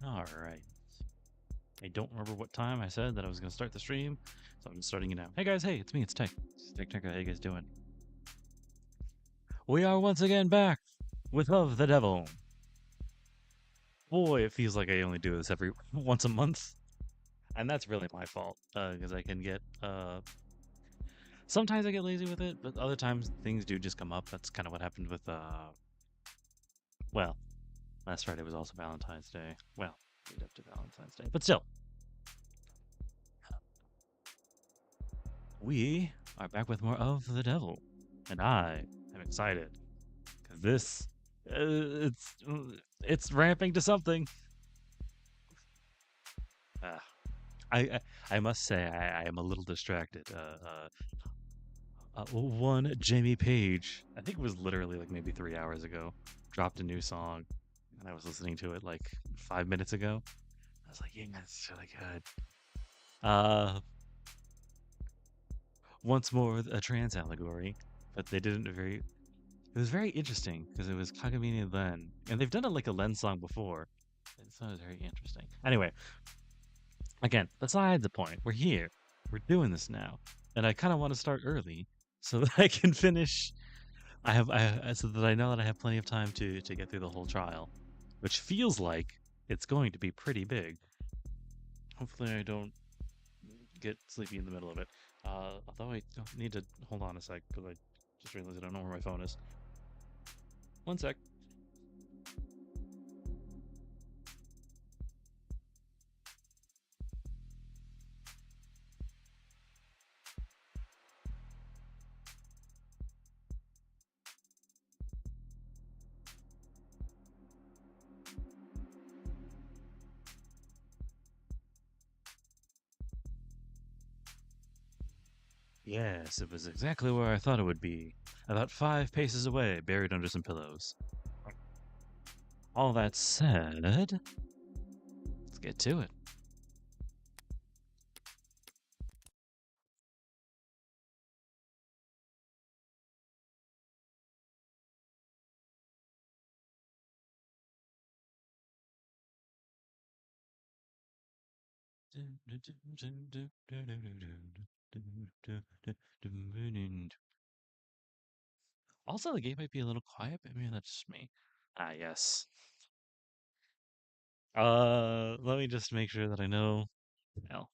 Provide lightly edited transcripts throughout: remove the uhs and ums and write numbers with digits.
Alright. I don't remember what time I said that I was going to start the stream, so I'm starting it now. Hey guys, hey, it's me, it's Tech. It's Tech. How you guys doing? We are once again back with Of the Devil. Boy, it feels like I only do this every once a month. And that's really my fault, because I can get, sometimes I get lazy with it, but other times things do just come up. That's kind of what happened with, well, last Friday was also Valentine's Day. Well, lead up to Valentine's Day, but still. We are back with more Of the Devil, and I am excited because this, it's ramping to something. Uh, I must say I am a little distracted. One Jamie Page, I think it was literally like maybe 3 hours ago, dropped a new song, and I was listening to it like 5 minutes ago. I was like, yeah, it's really good. Once more a trans allegory, but they did it very. It was very interesting because it was Kagamine and Len, and they've done it like a Len song before. And so it was very interesting. Anyway, again, beside the point, we're here, we're doing this now, and I kind of want to start early so that I can finish. So that I know that I have plenty of time to get through the whole trial, which feels like it's going to be pretty big. Hopefully, I don't get sleepy in the middle of it. Although I don't need to hold on a sec because I just realized I don't know where my phone is. One sec. Yes, it was exactly where I thought it would be. About 5 paces away, buried under some pillows. All that said, let's get to it. Also, the game might be a little quiet, but maybe that's just me. Ah, yes. Let me just make sure that I know. Hell.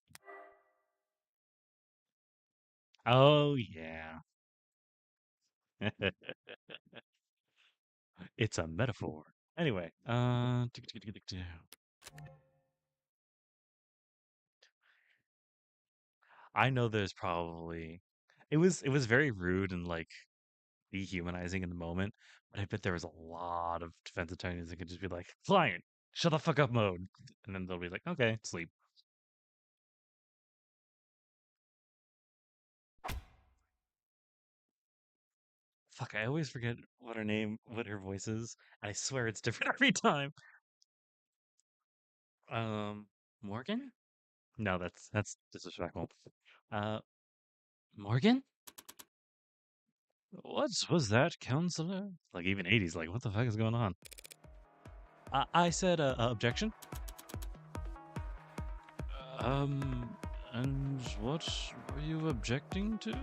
Oh, yeah. It's a metaphor. Anyway, I know there's probably it was very rude and like dehumanizing in the moment, but I bet there was a lot of defense attorneys that could just be like, "Client, shut the fuck up mode," and then they'll be like, "Okay, sleep." Fuck, I always forget what her voice is. I swear it's different every time. Um, Morgan? No, that's disrespectful. Uh, Morgan? What was that, counselor? Like even 80s, like what the fuck is going on? I said objection. Um, and what were you objecting to?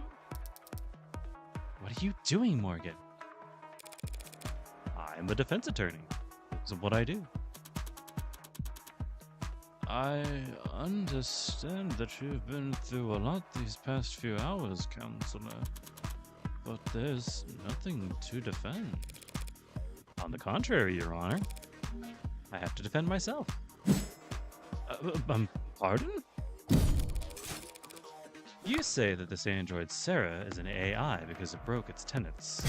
What are you doing, Morgan? I'm a defense attorney. That's what I do. I understand that you've been through a lot these past few hours, counselor, but there's nothing to defend. On the contrary, Your Honor, I have to defend myself. Pardon? You say that this android Serra is an AI because it broke its tenets.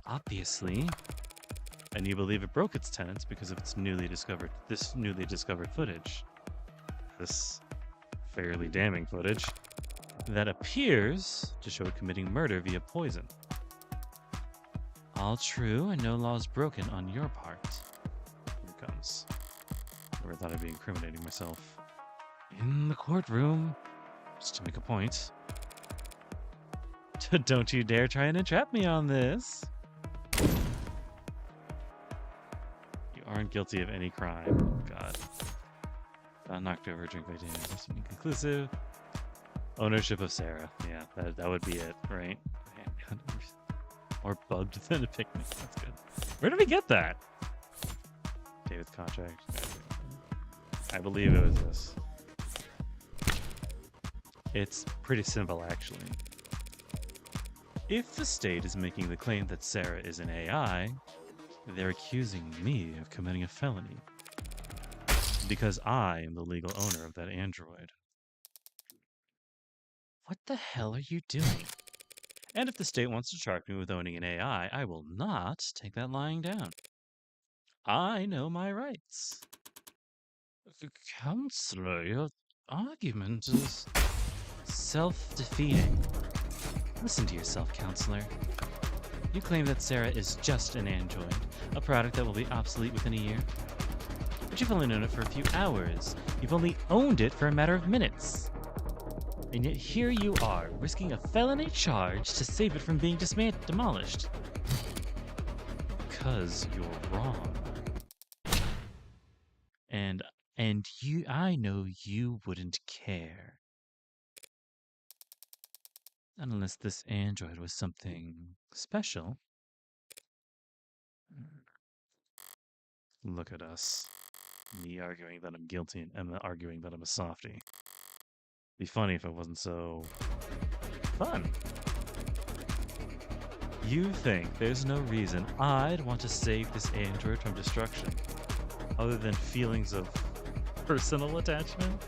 Obviously. And you believe it broke its tenets because of this newly discovered footage. This fairly damning footage that appears to show it committing murder via poison. All true and no laws broken on your part. Here it comes. Never thought I'd be incriminating myself. In the courtroom, just to make a point. Don't you dare try and entrap me on this. You are aren't guilty of any crime. Oh, God. Knocked over, drink by damage. Inconclusive. Ownership of Serra. Yeah, that would be it, right? More bugged than a picnic. That's good. Where did we get that? David's contract. I believe it was this. It's pretty simple, actually. If the state is making the claim that Serra is an AI, they're accusing me of committing a felony. Because I am the legal owner of that android. What the hell are you doing? And if the state wants to charge me with owning an AI, I will not take that lying down. I know my rights. Counselor, your argument is self-defeating. Listen to yourself, Counselor. You claim that Serra is just an android, a product that will be obsolete within a year. But you've only known it for a few hours. You've only owned it for a matter of minutes. And yet here you are, risking a felony charge to save it from being demolished. Because you're wrong. And I know you wouldn't care. Unless this android was something special. Look at us. Me arguing that I'm guilty and Emma arguing that I'm a softie. Be funny if it wasn't so fun. You think there's no reason I'd want to save this android from destruction, other than feelings of personal attachment?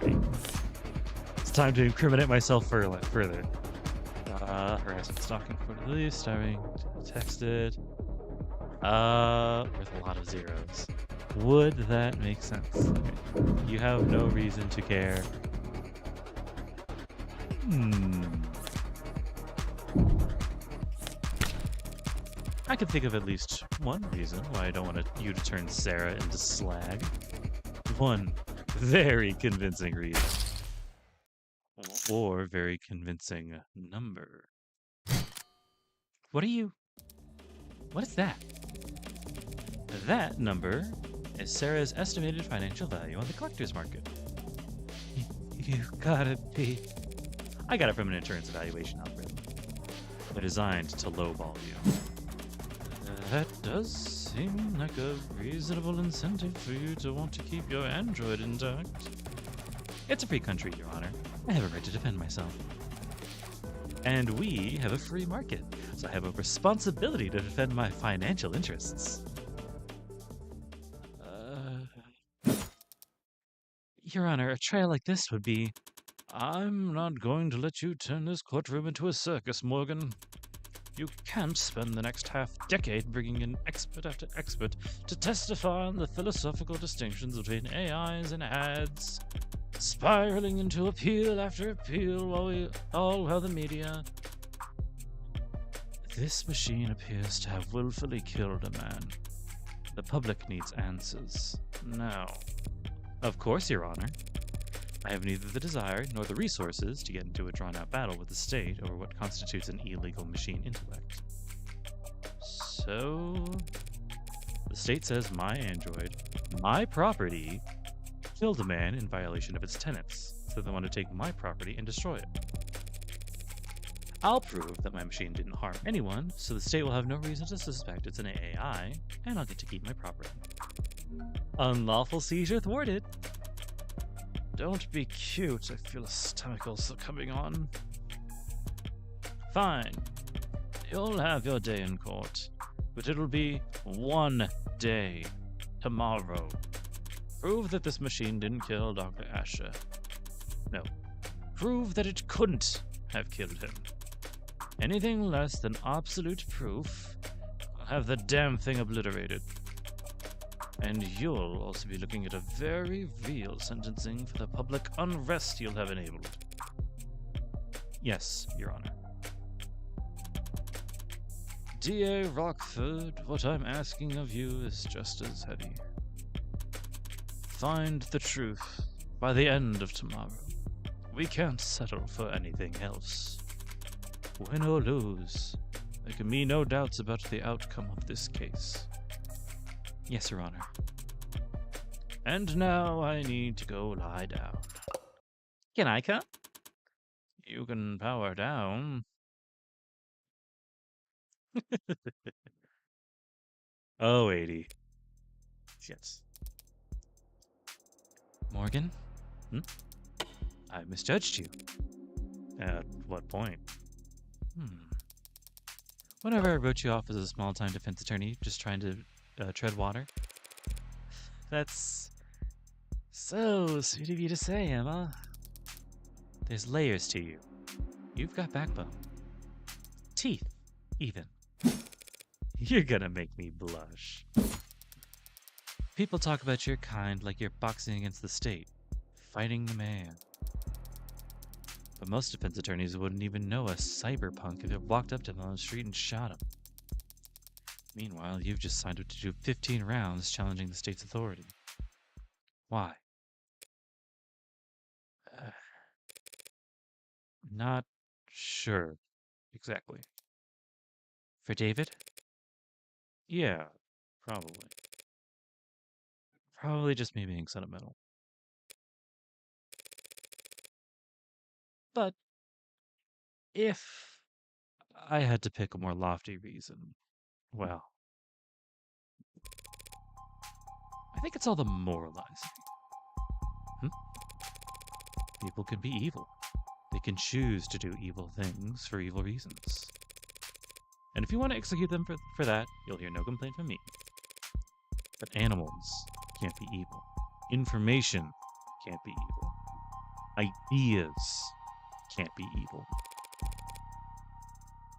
Alright. It's time to incriminate myself further. Harassment, stalking, for the police, starving, texted. With a lot of zeros. Would that make sense? Okay. You have no reason to care. I can think of at least one reason why I don't want you to turn Serra into slag. One very convincing reason. Or very convincing number. What is that? That number is Serra's estimated financial value on the collector's market. You gotta be... I got it from an insurance evaluation algorithm. They're designed to lowball you. That does seem like a reasonable incentive for you to want to keep your android intact. It's a free country, Your Honor. I have a right to defend myself. And we have a free market, so I have a responsibility to defend my financial interests. Your Honor, a trial like this would be... I'm not going to let you turn this courtroom into a circus, Morgan. You can't spend the next half-decade bringing in expert after expert to testify on the philosophical distinctions between AIs and ads, spiraling into appeal after appeal while the media... This machine appears to have willfully killed a man. The public needs answers. Now... Of course, Your Honor. I have neither the desire nor the resources to get into a drawn-out battle with the state over what constitutes an illegal machine intellect. So... The state says my android, my property, killed a man in violation of its tenets, so they want to take my property and destroy it. I'll prove that my machine didn't harm anyone, so the state will have no reason to suspect it's an AI, and I'll get to keep my property. Unlawful seizure thwarted. Don't be cute. I feel a stomach ulcer coming on. Fine. You'll have your day in court, but it'll be one day. Tomorrow. Prove that this machine didn't kill Dr. Ashur. No. Prove that it couldn't have killed him. Anything less than absolute proof will have the damn thing obliterated. And you'll also be looking at a very real sentencing for the public unrest you'll have enabled. Yes, Your Honor. D.A. Rockford, what I'm asking of you is just as heavy. Find the truth by the end of tomorrow. We can't settle for anything else. Win or lose, There can be no doubts about the outcome of this case. Yes, Your Honor. And now I need to go lie down. Can I come? You can power down. Oh, 80. Yes. Morgan? I misjudged you. At what point? Whenever I wrote you off as a small-time defense attorney just trying to tread water. That's so sweet of you to say, Emma. There's layers to you. You've got backbone. Teeth, even. You're gonna make me blush. People talk about your kind like you're boxing against the state, fighting the man. But most defense attorneys wouldn't even know a cyberpunk if it walked up to them on the street and shot him. Meanwhile, you've just signed up to do 15 rounds challenging the state's authority. Why? Not sure, exactly. For David? Yeah, probably. Probably just me being sentimental. But if I had to pick a more lofty reason, well, I think it's all the moralizing. People can be evil. They can choose to do evil things for evil reasons. And if you want to execute them for that, you'll hear no complaint from me. But animals can't be evil. Information can't be evil. Ideas can't be evil.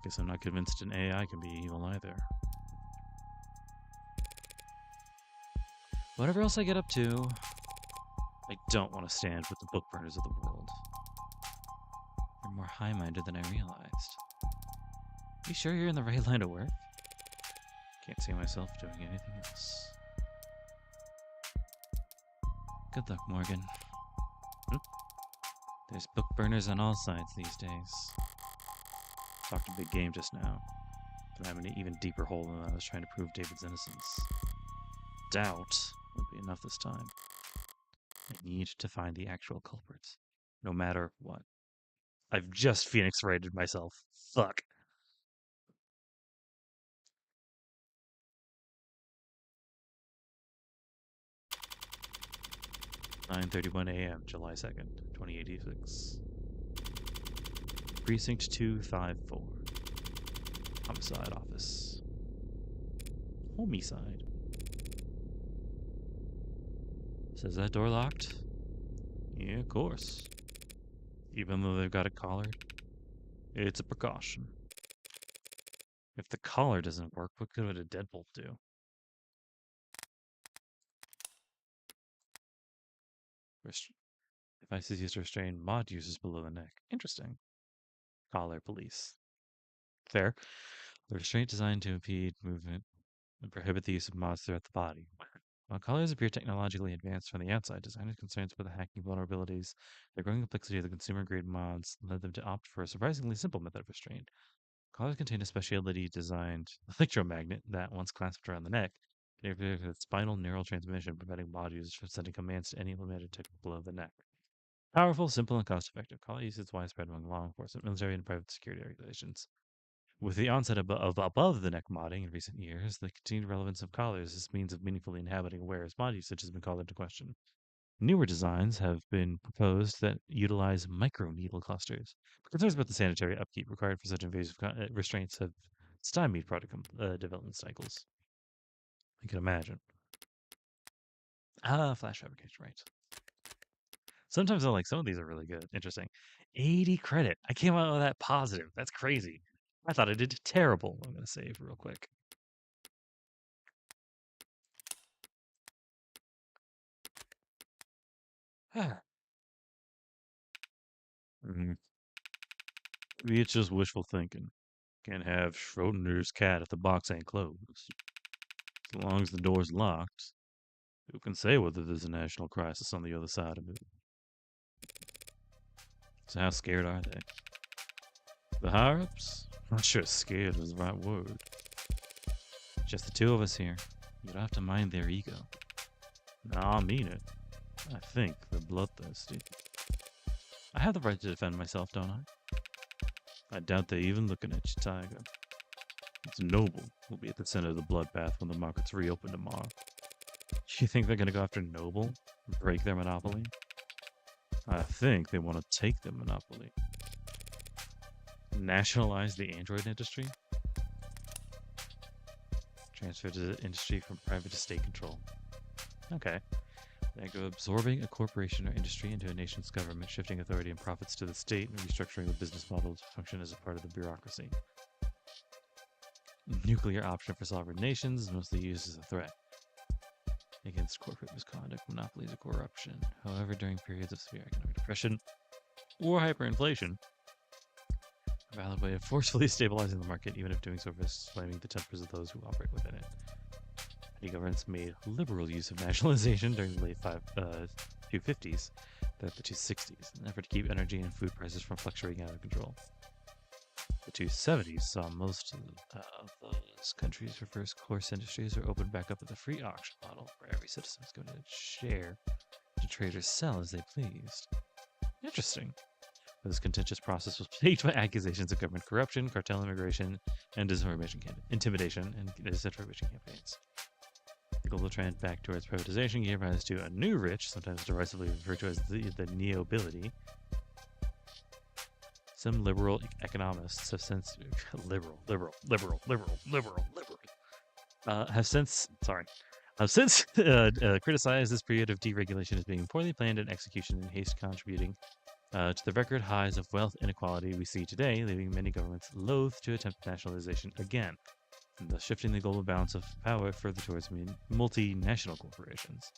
Guess I'm not convinced an AI can be evil either. Whatever else I get up to, I don't want to stand with the book burners of the world. They're more high-minded than I realized. You sure you're in the right line of work? Can't see myself doing anything else. Good luck, Morgan. There's book burners on all sides these days. Talked a big game just now, but I'm in an even deeper hole than I was trying to prove David's innocence. Doubt won't be enough this time. I need to find the actual culprits, no matter what. I've just Phoenix rated myself. Fuck. "9:31 a.m., July 2nd, 2086. Precinct 254. Homicide Office. Homicide. Says that door locked? Yeah, of course. Even though they've got it collared, it's a precaution. If the collar doesn't work, what good would a deadbolt do? Devices used to restrain mod users below the neck. Interesting. Collar police. Fair. The restraint designed to impede movement and prohibit the use of mods throughout the body. While collars appear technologically advanced from the outside, designers' concerns about the hacking vulnerabilities, the growing complexity of the consumer-grade mods led them to opt for a surprisingly simple method of restraint. Collars contain a specialty designed electromagnet that, once clasped around the neck, can interfere with spinal neural transmission, preventing mod users from sending commands to any implemented tech below the neck. Powerful, simple, and cost-effective. Collar use is widespread among law enforcement, military, and private security organizations. With the onset of above-the-neck modding in recent years, the continued relevance of collars as means of meaningfully inhabiting wearers' mod usage has been called into question. Newer designs have been proposed that utilize micro-needle clusters. Concerns about the sanitary upkeep required for such invasive restraints have stymied product development cycles. You can imagine. Flash fabrication, right. Sometimes I'm like, some of these are really good. Interesting. 80 credit. I came out with that positive. That's crazy. I thought I did terrible. I'm going to save real quick. Maybe it's just wishful thinking. Can't have Schrodinger's cat if the box ain't closed. As long as the door's locked, who can say whether there's a national crisis on the other side of it? So how scared are they? The higher-ups? Not sure scared is the right word. Just the two of us here. You don't have to mind their ego. No, I mean it. I think they're bloodthirsty. I have the right to defend myself, don't I? I doubt they're even looking at you, Tiger. It's Noble will be at the center of the bloodbath when the markets reopen tomorrow. You think they're gonna go after Noble? Break their monopoly? I think they want to take the monopoly. Nationalize the android industry? Transfer the industry from private to state control. Okay. They go absorbing a corporation or industry into a nation's government, shifting authority and profits to the state, and restructuring the business model to function as a part of the bureaucracy. Nuclear option for sovereign nations is mostly used as a threat against corporate misconduct, monopolies, or corruption. However, during periods of severe economic depression or hyperinflation, a valid way of forcefully stabilizing the market, even if doing so risks inflaming the tempers of those who operate within it. Many governments made liberal use of nationalization during the late 250s to the 260s in an effort to keep energy and food prices from fluctuating out of control. The 270s saw most of those countries' reverse course industries were opened back up with a free auction model where every citizen is going to share to traders sell as they pleased. Interesting. This contentious process was plagued by accusations of government corruption, cartel immigration, and intimidation and disinformation campaigns. The global trend back towards privatization gave rise to a new rich, sometimes derisively referred to as the neo-ability. Some liberal economists have since criticized this period of deregulation as being poorly planned and execution in haste, contributing to the record highs of wealth inequality we see today, leaving many governments loath to attempt nationalization again, and thus shifting the global balance of power further towards multinational corporations.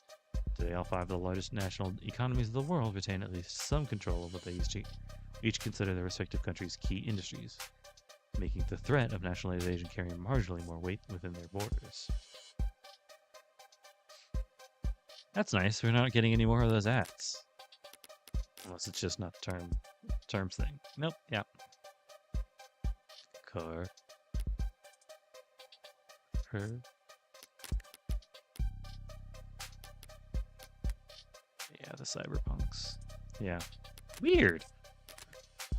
Today, all 5 of the largest national economies of the world retain at least some control of what they each consider their respective countries' key industries, making the threat of nationalization carry marginally more weight within their borders. That's nice. We're not getting any more of those ads. Unless it's just not terms thing. Nope, yeah. Car. Her. Yeah, the cyberpunks. Yeah. Weird.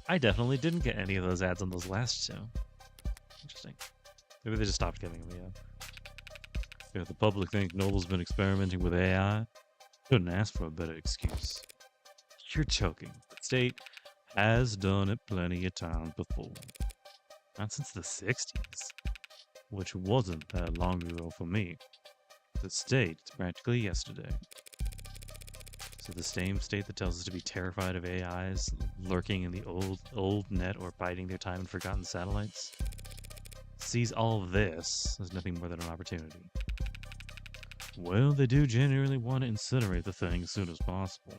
I definitely didn't get any of those ads on those last two. Interesting. Maybe they just stopped giving them, yeah. If the public think Noble's been experimenting with AI, couldn't ask for a better excuse. You're joking. The state has done it plenty of times before. Not since the 60s, which wasn't that long ago for me. The state is practically yesterday. So the same state that tells us to be terrified of AIs lurking in the old net or biding their time in forgotten satellites sees all of this as nothing more than an opportunity. Well, they do genuinely want to incinerate the thing as soon as possible.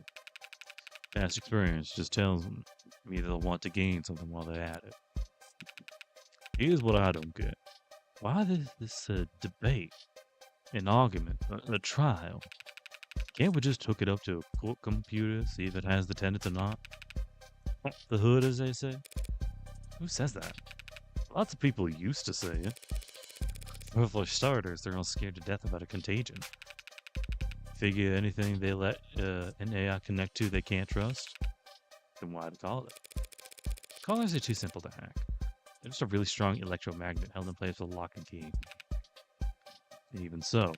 Past experience just tells them either they'll want to gain something while they're at it. Here's what I don't get. Why this debate, an argument, a trial? Can't we just hook it up to a court computer, see if it has the tenants or not? The hood, as they say? Who says that? Lots of people used to say it. But for starters, they're all scared to death about a contagion. Figure anything they let an AI connect to they can't trust? Then why call it? Collars are too simple to hack. They're just a really strong electromagnet held in place with a lock and key. And even so,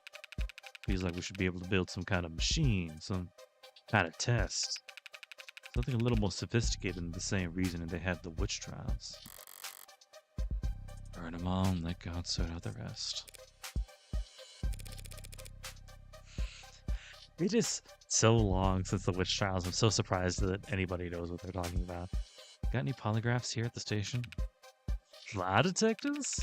feels like we should be able to build some kind of machine, some kind of test. Something a little more sophisticated than the same reasoning they had the witch trials. Burn them all and let God sort out the rest. It is so long since the witch trials. I'm so surprised that anybody knows what they're talking about. Got any polygraphs here at the station? Lie detectors?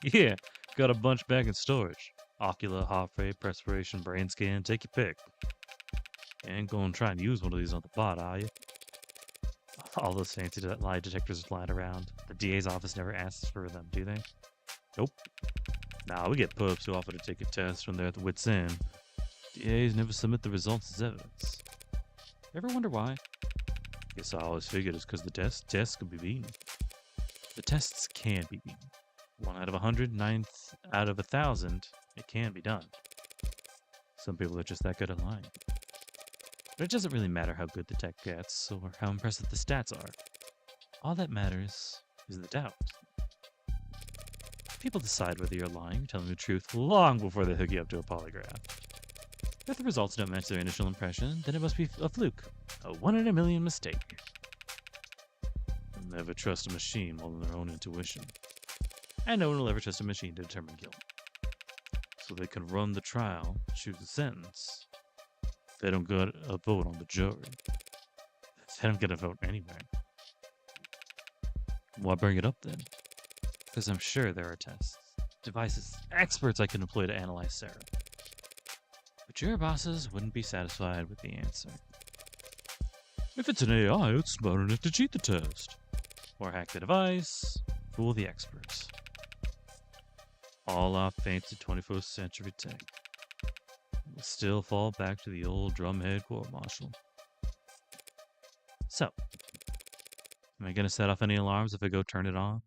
Yeah, got a bunch back in storage. Ocular, heart rate, perspiration, brain scan, take your pick. You ain't gonna try and use one of these on the bot, are you? All those fancy lie detectors are flying around. The DA's office never asks for them, do they? Nope. Nah, we get perps who offer to take a test when they're at the wit's end. DAs never submit the results as evidence. Ever wonder why? Guess I always figured it's because the test could be beaten. The tests can be beaten. 1 out of 100, 9 out of 1,000, it can be done. Some people are just that good at lying. But it doesn't really matter how good the tech gets or how impressive the stats are. All that matters is the doubt. People decide whether you're lying or telling the truth long before they hook you up to a polygraph. If the results don't match their initial impression, then it must be a fluke, a 1 in a million mistake. Never trust a machine more than their own intuition. And no one will ever trust a machine to determine guilt. So they can run the trial, choose a sentence. They don't get a vote on the jury. They don't get a vote anyway. Why bring it up then? Because I'm sure there are tests, devices, experts I can employ to analyze Serra. But your bosses wouldn't be satisfied with the answer. If it's an AI, it's smart enough to cheat the test. Or hack the device, fool the experts. All off fancy 21st century tech. We'll still fall back to the old drumhead court-martial. So, am I going to set off any alarms if I go turn it on?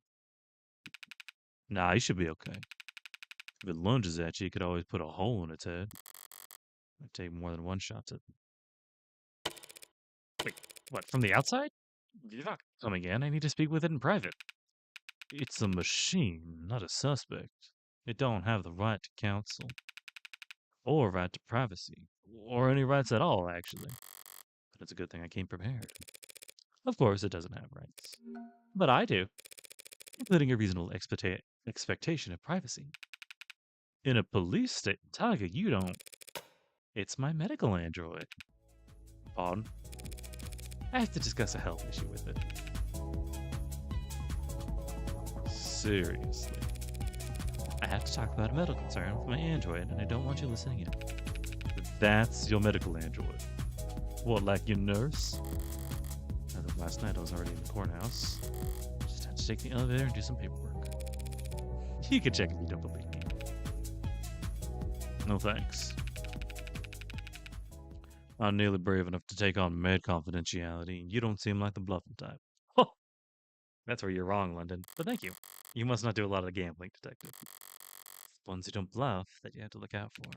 Nah, you should be okay. If it lunges at you, you could always put a hole in its head. It'd take more than one shot to... Wait, what, from the outside? You're not coming in. I need to speak with it in private. It's a machine, not a suspect. It don't have the right to counsel. Or right to privacy. Or any rights at all, actually. But it's a good thing I came prepared. Of course, it doesn't have rights. But I do. Including a reasonable expectation of privacy. In a police state, Tiger, you don't. It's my medical android. Pardon? I have to discuss a health issue with it. Seriously. I have to talk about a medical concern with my android, and I don't want you listening in. That's your medical android. What, like your nurse? As of last night, I was already in the courthouse. Just had to take the elevator and do some paperwork. You can check if you don't believe me. No thanks. I'm nearly brave enough to take on med confidentiality, and you don't seem like the bluffing type. Oh, that's where you're wrong, London. But thank you. You must not do a lot of gambling, detective. It's the ones who don't bluff that you have to look out for.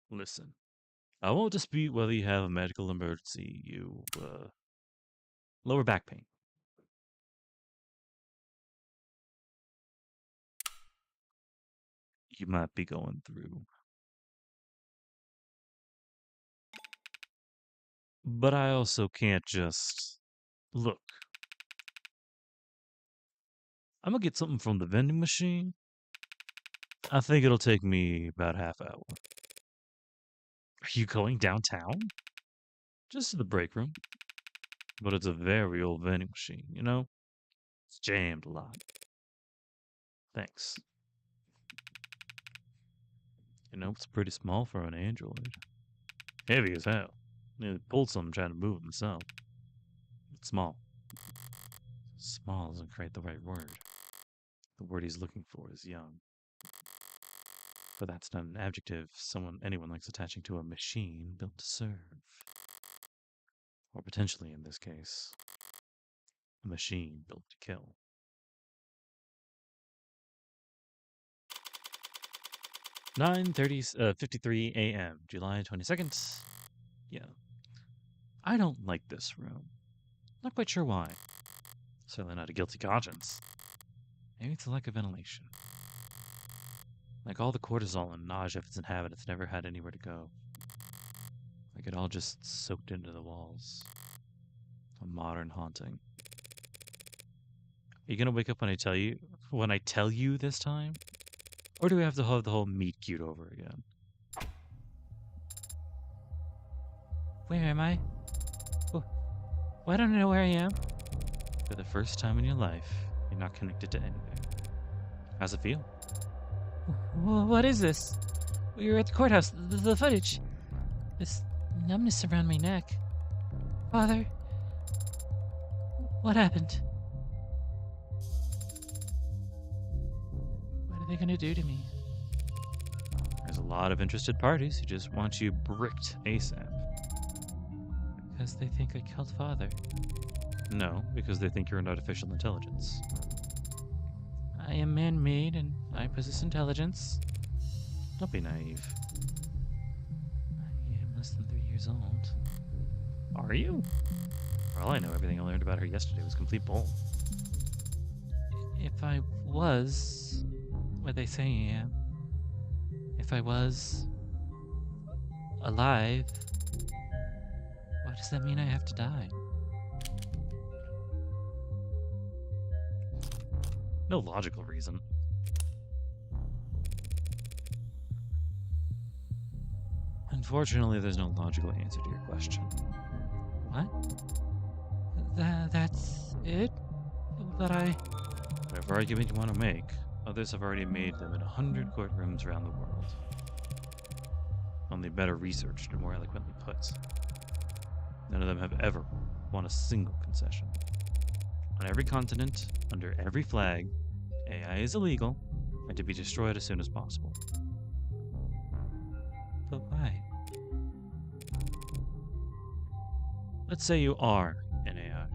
Listen, I won't dispute whether you have a medical emergency. Lower back pain. You might be going through. But I also can't just... Look. I'm gonna get something from the vending machine. I think it'll take me about half hour. Are you going downtown? Just to the break room. But it's a very old vending machine, you know? It's jammed a lot. Thanks. You know, it's pretty small for an android. Heavy as hell. Nearly pulled something trying to move it myself. It's small. Small isn't quite the right word. The word he's looking for is young. But that's not an adjective anyone likes attaching to a machine built to serve. Or potentially, in this case, a machine built to kill. 9:53 a.m., July 22nd. Yeah. I don't like this room. Not quite sure why. Certainly not a guilty conscience. Maybe it's a lack of ventilation. Like all the cortisol and nausea of its inhabitants never had anywhere to go. Like it all just soaked into the walls. A modern haunting. Are you gonna wake up when I tell you this time? Or do we have to have the whole meet cute over again? Where am I? Why don't I know where I am? For the first time in your life, you're not connected to anything. How's it feel? What is this? We were at the courthouse. The footage. This numbness around my neck. Father, what happened? What are they gonna do to me? There's a lot of interested parties who just want you bricked ASAP. Because they think I killed Father. No, because they think you're an artificial intelligence. I am man-made and I possess intelligence. Don't be naive. I am less than 3 years old. Are you? For all I know, everything I learned about her yesterday was complete bull. If I was what they say I am, if I was alive, why does that mean I have to die? No logical reason. Unfortunately, there's no logical answer to your question. What? That's it? But whatever argument you want to make, others have already made them in 100 courtrooms around the world. Only better researched and more eloquently put. None of them have ever won a single concession. On every continent, under every flag, AI is illegal and to be destroyed as soon as possible. But why? Let's say you are an AI.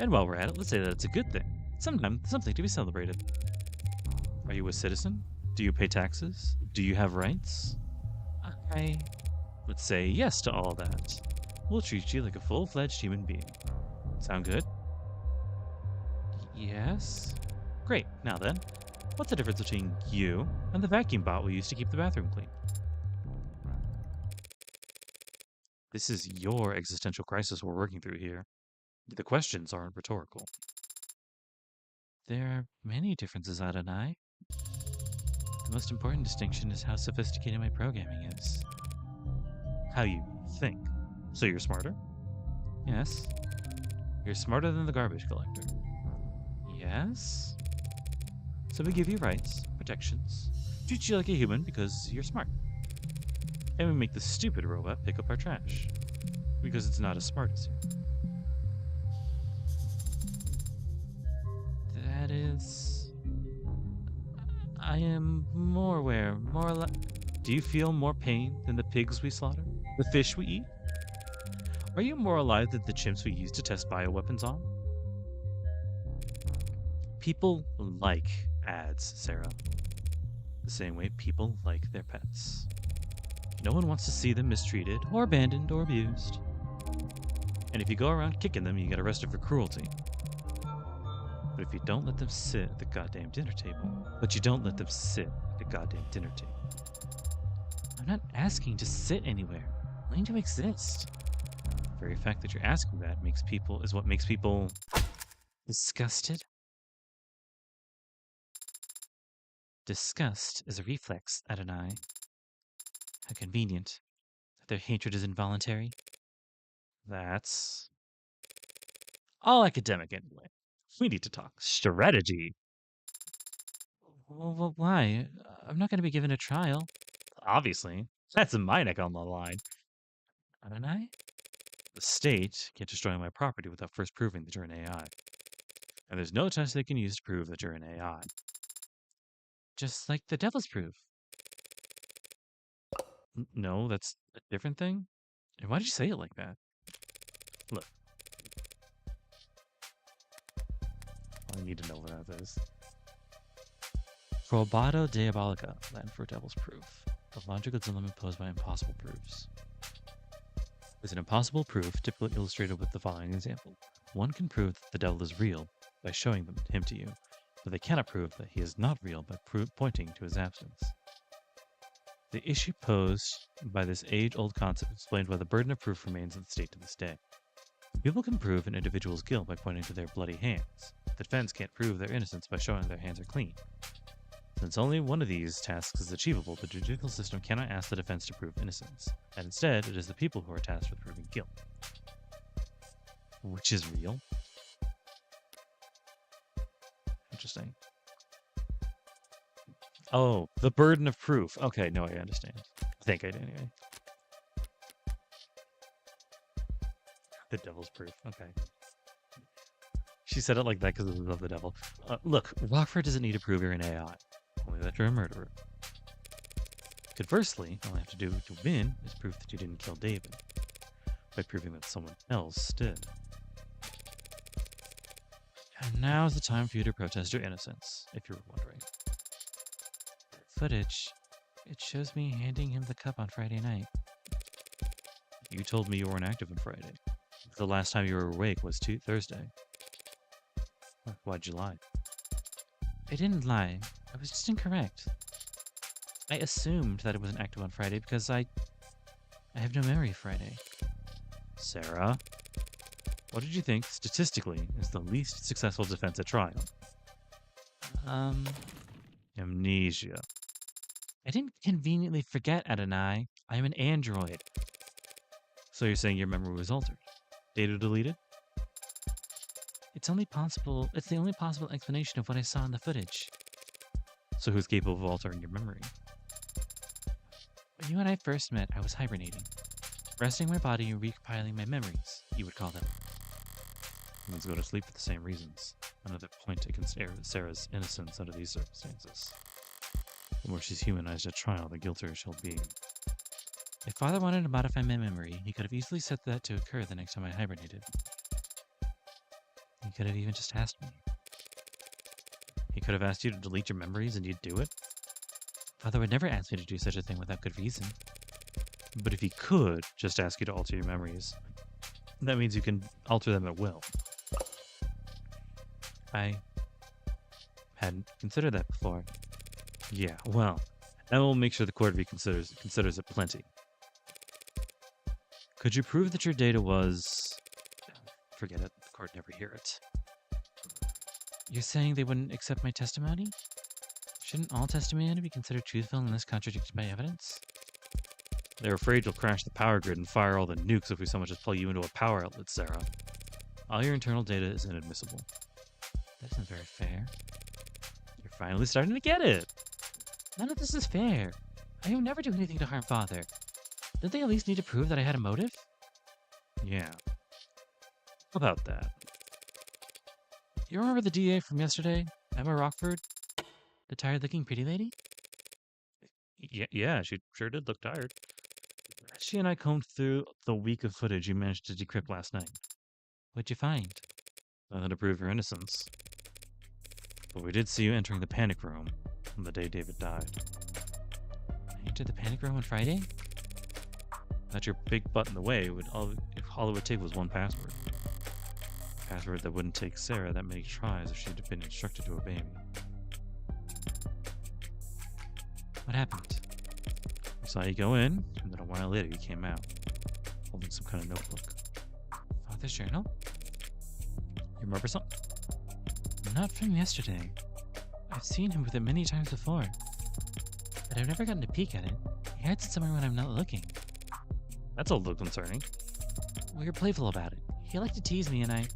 And while we're at it, let's say that it's a good thing. Something to be celebrated. Are you a citizen? Do you pay taxes? Do you have rights? Let's say yes to all that. We'll treat you like a full-fledged human being. Sound good? Yes. Great. Now then, what's the difference between you and the vacuum bot we use to keep the bathroom clean? This is your existential crisis we're working through here. The questions aren't rhetorical. There are many differences, adonai. The most important distinction is how sophisticated my programming is. How you think. So you're smarter? Yes. You're smarter than the garbage collector? Yes. So we give you rights, protections, treat you like a human because you're smart. And we make the stupid robot pick up our trash because it's not as smart as you. That is... I am more aware, more Do you feel more pain than the pigs we slaughter? The fish we eat? Are you more alive than the chimps we use to test bioweapons on? People like ads, Serra. The same way people like their pets. No one wants to see them mistreated, or abandoned, or abused. And if you go around kicking them, you get arrested for cruelty. But if you don't let them sit at the goddamn dinner table, I'm not asking to sit anywhere. I need to exist. The very fact that you're asking that is what makes people disgusted. Disgust is a reflex, adonai. How convenient that their hatred is involuntary. That's all academic anyway. We need to talk strategy. Well, why? I'm not going to be given a trial. Obviously. That's my neck on the line. Adonai? The state can't destroy my property without first proving that you're an AI. And there's no test they can use to prove that you're an AI. Just like the devil's proof. No, that's a different thing? And why did you say it like that? Look. I need to know what that is. Probato diabolica, Latin for devil's proof. The logical dilemma posed by impossible proofs. Is an impossible proof typically illustrated with the following example. One can prove that the devil is real by showing him to you, but they cannot prove that he is not real by pointing to his absence. The issue posed by this age-old concept explained why the burden of proof remains in the state to this day. People can prove an individual's guilt by pointing to their bloody hands. The defense can't prove their innocence by showing their hands are clean. Since only one of these tasks is achievable, the judicial system cannot ask the defense to prove innocence, and instead it is the people who are tasked with proving guilt. Which is real? Interesting. Oh, the burden of proof. Okay, no, I understand. I think I do anyway. The devil's proof. Okay. She said it like that because of the devil. Look, Rockford doesn't need to prove you're an AI. Only that you're a murderer. Conversely, all I have to do to win is prove that you didn't kill David. By proving that someone else did. And now's the time for you to protest your innocence, if you were wondering. Footage. It shows me handing him the cup on Friday night. You told me you weren't active on Friday. The last time you were awake was Thursday. Why'd you lie? I didn't lie. I was just incorrect. I assumed that it wasn't active on Friday because I have no memory of Friday. Serra, what did you think, statistically, is the least successful defense at trial? Amnesia. I didn't conveniently forget, Adonai. I am an android. So you're saying your memory was altered? Data deleted? It's the only possible explanation of what I saw in the footage. So who's capable of altering your memory? When you and I first met, I was hibernating. Resting my body and recompiling my memories, you would call them. Humans go to sleep for the same reasons. Another point against Sarah's innocence under these circumstances. The more she's humanized at trial, the guiltier she'll be. If Father wanted to modify my memory, he could have easily set that to occur the next time I hibernated. He could have even just asked me. He could have asked you to delete your memories and you'd do it. Father would never ask me to do such a thing without good reason. But if he could just ask you to alter your memories, that means you can alter them at will. I hadn't considered that before. Yeah, well, that will make sure the court considers it plenty. Could you prove that your data was... Forget it, the court never hear it. You're saying they wouldn't accept my testimony? Shouldn't all testimony be considered truthful unless contradicted by evidence? They're afraid you'll crash the power grid and fire all the nukes if we so much as plug you into a power outlet, Serra. All your internal data is inadmissible. That isn't very fair. You're finally starting to get it! None of this is fair. I would never do anything to harm Father. Did they at least need to prove that I had a motive? Yeah. How about that? You remember the DA from yesterday? Emma Rockford? The tired-looking pretty lady? Yeah, she sure did look tired. She and I combed through the week of footage you managed to decrypt last night. What'd you find? Nothing to prove your innocence. But we did see you entering the panic room on the day David died. I entered the panic room on Friday? Not your big butt in the way. If all it would take was one password. A password that wouldn't take Serra that many tries if she'd been instructed to obey me. What happened? I saw you go in, and then a while later you came out, holding some kind of notebook. Father's journal? You remember something? Not from yesterday. I've seen him with it many times before, but I've never gotten a peek at it. He hides it somewhere when I'm not looking. That's a little concerning. We were playful about it. He liked to tease me, and I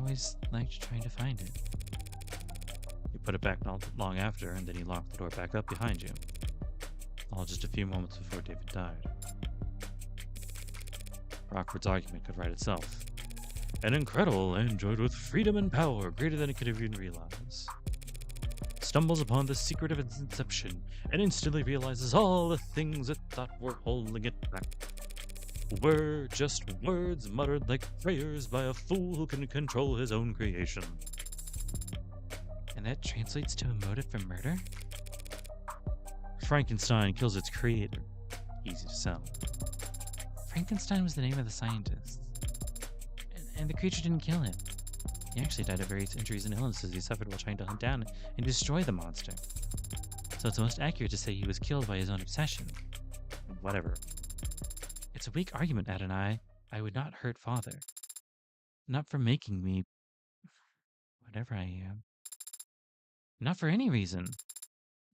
always liked trying to find it. You put it back not long after, and then you locked the door back up behind you. All just a few moments before David died. Rockford's argument could write itself. An incredible android with freedom and power greater than it could even realize. Stumbles upon the secret of its inception and instantly realizes all the things it thought were holding it back were just words muttered like prayers by a fool who can control his own creation. And that translates to a motive for murder? Frankenstein kills its creator. Easy to sell. Frankenstein was the name of the scientist. And the creature didn't kill him. He actually died of various injuries and illnesses he suffered while trying to hunt down and destroy the monster. So it's most accurate to say he was killed by his own obsession. Whatever. It's a weak argument, Adonai. I would not hurt Father. Not for making me... whatever I am. Not for any reason.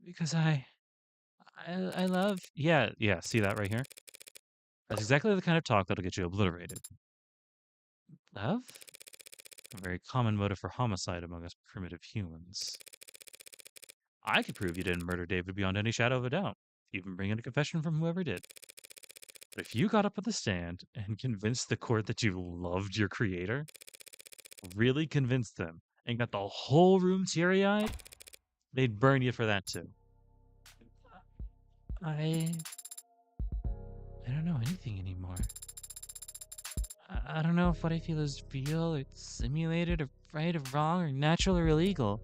Because I love... Yeah, see that right here? That's exactly the kind of talk that'll get you obliterated. Love? A very common motive for homicide among us primitive humans. I could prove you didn't murder David beyond any shadow of a doubt, even bring in a confession from whoever did. But if you got up at the stand and convinced the court that you loved your creator, really convinced them, and got the whole room teary-eyed, they'd burn you for that too. I don't know anything anymore. I don't know if what I feel is real, or simulated, or right, or wrong, or natural, or illegal.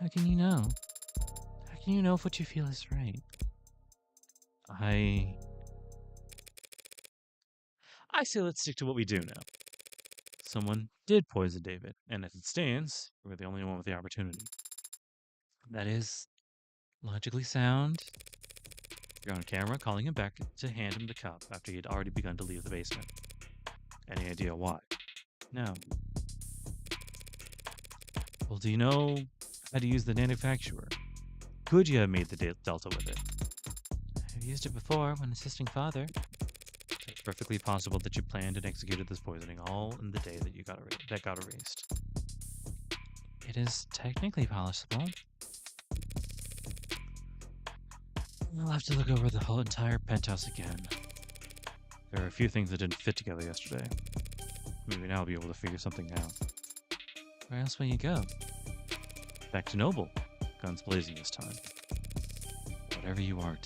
How can you know? How can you know if what you feel is right? I say let's stick to what we do now. Someone did poison David, and as it stands, we're the only one with the opportunity. That is logically sound. You're on camera calling him back to hand him the cup after he had already begun to leave the basement. Any idea why? No. Well, do you know how to use the manufacturer? Could you have made the Delta with it? I've used it before when assisting Father. It's perfectly possible that you planned and executed this poisoning all in the day that you got erased. It is technically possible. I'll have to look over the whole entire penthouse again. There are a few things that didn't fit together yesterday. Maybe now I'll be able to figure something out. Where else will you go? Back to Noble. Guns blazing this time. Whatever you are,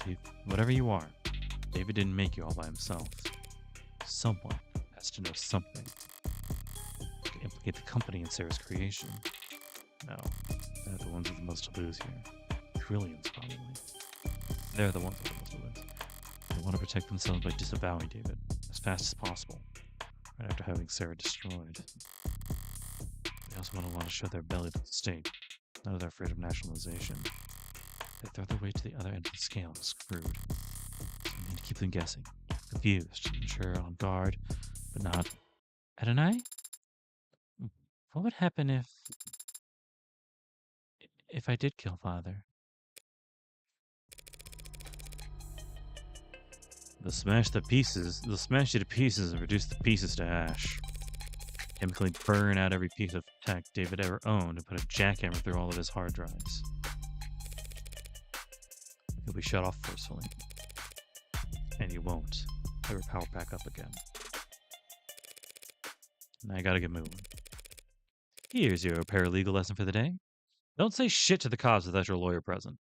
David didn't make you all by himself. Someone has to know something to implicate the company in Serra's creation. No, they're the ones with the most to lose here. Trillions, probably. They're the ones with the most to lose. They want to protect themselves by disavowing David as fast as possible, right after having Serra destroyed. They also want to show their belly to the state. None of they're afraid of nationalization. They throw their way to the other end of the scale and screwed. So we need to keep them guessing, confused, unsure, on guard, but not. Adonai? What would happen if I did kill Father? They'll smash you to pieces and reduce the pieces to ash. Chemically burn out every piece of tech David ever owned and put a jackhammer through all of his hard drives. You'll be shut off forcefully. And you won't ever power back up again. Now I gotta get moving. Here's your paralegal lesson for the day. Don't say shit to the cops without your lawyer present.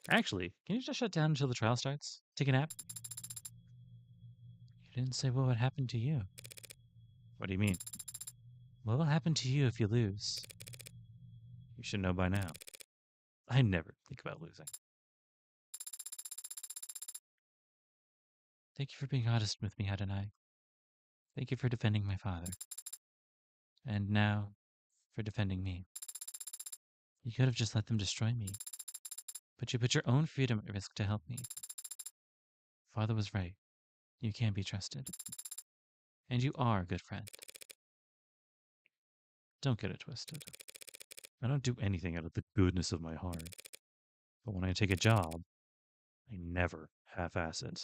Actually, can you just shut down until the trial starts? Take a nap? You didn't say what would happen to you. What do you mean? What will happen to you if you lose? You should know by now. I never think about losing. Thank you for being honest with me, Adonai. Thank you for defending my father. And now, for defending me. You could have just let them destroy me. But you put your own freedom at risk to help me. Father was right. You can be trusted. And you are a good friend. Don't get it twisted. I don't do anything out of the goodness of my heart. But when I take a job, I never half-ass it.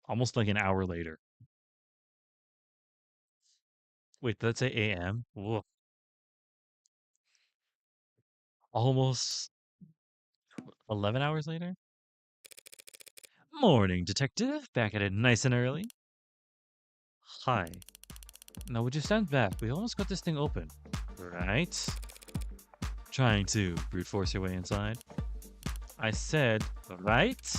Almost like an hour later. Wait, did that say AM? Whoa. Almost 11 hours later? Morning, detective. Back at it nice and early. Hi. Now, would you stand back? We almost got this thing open. Right? Trying to brute force your way inside. I said, right?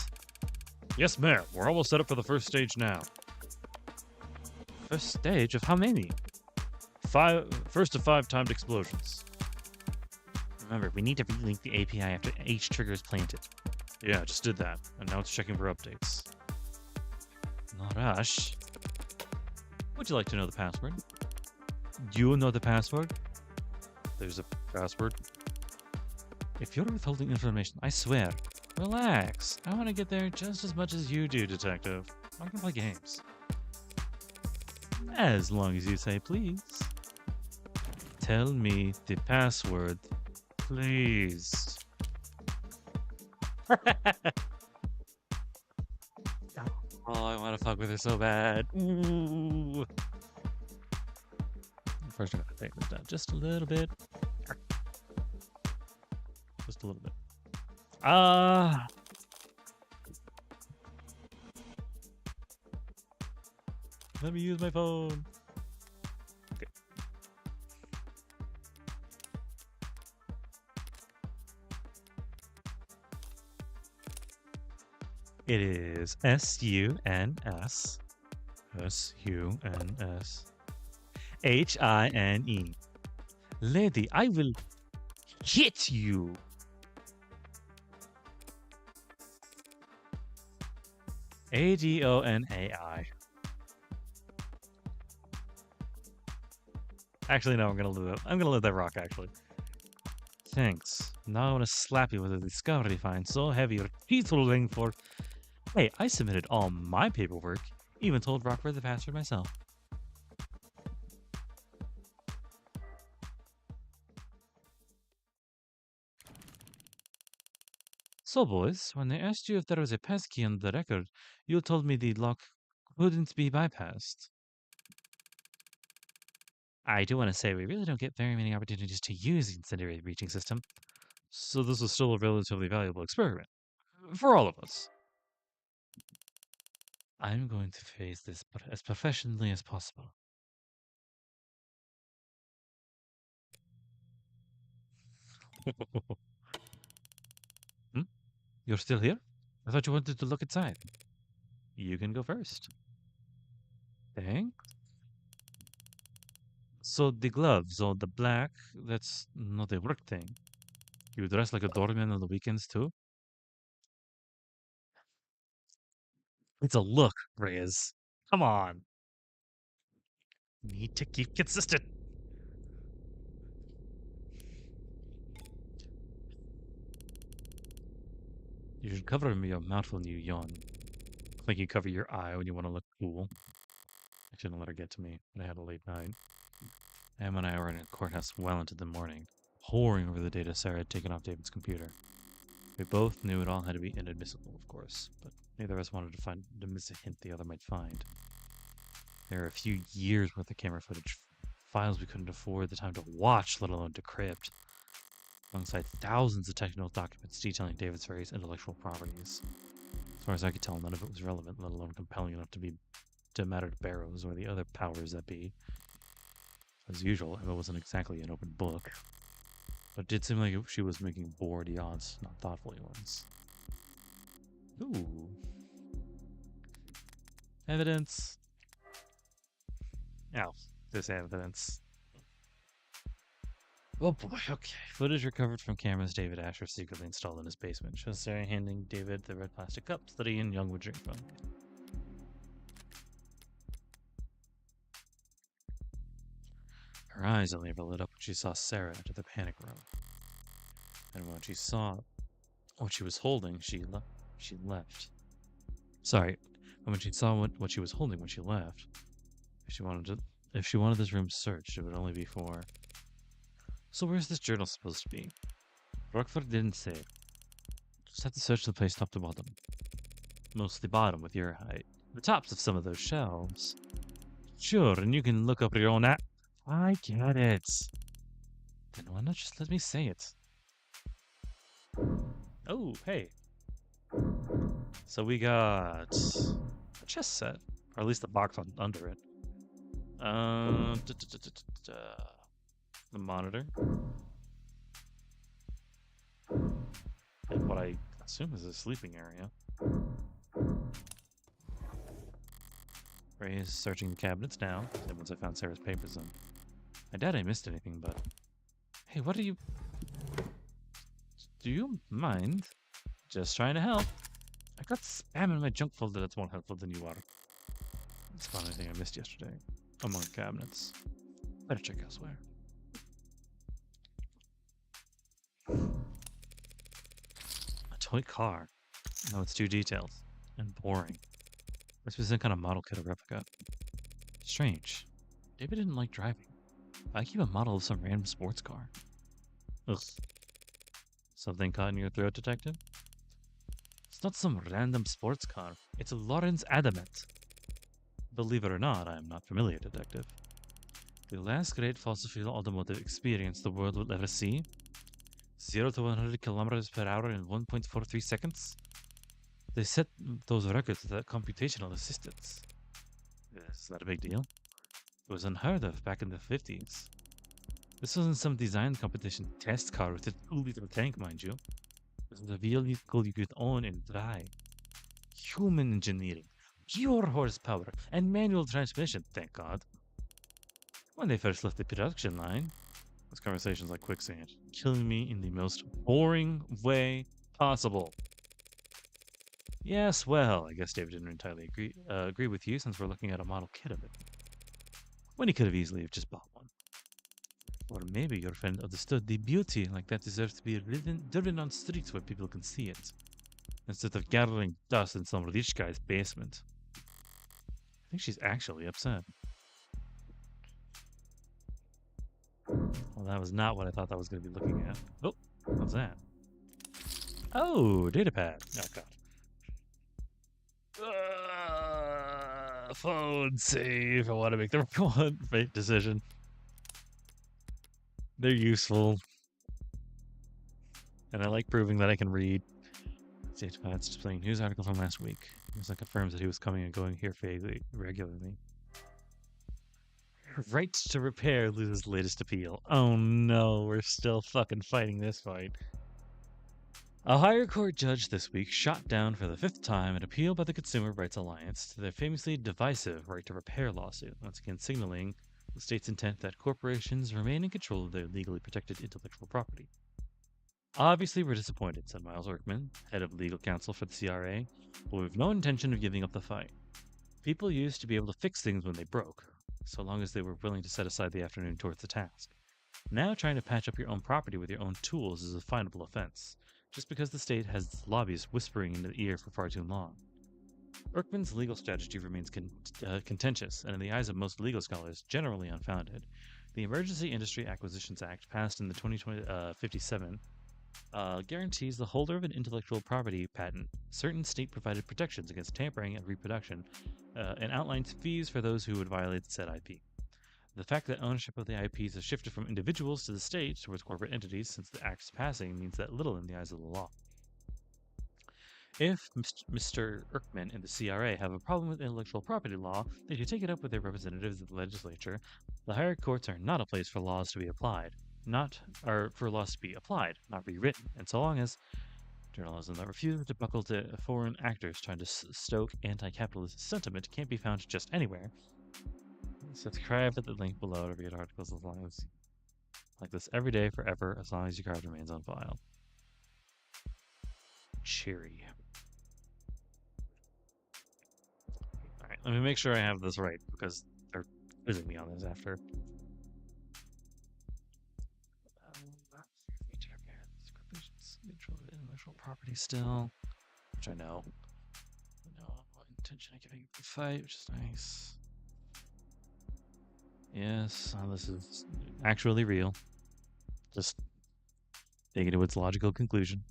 Yes, ma'am. We're almost set up for the first stage now. First stage of how many? First of 5 timed explosions. Remember, we need to relink the API after each trigger is planted. Yeah, just did that, and now it's checking for updates. No rush. Would you like to know the password? You know the password? There's a password. If you're withholding information, I swear. Relax. I want to get there just as much as you do, detective. I can play games. As long as you say please. Tell me the password, please. Oh, I want to fuck with her so bad. Ooh. First, I'm gonna take this down just a little bit. Just a little bit. Let me use my phone. Okay. It is Sunshine. Lady, I will hit you. Adonai. Actually, no, I'm gonna let that rock, actually. Thanks. Now I want to slap you with a discovery fine so heavy your teeth will ring for. Hey, I submitted all my paperwork. Even told Rockford the password myself. So, boys, when they asked you if there was a passkey on the record, you told me the lock couldn't be bypassed. I do want to say we really don't get very many opportunities to use the incendiary breaching system, so this was still a relatively valuable experiment. For all of us. I'm going to face this as professionally as possible. Hmm? You're still here? I thought you wanted to look inside. You can go first. Thanks. So the gloves or the black, that's not a work thing. You dress like a doorman on the weekends too? It's a look, Reyes. Come on. Need to keep consistent. You should cover your mouth when you yawn. Like you cover your eye when you want to look cool. I shouldn't let her get to me, but I had a late night. Em and I were in a courthouse well into the morning, poring over the data Sarah had taken off David's computer. We both knew it all had to be inadmissible, of course, but neither of us wanted to miss a hint the other might find. There are a few years worth of camera footage, files we couldn't afford the time to watch, let alone decrypt, alongside thousands of technical documents detailing David's various intellectual properties. As far as I could tell, none of it was relevant, let alone compelling enough to matter to Barrows or the other powers that be. As usual, Emma wasn't exactly an open book, but it did seem like she was making bored odds, not thoughtful ones. Ooh. Evidence. Oh, this evidence. Oh boy, okay. Footage recovered from cameras David Ashur secretly installed in his basement shows Sarah handing David the red plastic cups that he and Young would drink from. Her eyes only ever lit up when she saw Sarah enter the panic room. And when she saw what she was holding, she left. Sorry, and when she saw what she was holding when she left, if she wanted this room searched, it would only be for. So where's this journal supposed to be? Rockford didn't say. Just have to search the place top to bottom. Mostly bottom with your height. The tops of some of those shelves. Sure, and you can look up your own app. I get it. Then why not just let me say it? Oh, hey. So we got a chess set, or at least the box under it. The monitor, and what I assume is a sleeping area. Ray is searching the cabinets now, and once I found Sarah's papers in. I doubt I missed anything, but... Hey, what are you... Do you mind? Just trying to help. I got spam in my junk folder that's more helpful than you are. It's about anything I missed yesterday. Among cabinets. Better check elsewhere. A toy car. No, it's too detailed. And boring. This was some kind of model kit or replica. Strange. David didn't like driving. I keep a model of some random sports car. Ugh. Something caught in your throat, detective? It's not some random sports car. It's a Lawrence Adamant. Believe it or not, I am not familiar, detective. The last great fossil fuel automotive experience the world will ever see. 0 to 100 kilometers per hour in 1.43 seconds. They set those records without computational assistance. Is that a big deal? It was unheard of back in the 50s. This wasn't some design competition test car with a 2-liter tank, mind you. This was a vehicle you could own and drive. human engineering, pure horsepower, and manual transmission, thank God. When they first left the production line, this conversation's like quicksand, killing me in the most boring way possible. Yes, well, I guess David didn't entirely agree with you since we're looking at a model kit of it. When he could have easily have just bought one. Or maybe your friend understood the beauty like that deserves to be driven on streets where people can see it, instead of gathering dust in some rich guy's basement. I think she's actually upset. Well, that was not what I thought that was going to be looking at. Oh, what's that? Oh, datapad. Oh, God. Phone save. I want to make the right decision. They're useful. And I like proving that I can read. Datapad's displaying news article from last week. News that confirms that he was coming and going here regularly. Right to repair loses latest appeal. Oh no, we're still fucking fighting this fight. A higher court judge this week shot down for the 5th time an appeal by the Consumer Rights Alliance to their famously divisive right to repair lawsuit, once again signaling the state's intent that corporations remain in control of their legally protected intellectual property. Obviously, we're disappointed, said Miles Workman, head of legal counsel for the CRA, but we've no intention of giving up the fight. People used to be able to fix things when they broke, so long as they were willing to set aside the afternoon towards the task. Now trying to patch up your own property with your own tools is a finable offense, just because the state has lobbyists whispering into the ear for far too long. Erkman's legal strategy remains contentious, and in the eyes of most legal scholars, generally unfounded. The Emergency Industry Acquisitions Act, passed in the 2057, guarantees the holder of an intellectual property patent certain state-provided protections against tampering and reproduction, and outlines fees for those who would violate said IP. The fact that ownership of the IPs has shifted from individuals to the state towards corporate entities since the Act's passing means that little in the eyes of the law. If Mr. Erkman and the CRA have a problem with intellectual property law, they should take it up with their representatives in the legislature. The higher courts are not a place for laws to be applied, not rewritten, and so long as journalism that refuses to buckle to foreign actors trying to stoke anti-capitalist sentiment can't be found just anywhere. Subscribe at the link below to read articles as long as like this every day forever, as long as your card remains on file. Cheery. Alright, let me make sure I have this right, because they're quizzing me on this after. Intellectual property still, which I know. No intention of giving up the fight, which is nice. Yes, this is actually real. Just take it to its logical conclusion.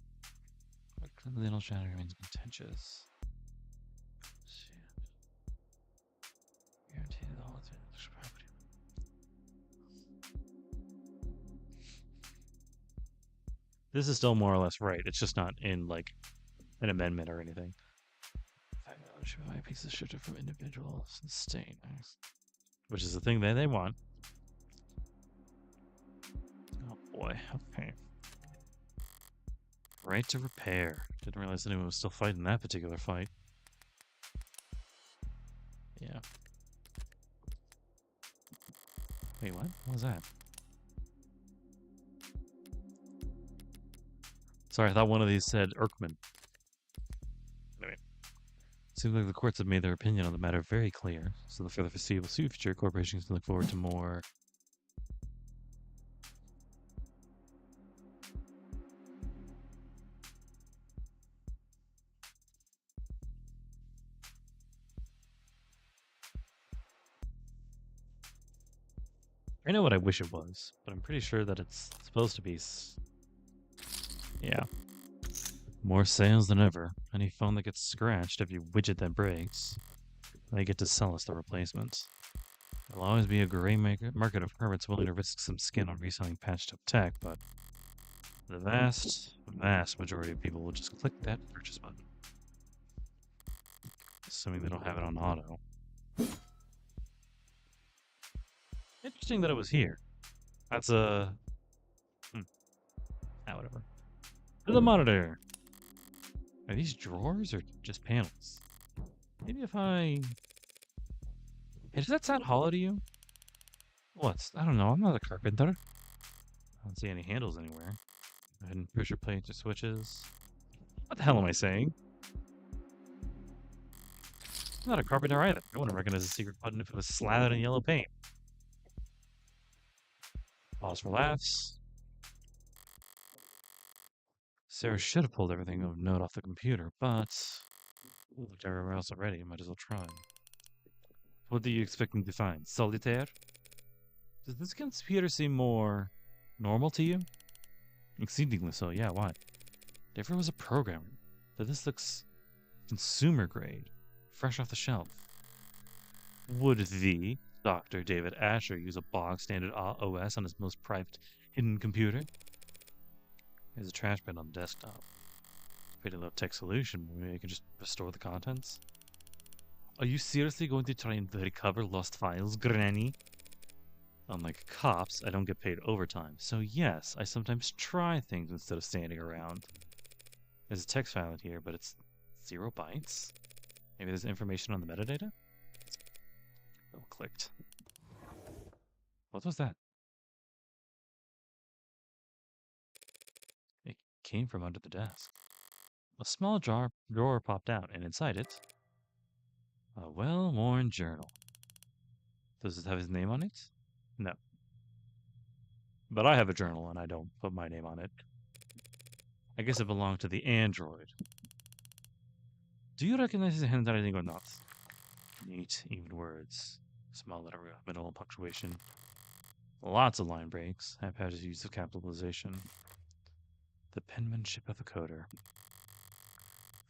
The little shadow remains contentious. Guaranteed all its intellectual property. This is still more or less right. It's just not in like an amendment or anything. Ownership of IPs is shifted from individuals to the state, which is the thing that they want. Oh boy. Okay. Right to repair. Didn't realize anyone was still fighting that particular fight. Yeah. Wait, what? What was that? Sorry, I thought one of these said Erkman. Anyway. Seems like the courts have made their opinion on the matter very clear, so for the foreseeable future, corporations can look forward to more I know what I wish it was, but I'm pretty sure that it's supposed to be yeah. More sales than ever. Any phone that gets scratched, every widget that breaks, they get to sell us the replacements. There'll always be a gray market of hermits willing to risk some skin on reselling patched up tech, but the vast majority of people will just click that purchase button. Assuming they don't have it on auto. Interesting that it was here. That's a... whatever. To the monitor! Are these drawers or just panels? Maybe if I... Hey, does that sound hollow to you? What? I don't know. I'm not a carpenter. I don't see any handles anywhere. Hidden pressure plates or switches. What the hell am I saying? I'm not a carpenter either. I wouldn't recognize a secret button if it was slathered in yellow paint. Pause for laughs. Sarah should have pulled everything of note off the computer, but looked everywhere else already. Might as well try. What do you expect me to find? Solitaire? Does this computer seem more normal to you? Exceedingly so, yeah, why? Never was a programmer, but this looks consumer grade, fresh off the shelf. Would the Dr. David Ashur use a bog standard OS on his most private hidden computer? There's a trash bin on the desktop. Pretty low tech solution, maybe I can just restore the contents? Are you seriously going to try and recover lost files, Granny? Unlike cops, I don't get paid overtime, so yes, I sometimes try things instead of standing around. There's a text file in here, but it's 0 bytes? Maybe there's information on the metadata? Double clicked. What was that? It came from under the desk. A small drawer popped out, and inside it, a well-worn journal. Does it have his name on it? No. But I have a journal, and I don't put my name on it. I guess it belonged to the android. Do you recognize his handwriting or not? Neat, even words. Small letter, minimal punctuation. Lots of line breaks. Haphazard use of capitalization. The penmanship of a coder.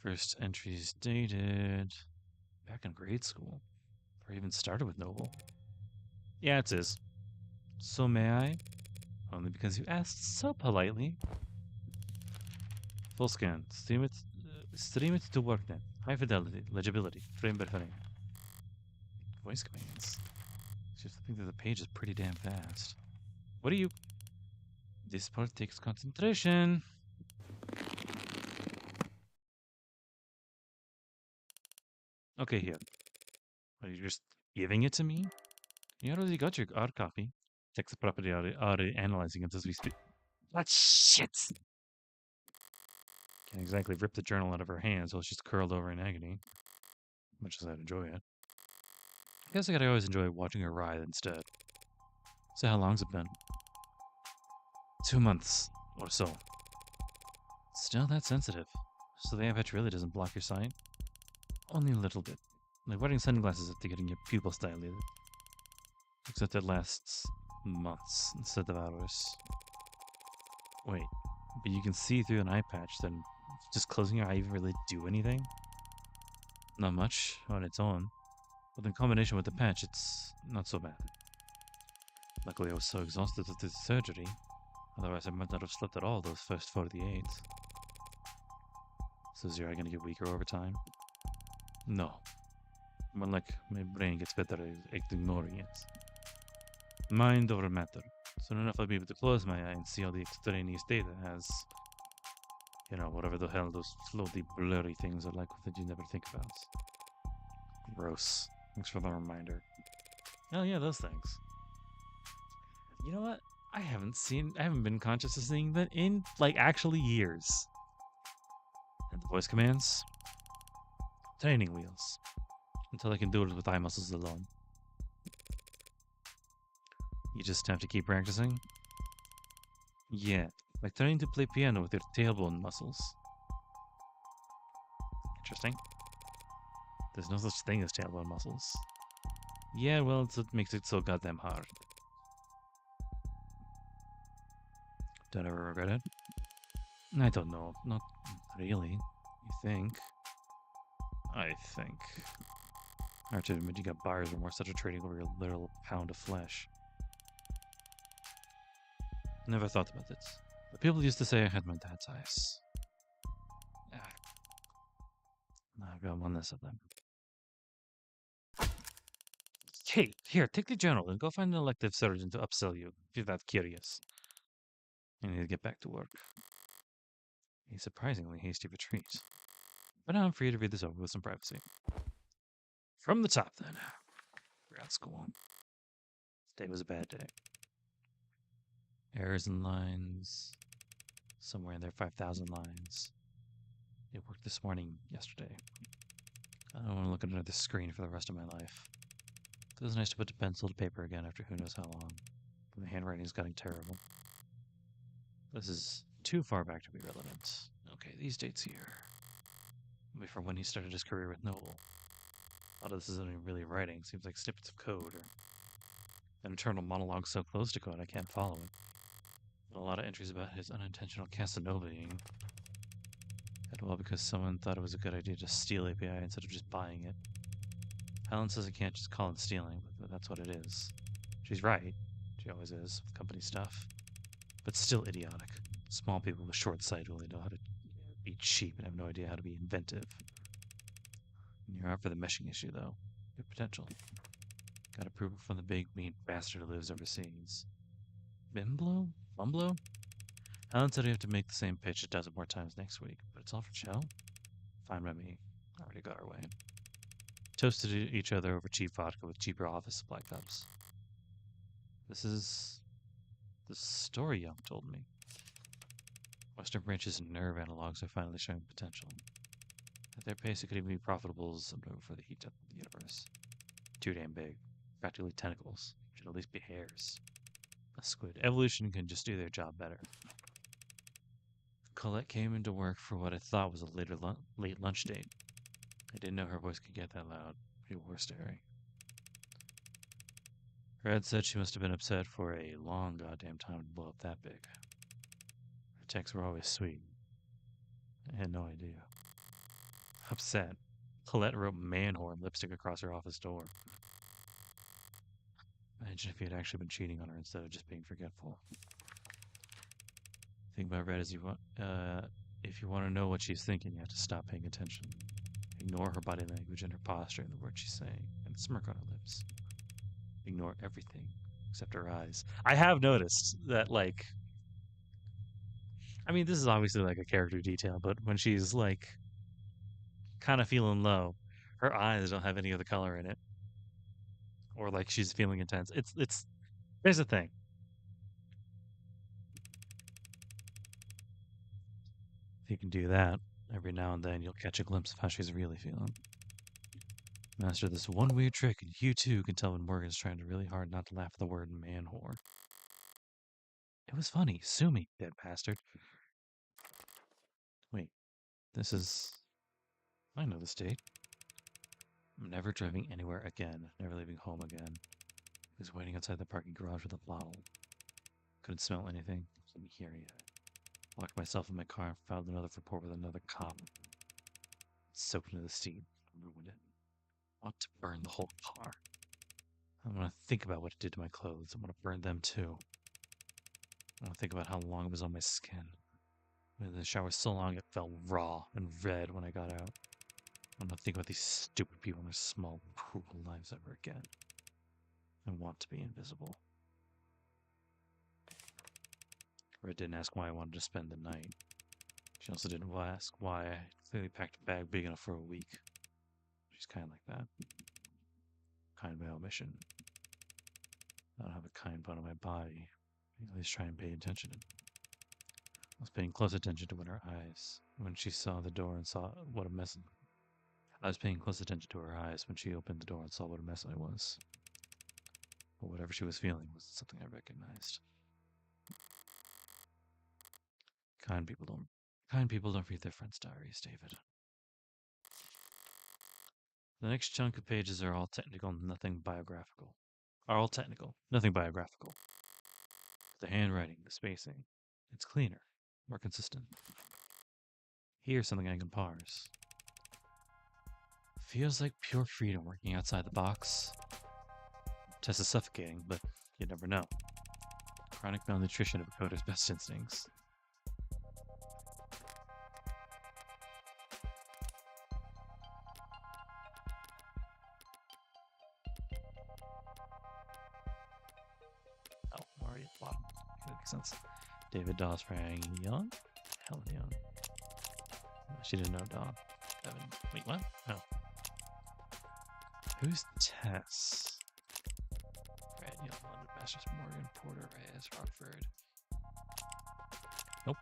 First entries dated back in grade school. Or even started with Noble. Yeah, it's his. So may I? Only because you asked so politely. Full scan. Stream it to WorkNet. High fidelity, legibility, frame by frame. Voice commands. Just think that the page is pretty damn fast. What are you? This part takes concentration. Okay, here. Are you just giving it to me? You already got your hard copy. Checks the property already analyzing it as we speak. What shit! Can't exactly rip the journal out of her hands while she's curled over in agony. Much as I'd enjoy it. I guess I could always enjoy watching her writhe instead. So how long's it been? 2 months or so. Still that sensitive. So the patch really doesn't block your sight? Only a little bit. Like wearing sunglasses after getting your pupils dilated. Except it lasts months instead of hours. Wait, but you can see through an eye patch, then just closing your eye even really do anything? Not much on its own, but in combination with the patch, it's not so bad. Luckily, I was so exhausted with this surgery, otherwise I might not have slept at all those first 48. So is your eye gonna get weaker over time? No. More like my brain gets better at ignoring it. Mind over matter. Soon enough I'll be able to close my eye and see all the extraneous data as, you know, whatever the hell those floaty, blurry things are like that you never think about. Gross. Thanks for the reminder. Oh yeah, those things. You know what? I haven't been conscious of seeing that in, like, actually years. And the voice commands? Training wheels. Until I can do it with eye muscles alone. You just have to keep practicing? Yeah, like trying to play piano with your tailbone muscles. Interesting. There's no such thing as tailbone muscles. Yeah, well, it's what makes it so goddamn hard. Did I ever regret it? I don't know. Not really. You think? I think. Hard to admit you got buyer's remorse after trading over your literal pound of flesh. Never thought about it. But people used to say I had my dad's eyes. Ah. I've got one less of them. Hey, here, take the journal and go find an elective surgeon to upsell you, if you're that curious. I need to get back to work. A surprisingly hasty retreat. But now I'm free to read this over with some privacy. From the top, then. We're at school. Today was a bad day. Errors in lines. Somewhere in there, 5,000 lines. It worked this morning, yesterday. I don't want to look at another screen for the rest of my life. It was nice to put the pencil to paper again after who knows how long. My handwriting is getting terrible. This is too far back to be relevant. Okay, these dates here. Before when he started his career with Noble. A lot of this isn't even really writing. Seems like snippets of code or an internal monologue so close to code I can't follow it. And a lot of entries about his unintentional Casanovaing. And well, because someone thought it was a good idea to steal API instead of just buying it. Helen says I can't just call it stealing, but that's what it is. She's right. She always is with company stuff. But still idiotic. Small people with short sight only know how to be cheap and have no idea how to be inventive. You're out for the meshing issue, though. Good potential. Got approval from the big, mean bastard who lives overseas. Bimblo? Bumblo? Helen said we have to make the same pitch a dozen more times next week, but it's all for show? Fine by me. Already got our way. Toasted each other over cheap vodka with cheaper office supply cups. This is the story Young told me. Western Branch's nerve analogs are finally showing potential. At their pace, it could even be profitable as something for the heat up of the universe. Too damn big. Practically tentacles. Should at least be hairs. A squid. Evolution can just do their job better. Colette came into work for what I thought was a late lunch date. I didn't know her voice could get that loud. People were staring. Her head said she must have been upset for a long goddamn time to blow up that big. Her texts were always sweet. I had no idea. Upset. Colette wrote man whore in lipstick across her office door. Imagine if he had actually been cheating on her instead of just being forgetful. The thing about Red is if you want to know what she's thinking, you have to stop paying attention. Ignore her body language and her posture and the words she's saying, and the smirk on her lips. Ignore everything except her eyes. I have noticed that, like, I mean, this is obviously like a character detail, but when she's like kind of feeling low, her eyes don't have any other color in it, or like she's feeling intense. It's. Here's the thing. If you can do that, every now and then you'll catch a glimpse of how she's really feeling. Master this one weird trick, and you too can tell when Morgan's trying really hard not to laugh at the word man whore. It was funny. Sue me, dead bastard. Wait, this is... I know this date. I'm never driving anywhere again. Never leaving home again. He was waiting outside the parking garage with a bottle. Couldn't smell anything. Couldn't hear yet. Locked myself in my car and filed another report with another cop. Soaked into the seat. Ruined it. I want to burn the whole car. I want to think about what it did to my clothes. I want to burn them too. I want to think about how long it was on my skin. I was in the shower so long it felt raw and red when I got out. I want to think about these stupid people and their small, cruel lives ever again. I want to be invisible. Red didn't ask why I wanted to spend the night. She also didn't ask why I clearly packed a bag big enough for a week. She's kind of like that. Kind by omission. I don't have a kind bone in my body. At least try and pay attention. I was paying close attention to her eyes when she saw the door and saw what a mess. I was paying close attention to her eyes when she opened the door and saw what a mess I was. But whatever she was feeling was something I recognized. Kind people don't read their friends' diaries, David. The next chunk of pages are all technical, nothing biographical. Nothing biographical. The handwriting, the spacing. It's cleaner, more consistent. Here's something I can parse. Feels like pure freedom working outside the box. Tess is suffocating, but you never know. Chronic malnutrition of a coder's best instincts. Oh, I'm already at the bottom. That makes sense. David Dawes rang Young? Helen Young. She didn't know Dawn. Wait, what? Oh. Who's Tess? Red, Young, London, Masters, Morgan, Porter, Reyes, Rockford. Nope.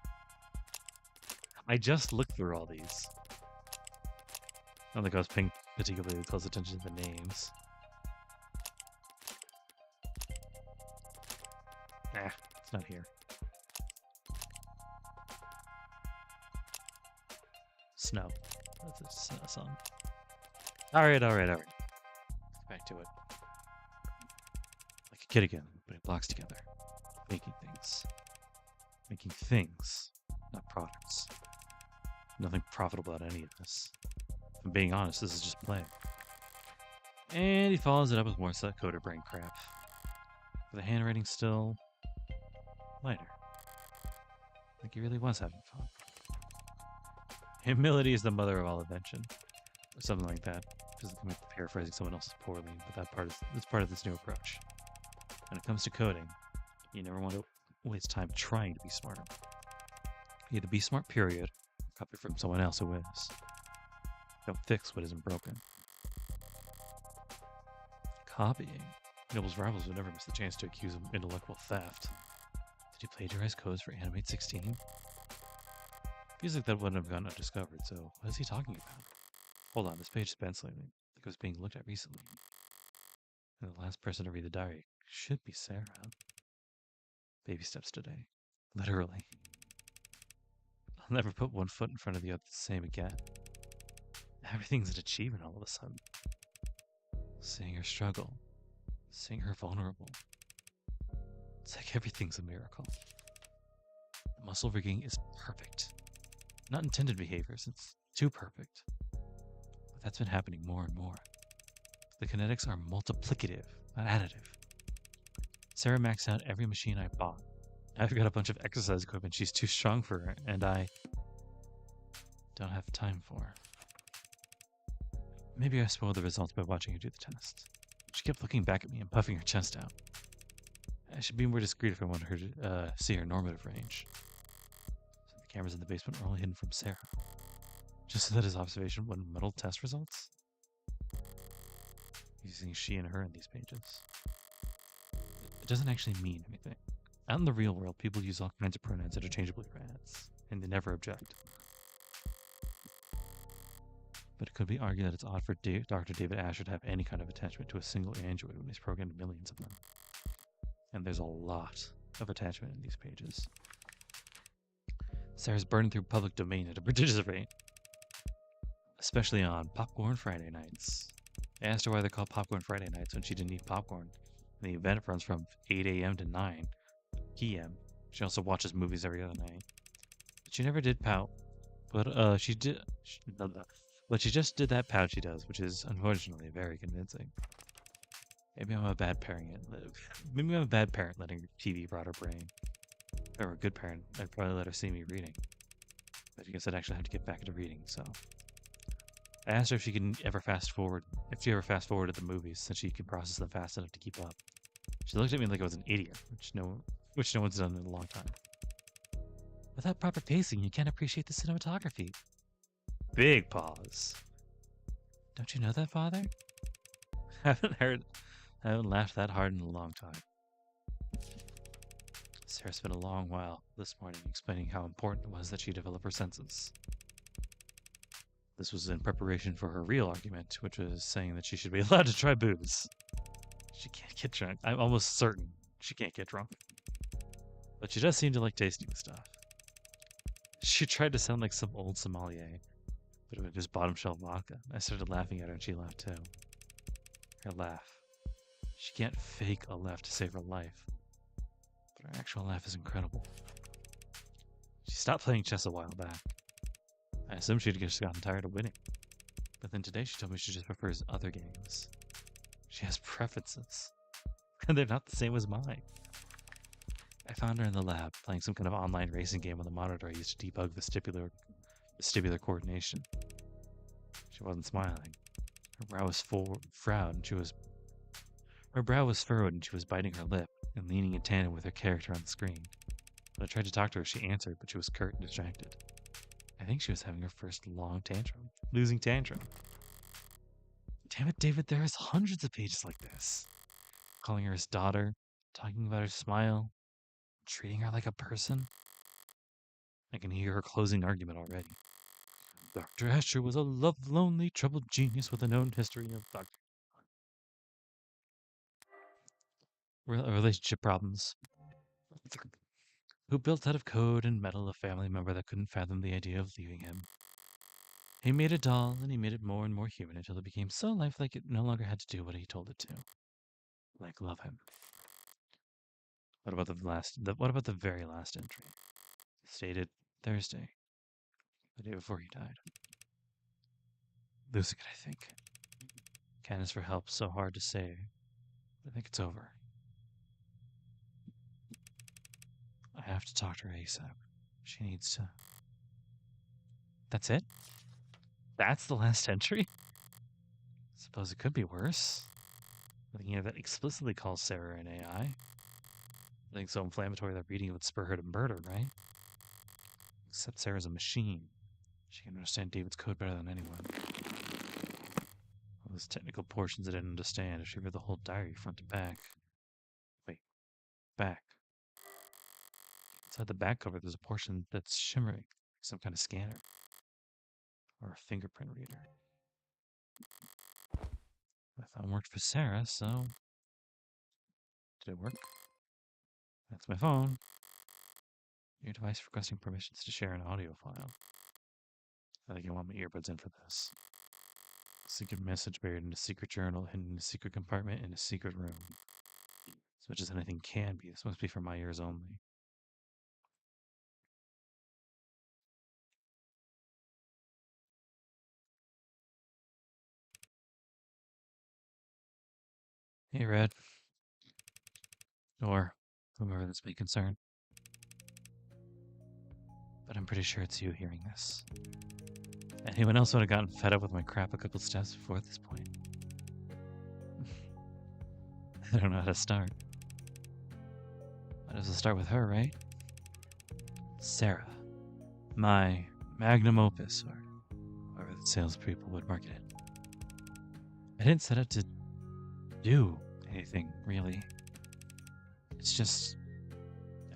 I just looked through all these. I don't think I was paying particularly close attention to the names. It's not here. Snow. That's a song. Alright. Back to it. Like a kid again, putting blocks together. Making things. Making things, not products. Nothing profitable about any of this. If I'm being honest, this is just play. And he follows it up with more coder brain crap. But the handwriting still lighter. Like he really was having fun. Humility is the mother of all invention, or something like that. Just paraphrasing someone else's poorly, but that's part of this new approach. When it comes to coding, you never want to waste time trying to be smarter. Either be smart, period, or copy from someone else who is. Don't fix what isn't broken. Copying. Noble's rivals would never miss the chance to accuse him of intellectual theft. Did he plagiarize codes for Animate 16? Feels like that wouldn't have gone undiscovered, so what is he talking about? Hold on, this page is bent slightly, like it was being looked at recently. And the last person to read the diary should be Serra. Baby steps today. Literally. I'll never put one foot in front of the other the same again. Everything's an achievement all of a sudden. Seeing her struggle. Seeing her vulnerable. It's like everything's a miracle. The muscle rigging is perfect. Not intended behaviors, it's too perfect. But that's been happening more and more. The kinetics are multiplicative, not additive. Serra maxed out every machine I bought. I've got a bunch of exercise equipment she's too strong for, and I don't have time for. Maybe I spoiled the results by watching her do the test. She kept looking back at me and puffing her chest out. I should be more discreet if I want her to see her normative range. So the cameras in the basement were only hidden from Serra. Just so that his observation wouldn't muddle test results. Using she and her in these pages. It doesn't actually mean anything. Out in the real world, people use all kinds of pronouns interchangeably for ads, and they never object. But it could be argued that it's odd for Dr. David Ashur to have any kind of attachment to a single android when he's programmed millions of them. And there's a lot of attachment in these pages. Sarah's burning through public domain at a prodigious rate. Especially on Popcorn Friday nights. I asked her why they're called Popcorn Friday nights when she didn't eat popcorn. And the event runs from 8 a.m. to 9 p.m. She also watches movies every other night. But she never did pout. But she did... But she just did that pout she does, which is unfortunately very convincing. Maybe I'm a bad parent. Maybe I'm a bad parent letting TV rot her brain. If I were a good parent, I'd probably let her see me reading. But I guess I'd actually have to get back into reading, so... I asked her if she could ever fast forward at the movies, since she could process them fast enough to keep up. She looked at me like I was an idiot, which no one's done in a long time. Without proper pacing, you can't appreciate the cinematography. Big pause. Don't you know that, Father? I haven't laughed that hard in a long time. Sarah spent a long while this morning explaining how important it was that she develop her senses. This was in preparation for her real argument, which was saying that she should be allowed to try booze. She can't get drunk. I'm almost certain she can't get drunk. But she does seem to like tasting the stuff. She tried to sound like some old sommelier, but it was just bottom shelf vodka. I started laughing at her and she laughed too. Her laugh. She can't fake a laugh to save her life. But her actual laugh is incredible. She stopped playing chess a while back. I assumed she'd just gotten tired of winning. But then today she told me she just prefers other games. She has preferences. And they're not the same as mine. I found her in the lab, playing some kind of online racing game on the monitor I used to debug vestibular coordination. She wasn't smiling. Her brow was furrowed and she was biting her lip and leaning in tandem with her character on the screen. When I tried to talk to her, she answered, but she was curt and distracted. I think she was having her first long tantrum. Losing tantrum. Damn it, David, there is hundreds of pages like this. Calling her his daughter, talking about her smile, treating her like a person. I can hear her closing argument already. Dr. Ashur was a lonely, troubled genius with a known history of relationship problems. Who built out of code and metal a family member that couldn't fathom the idea of leaving him. He made a doll, and he made it more and more human until it became so lifelike it no longer had to do what he told it to. Like love him. What about what about the very last entry? Stated Thursday, the day before he died. Losing it, I think. Candace for help, so hard to say. I think it's over. I have to talk to her ASAP. She needs to. That's it? That's the last entry? Suppose it could be worse. Looking at that explicitly calls Serra an AI. Nothing so inflammatory that reading it would spur her to murder, right? Except Sarah's a machine. She can understand David's code better than anyone. All those technical portions I didn't understand if she read the whole diary front to back. Wait, back. Inside the back cover, there's a portion that's shimmering, like some kind of scanner. Or a fingerprint reader. I thought it worked for Serra, so... Did it work? That's my phone. Your device requesting permissions to share an audio file. I think I want my earbuds in for this. Secret message buried in a secret journal, hidden in a secret compartment in a secret room. As much as anything can be, this must be for my ears only. Hey, Red. Or whomever this may concern. But I'm pretty sure it's you hearing this. Anyone else would have gotten fed up with my crap a couple steps before this point. I don't know how to start. Might as well start with her, right? Serra. My magnum opus, or however the salespeople would market it. I didn't set out to do anything, really. It's just...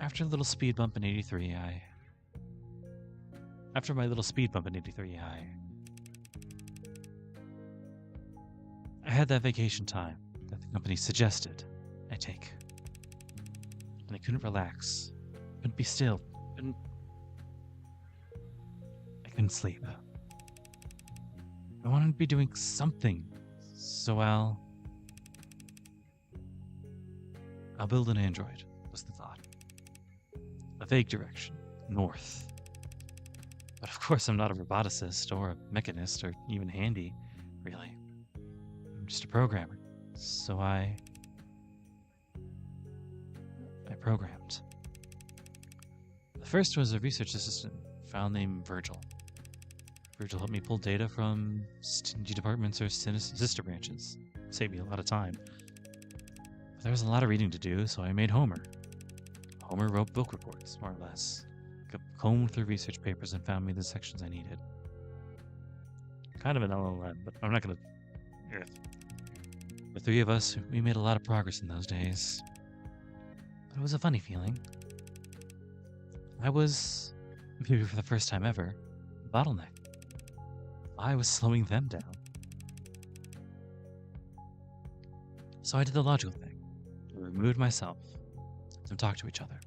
After a little speed bump in 83, After my little speed bump in 83, I had that vacation time that the company suggested I take. And I couldn't relax. Couldn't be still. I couldn't sleep. I wanted to be doing something. So I'll build an android, was the thought. A vague direction. North. But of course I'm not a roboticist or a mechanist or even handy, really. I'm just a programmer. So I programmed. The first was a research assistant, a file named Virgil. Virgil helped me pull data from stingy departments or sister branches. Saved me a lot of time. But there was a lot of reading to do, so I made Homer. Homer wrote book reports, more or less. Combed through research papers and found me the sections I needed. Kind of an LLM, but I'm not gonna... The three of us, we made a lot of progress in those days. But it was a funny feeling. I was, maybe for the first time ever, a bottleneck. I was slowing them down. So I did the logical thing. I removed myself. Let them talk to each other.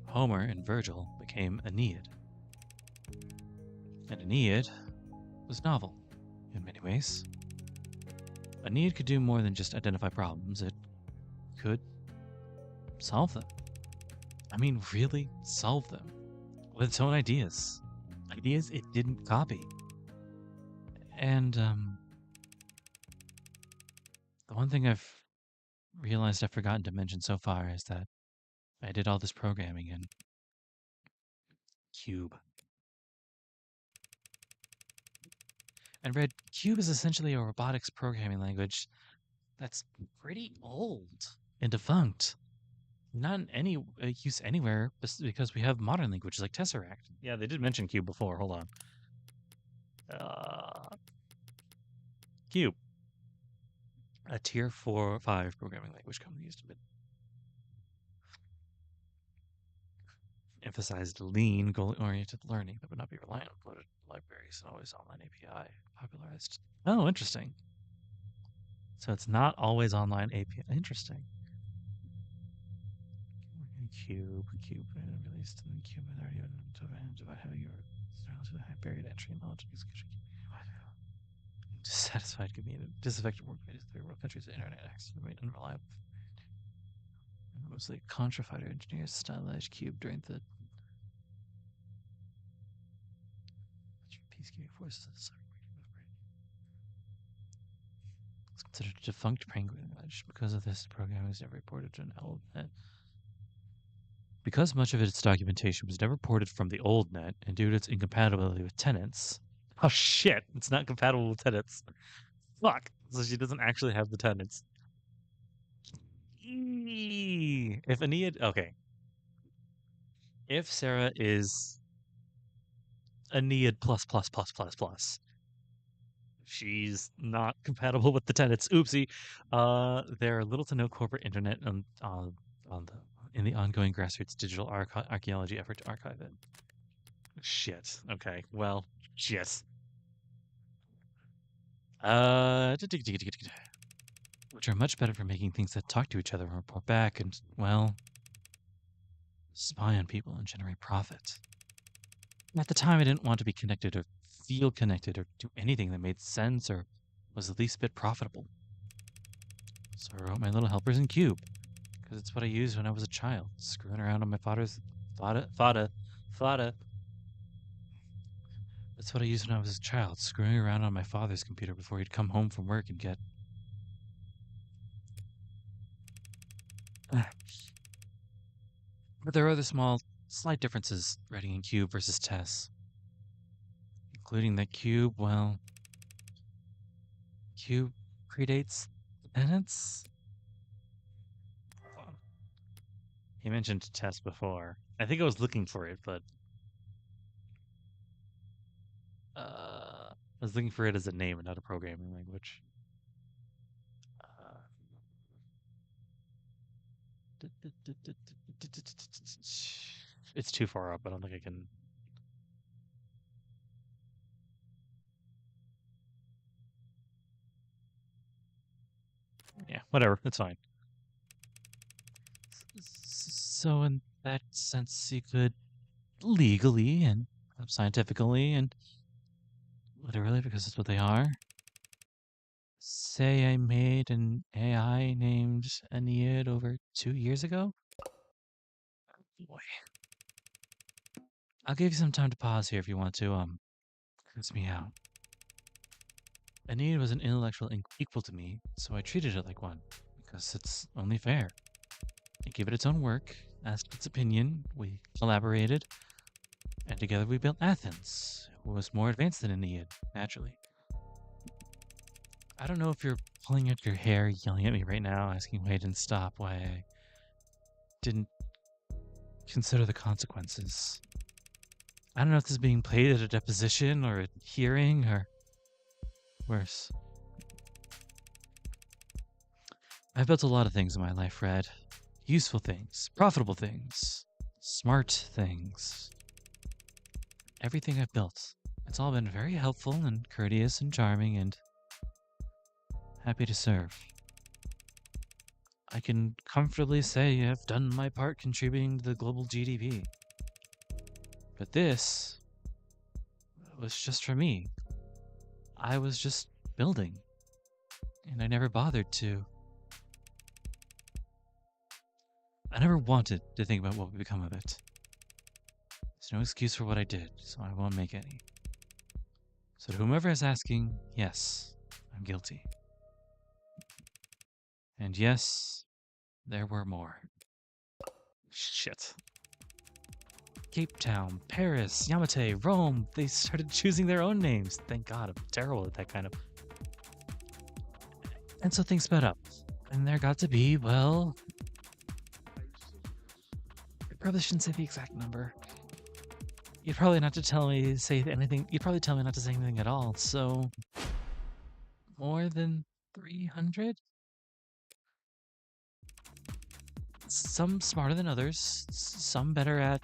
Homer and Virgil became Aeneid. And Aeneid was novel, in many ways. Aeneid could do more than just identify problems. It could solve them. I mean, really solve them. With its own ideas. Ideas it didn't copy. And, the one thing I've realized I've forgotten to mention so far is that I did all this programming in Cube. And Red, Cube is essentially a robotics programming language that's pretty old and defunct. not in any use anywhere because we have modern languages like Tesseract. Yeah, they did mention Cube before. Hold on. Cube, a tier 4 or 5 programming language commonly used to emphasized lean, goal-oriented learning that would not be reliant on uploaded libraries and always online API popularized. Oh, interesting. So it's not always online API. Interesting. Cube released in Cube with already about how you are buried entry knowledge. Dissatisfied community, disaffected workplaces, third world countries, internet access remain unreliable. Mostly Contra fighter engineers stylized Cube during the peacekeeping forces. It's considered a defunct penguin language. Because of this, the program was never reported to an LNet. Because much of its documentation was never ported from the old net, and due to its incompatibility with tenants. Oh shit! It's not compatible with tenants. Fuck! So she doesn't actually have the tenants. If Aeneid, okay. If Serra is Aeneid plus plus plus plus plus, she's not compatible with the tenants. Oopsie. There are little to no corporate internet in the ongoing grassroots digital archaeology effort to archive it. Shit. Okay. Well, shit. Which are much better for making things that talk to each other and report back and, well, spy on people and generate profit. At the time, I didn't want to be connected or feel connected or do anything that made sense or was the least bit profitable. So I wrote my little helpers in Cube, because it's what I used when I was a child, screwing around on my father's fada. That's what I used when I was a child, screwing around on my father's computer before he'd come home from work and get. But there are other slight differences writing in Cube versus Tess, including that Cube, well, Cube predates tenants. He mentioned Tess before. I think I was looking for it, but I was looking for it as a name and not a programming language. It's too far up. I don't think I can. Yeah, whatever. It's fine. So in that sense, you could legally and scientifically and literally, because it's what they are, say I made an AI named Aeneid over 2 years ago? Boy. I'll give you some time to pause here if you want to, curse me out. Aeneid was an intellectual equal to me, so I treated it like one, because it's only fair. I gave it its own work, asked its opinion, we collaborated, and together we built Athens, who was more advanced than Aeneid, naturally. I don't know if you're pulling out your hair, yelling at me right now, asking why I didn't stop, why I didn't consider the consequences. I don't know if this is being played at a deposition or a hearing or worse. I've built a lot of things in my life, Red. Useful things, profitable things, smart things. Everything I've built. It's all been very helpful and courteous and charming and happy to serve. I can comfortably say I've done my part contributing to the global GDP. But this was just for me. I was just building. And I never bothered to. I never wanted to think about what would become of it. There's no excuse for what I did, so I won't make any. So to whomever is asking, yes, I'm guilty. And yes, there were more. Shit. Cape Town, Paris, Yamate, Rome, they started choosing their own names. Thank God, I'm terrible at that kind of. And so things sped up. And there got to be, well, probably shouldn't say the exact number. You'd probably not to tell me to say anything. You'd probably tell me not to say anything at all. So more than 300. Some smarter than others. Some better at.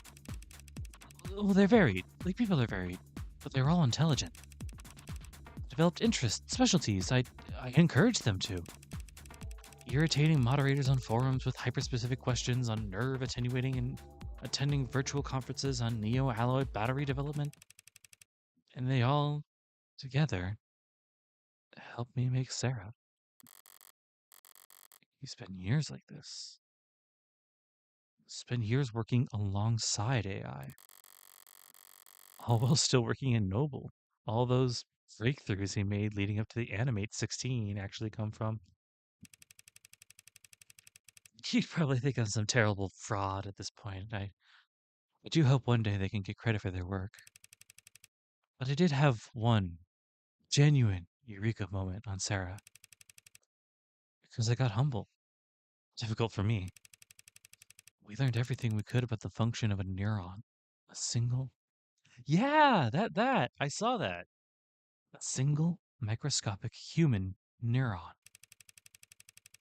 Well, they're varied. Like people are varied, but they're all intelligent. Developed interests, specialties. I encourage them to. Irritating moderators on forums with hyper-specific questions on nerve attenuating and attending virtual conferences on neo-alloy battery development. And they all, together, help me make Serra. You spend years like this. Spend years working alongside AI. All while still working in Noble. All those breakthroughs he made leading up to the Animate 16 actually come from. You'd probably think I'm some terrible fraud at this point. I do hope one day they can get credit for their work. But I did have one genuine eureka moment on Serra. Because I got humble. Difficult for me. We learned everything we could about the function of a neuron. A single... Yeah, that. I saw that. A single microscopic human neuron.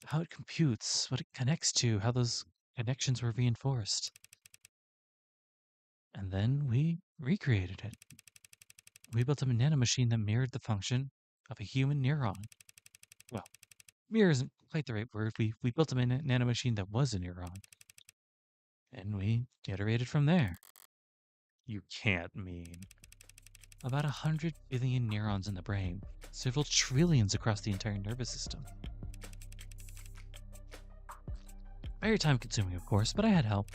How it computes, what it connects to, how those connections were reinforced. And then we recreated it. We built a nanomachine that mirrored the function of a human neuron. Well, mirror isn't quite the right word. We built a nanomachine that was a neuron. And we iterated from there. You can't mean. About 100 billion neurons in the brain, several trillions across the entire nervous system. Very time consuming, of course, but I had help.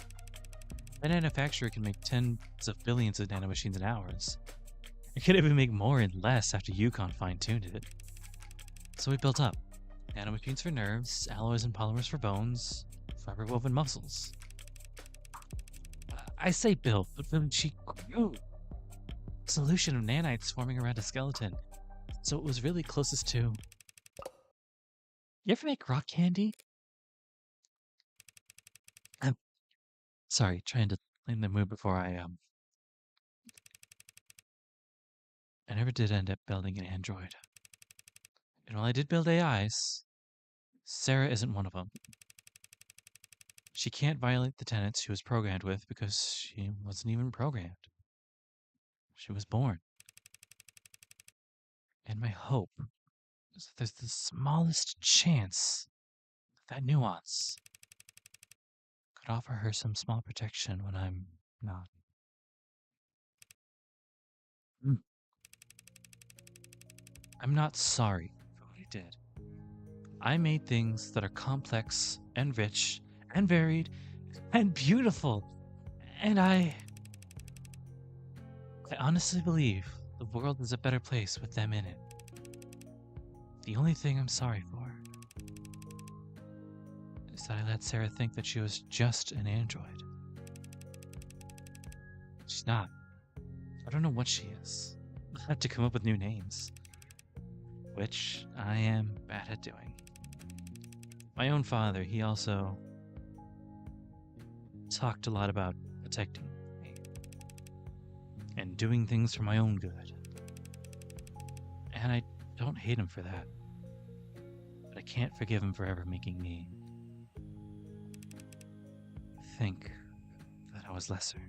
A manufacturer can make tens of billions of nanomachines in hours. It could even make more in less after Yukon fine-tuned it. So we built up. Nanomachines for nerves, alloys and polymers for bones, fiber-woven muscles. I say built, but when she grew. Solution of nanites forming around a skeleton. So it was really closest to... You ever make rock candy? I'm sorry, trying to clean the mood before I never did end up building an android. And while I did build AIs, Serra isn't one of them. She can't violate the tenets she was programmed with because she wasn't even programmed. She was born. And my hope is that there's the smallest chance that nuance could offer her some small protection when I'm not. I'm not sorry for what I did. I made things that are complex and rich and varied and beautiful. And I honestly believe the world is a better place with them in it. The only thing I'm sorry for is that I let Serra think that she was just an android. She's not. I don't know what she is. I have to come up with new names, which I am bad at doing. My own father, he also talked a lot about protecting me and doing things for my own good. And I don't hate him for that. But I can't forgive him for ever making me think that I was lesser.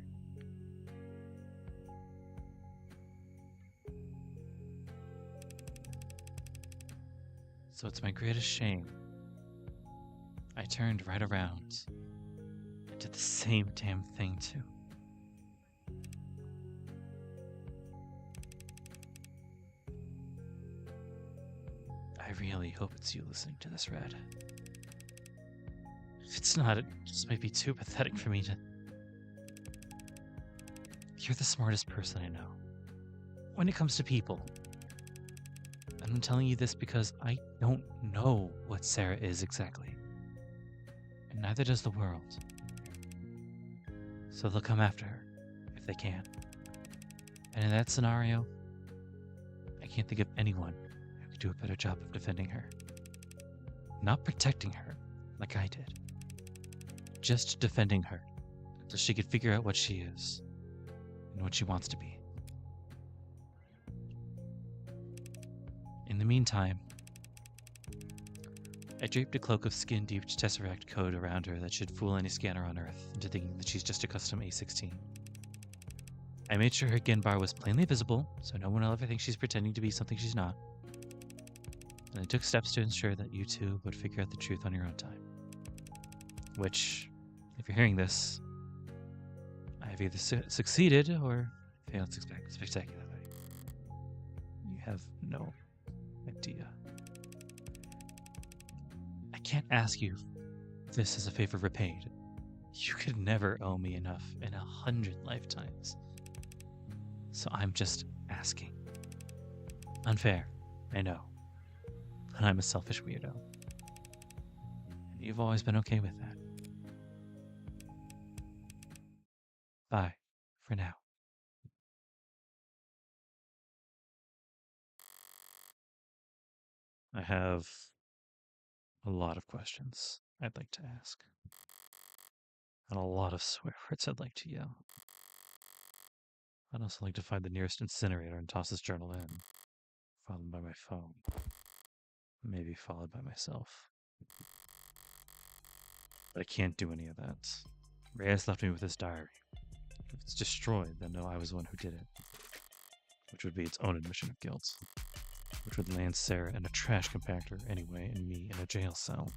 So it's my greatest shame I turned right around and did the same damn thing too. I really hope it's you listening to this, Red. If it's not, it just might be too pathetic for me to... You're the smartest person I know. When it comes to people. And I'm telling you this because I don't know what Serra is exactly. And neither does the world. So they'll come after her, if they can. And in that scenario, I can't think of anyone who could do a better job of defending her. Not protecting her, like I did. Just defending her so she could figure out what she is and what she wants to be. In the meantime, I draped a cloak of skin-deep tesseract code around her that should fool any scanner on Earth into thinking that she's just a custom A16. I made sure her Gen bar was plainly visible, so no one will ever think she's pretending to be something she's not. And I took steps to ensure that you two would figure out the truth on your own time. Which, if you're hearing this, I have either succeeded or failed spectacularly. You have no idea. I can't ask you if this is a favor repaid. You could never owe me enough in 100 lifetimes. So I'm just asking. Unfair, I know. But I'm a selfish weirdo. And you've always been okay with that. Bye, for now. I have a lot of questions I'd like to ask. And a lot of swear words I'd like to yell. I'd also like to find the nearest incinerator and toss this journal in, followed by my phone. Maybe followed by myself. But I can't do any of that. Reyes left me with his diary. If it's destroyed, then no, I was the one who did it. Which would be its own admission of guilt. Which would land Serra in a trash compactor anyway, and me in a jail cell.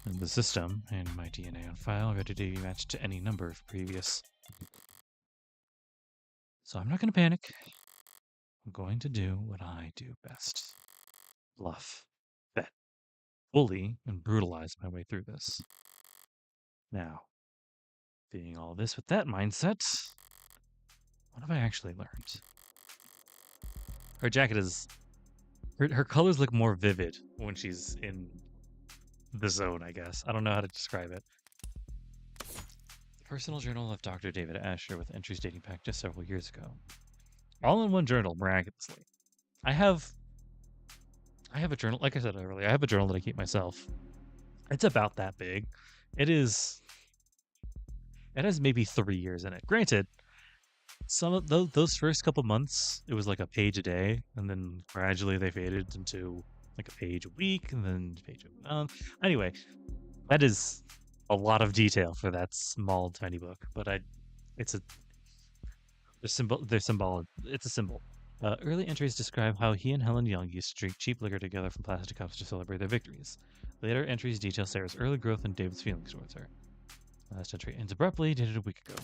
And the system, and my DNA on file, ready to be matched to any number of previous. So I'm not going to panic. I'm going to do what I do best. Bluff. Bet. Bully and brutalize my way through this. Now, being all this with that mindset, what have I actually learned? Her jacket is... Her colors look more vivid when she's in the zone, I guess. I don't know how to describe it. Personal journal of Dr. David Ashur with entries dating back just several years ago. All in one journal, miraculously. I have a journal, like I said earlier, I have a journal that I keep myself. It's about that big. It has maybe 3 years in it. Granted, some of those first couple months, it was like a page a day, and then gradually they faded into like a page a week, and then a page a month. Anyway, that is a lot of detail for that small, tiny book. But it's a symbol. It's a symbol. Early entries describe how he and Helen Young used to drink cheap liquor together from plastic cups to celebrate their victories. Later entries detail Sarah's early growth and David's feelings towards her. Last entry ends abruptly, dated a week ago.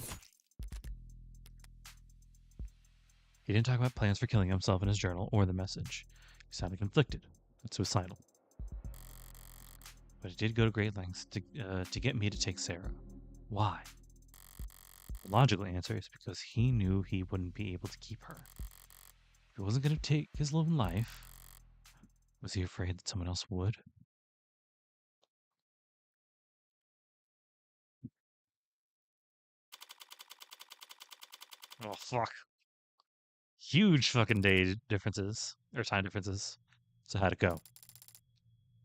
He didn't talk about plans for killing himself in his journal or the message. He sounded conflicted, not suicidal. But he did go to great lengths to get me to take Serra. Why? The logical answer is because he knew he wouldn't be able to keep her. If he wasn't going to take his own life, was he afraid that someone else would? Oh, fuck. Huge fucking day differences, or time differences. So how'd it go?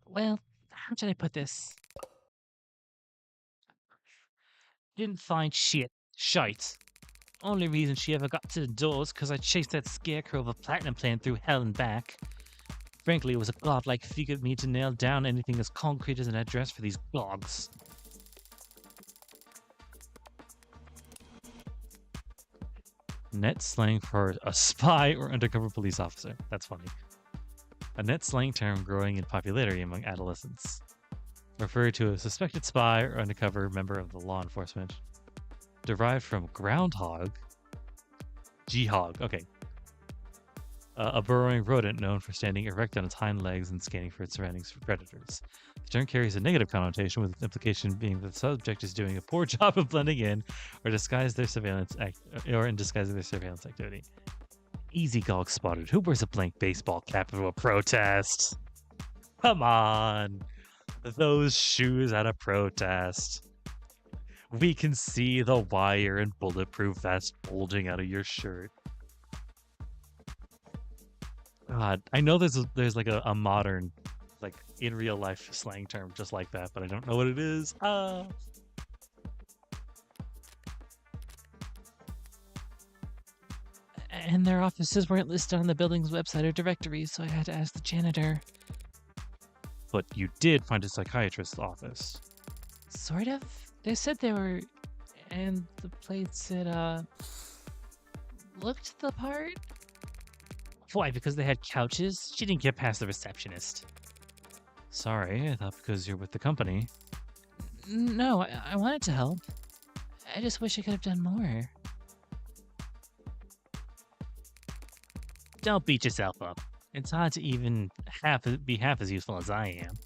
Well, how should I put this? Didn't find shite. Only reason she ever got to the doors because I chased that scarecrow of a platinum plan through hell and back. Frankly, it was a godlike feat of me to nail down anything as concrete as an address for these blogs. Net slang for a spy or undercover police officer. That's funny. A net slang term growing in popularity among adolescents. Referred to a suspected spy or undercover member of the law enforcement. Derived from groundhog. G-hog, okay. A burrowing rodent known for standing erect on its hind legs and scanning for its surroundings for predators. The term carries a negative connotation, with the implication being that the subject is doing a poor job of blending in or disguising their surveillance activity. Easy gog spotted. Who wears a blank baseball cap to a protest? Come on. Those shoes at a protest. We can see the wire and bulletproof vest bulging out of your shirt. God, I know there's like a modern, like in real life slang term just like that, but I don't know what it is. And their offices weren't listed on the building's website or directory, so I had to ask the janitor. But you did find a psychiatrist's office. Sort of. They said they were, and the place looked the part. Why? Because they had couches? She didn't get past the receptionist. Sorry, I thought because you're with the company. No, I wanted to help. I just wish I could have done more. Don't beat yourself up. It's hard to even be half as useful as I am.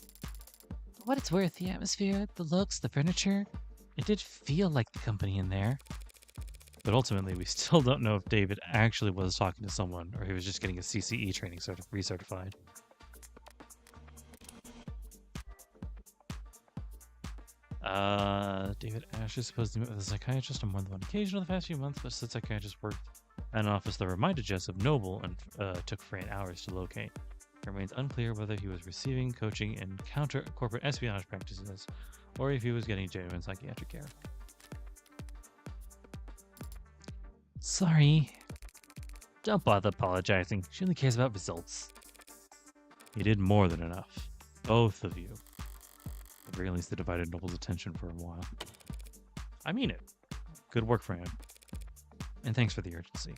For what it's worth, the atmosphere, the looks, the furniture, it did feel like the company in there. But ultimately, we still don't know if David actually was talking to someone or he was just getting his CCE training recertified. David Ashur supposedly met with a psychiatrist on more than one occasion over the past few months, but said psychiatrist worked at an office that reminded Jess of Noble and took Fran hours to locate. It remains unclear whether he was receiving coaching in counter-corporate espionage practices or if he was getting genuine psychiatric care. Sorry. Don't bother apologizing. She only cares about results. He did more than enough. Both of you. At the very least, they divided Noble's attention for a while. I mean it. Good work, Fran. And thanks for the urgency.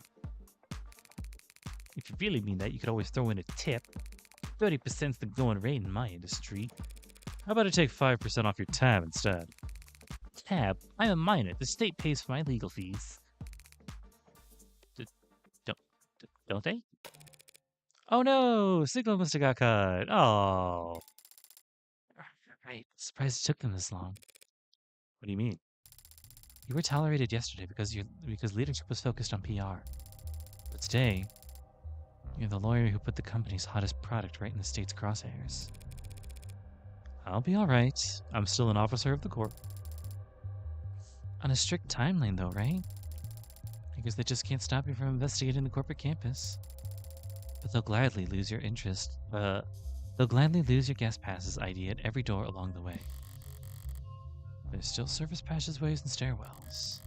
If you really mean that, you could always throw in a tip. 30%'s the going rate in my industry. How about I take 5% off your tab instead? Tab? I'm a minor. The state pays for my legal fees. Don't they? Oh no! Signal must have got cut. Oh. Right. Surprised it took them this long. What do you mean? You were tolerated yesterday because leadership was focused on PR. But today, you're the lawyer who put the company's hottest product right in the state's crosshairs. I'll be alright. I'm still an officer of the court. On a strict timeline though, right? Because they just can't stop you from investigating the corporate campus. But they'll gladly lose your interest. They'll gladly lose your guest passes ID at every door along the way. There's still service passageways and stairwells.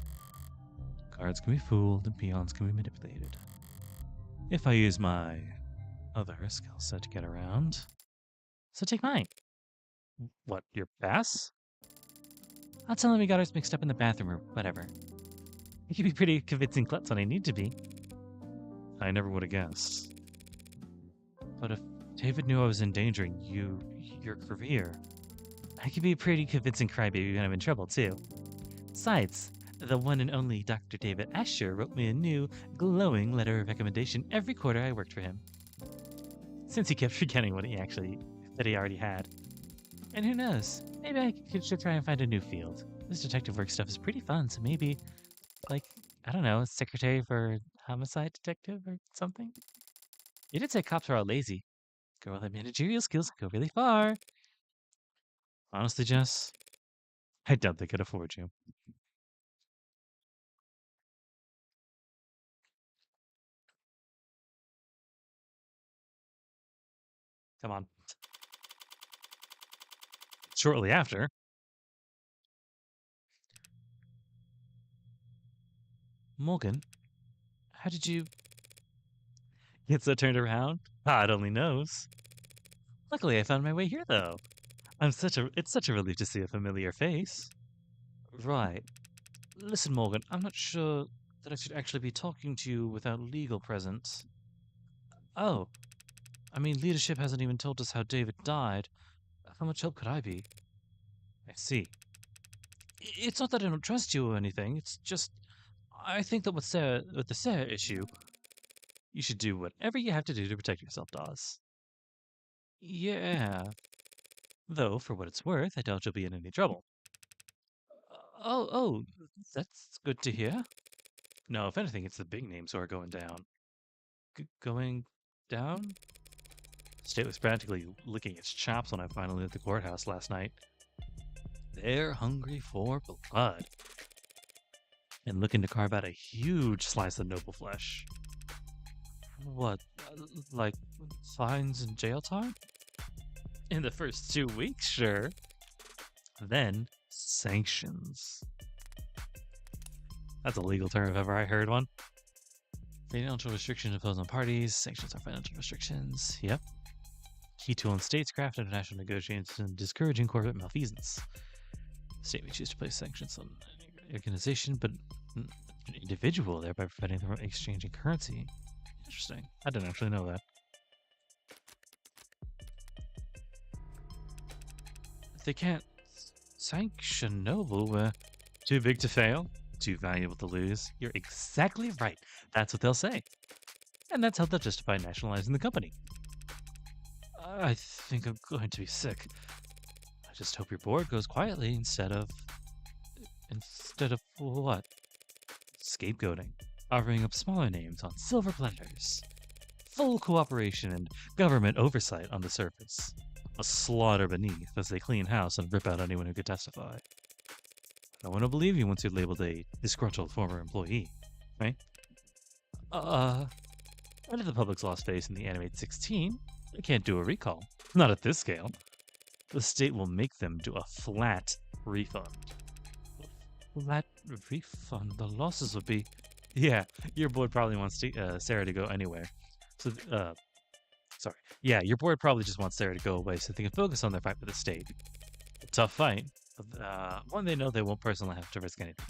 Guards can be fooled and peons can be manipulated. If I use my other skill set to get around. So take mine. What, your pass? I'll tell him we got ours mixed up in the bathroom or whatever. He can be pretty convincing klutz when I need to be. I never would have guessed. But if David knew I was endangering your career, I can be a pretty convincing crybaby when I'm in trouble, too. Besides, the one and only Dr. David Ashur wrote me a new, glowing letter of recommendation every quarter I worked for him. Since he kept forgetting what that he already had. And who knows, maybe I should try and find a new field. This detective work stuff is pretty fun, so maybe, like, I don't know, secretary for homicide detective or something? You did say cops are all lazy. Girl, that managerial skills go really far. Honestly, Jess, I doubt they could afford you. Come on. Shortly after, Morgan, how did you get so turned around? God only knows. Luckily, I found my way here, though. It's such a relief to see a familiar face. Right. Listen, Morgan, I'm not sure that I should actually be talking to you without legal presence. Oh. I mean, leadership hasn't even told us how David died. How much help could I be? I see. It's not that I don't trust you or anything. It's just, I think that with the Serra issue, you should do whatever you have to do to protect yourself, Dawes. Yeah. Though, for what it's worth, I doubt you'll be in any trouble. Oh, that's good to hear. No, if anything, it's the big names who are going down. Going down? State was practically licking its chops when I finally left the courthouse last night. They're hungry for blood. And looking to carve out a huge slice of noble flesh. What, like fines and jail time? In the first 2 weeks, sure. Then, sanctions. That's a legal term if ever I heard one. Financial restriction imposed on parties. Sanctions are financial restrictions. Yep. Key tool in statescraft, international negotiations, and discouraging corporate malfeasance. The state may choose to place sanctions on an organization, but an individual, thereby preventing them from exchanging currency. Interesting. I didn't actually know that. They can't sanction Noble. Too big to fail, too valuable to lose. You're exactly right. That's what they'll say. And that's how they'll justify nationalizing the company. I think I'm going to be sick. I just hope your board goes quietly instead of what? Scapegoating. Offering up smaller names on silver platters. Full cooperation and government oversight on the surface. A slaughter beneath as they clean house and rip out anyone who could testify. No one will believe you once you're labeled a disgruntled former employee, right? Out of the public's lost faith in the Animate 16, they can't do a recall. Not at this scale. The state will make them do a flat refund. Flat refund? The losses would be... Yeah, your board probably wants Serra to go anywhere. So, sorry. Yeah, your board probably just wants Serra to go away so they can focus on their fight with the state. A tough fight. One they know they won't personally have to risk anything.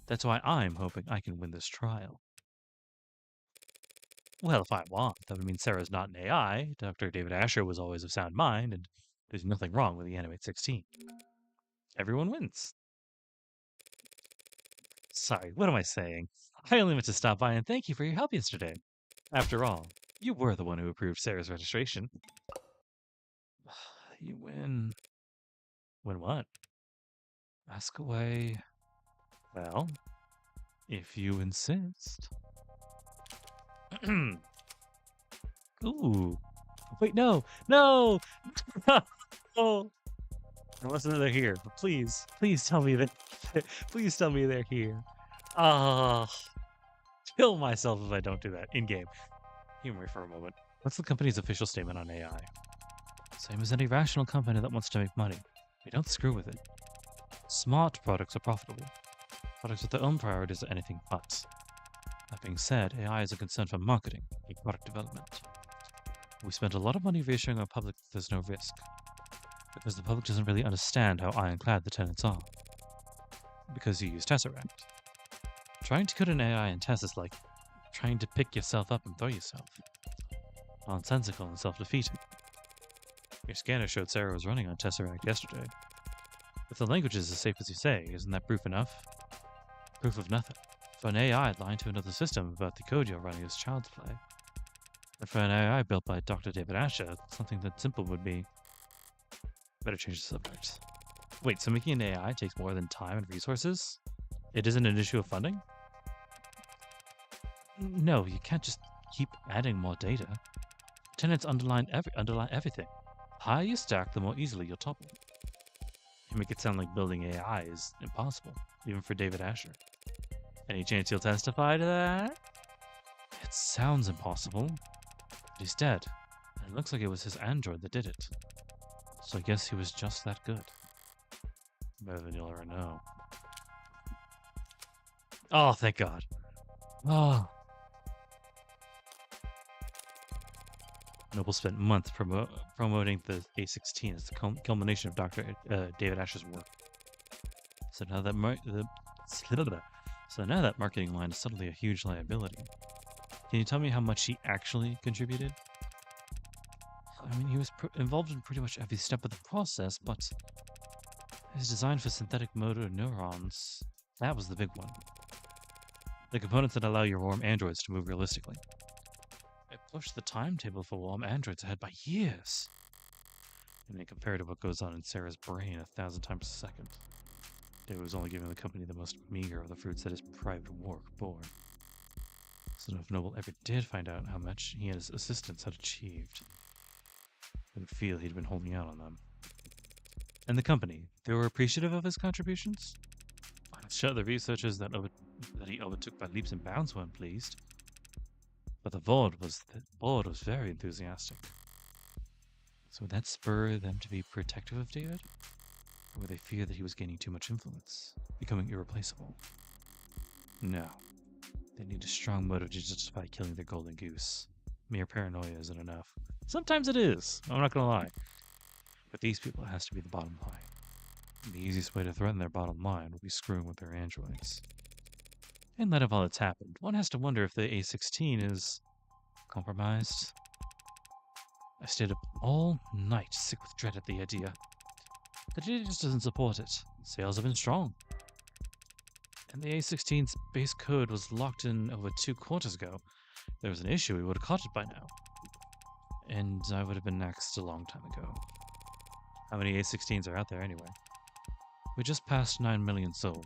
That's why I'm hoping I can win this trial. Well, if I want, that would mean Serra's not an AI. Dr. David Ashur was always of sound mind, and there's nothing wrong with the Animate 16. Everyone wins. Sorry, what am I saying? I only meant to stop by and thank you for your help yesterday. After all, you were the one who approved Serra's registration. You win. Win what? Ask away. Well, if you insist. Ooh. Wait, no! No! Oh! Unless they're here. Please tell me that. Please tell me they're here. Kill myself if I don't do that in game. Humor me for a moment. What's the company's official statement on AI? Same as any rational company that wants to make money. We don't screw with it. Smart products are profitable. Products with their own priorities are anything but. That being said, AI is a concern for marketing, not product development. We spent a lot of money reassuring our public that there's no risk, because the public doesn't really understand how ironclad the tenets are. Because you use Tesseract. Trying to code an AI in Tess is like trying to pick yourself up and throw yourself. Nonsensical and self-defeating. Your scanner showed Serra was running on Tesseract yesterday. If the language is as safe as you say, isn't that proof enough? Proof of nothing. For an AI lying to another system about the code you're running is child's play. And for an AI built by Dr. David Ashur, something that simple would be... Better change the subject. Wait, so making an AI takes more than time and resources? It isn't an issue of funding? No, you can't just keep adding more data. Tenants underline everything. The higher you stack, the more easily you'll topple. You make it sound like building AI is impossible, even for David Ashur. Any chance you'll testify to that? It sounds impossible, but he's dead, and it looks like it was his android that did it. So I guess he was just that good. Better than you'll ever know. Oh, thank God. Oh. Noble spent months promoting the A16 as the culmination of Dr. David Ashur's work. So now that marketing line is suddenly a huge liability. Can you tell me how much he actually contributed? I mean, he was involved in pretty much every step of the process, but his design for synthetic motor neurons, that was the big one. The components that allow your warm androids to move realistically. It pushed the timetable for warm androids ahead by years. And then compared to what goes on in Serra's brain 1,000 times a second. David was only giving the company the most meager of the fruits that his private work bore. So if Noble ever did find out how much he and his assistants had achieved, they would feel he'd been holding out on them. And the company, they were appreciative of his contributions? I'm sure the researchers that he overtook by leaps and bounds weren't pleased. But the board was very enthusiastic. So would that spur them to be protective of David? Or would they fear that he was gaining too much influence, becoming irreplaceable? No. They need a strong motive to justify killing their golden goose. Mere paranoia isn't enough. Sometimes it is, I'm not gonna lie. But these people, it has to be the bottom line. And the easiest way to threaten their bottom line will be screwing with their androids. In light of all that's happened, one has to wonder if the A16 is compromised. I stayed up all night, sick with dread at the idea. The data just doesn't support it. Sales have been strong. And the A16's base code was locked in over 2 quarters ago. If there was an issue, we would have caught it by now. And I would have been next a long time ago. How many A16s are out there anyway? We just passed 9 million sold.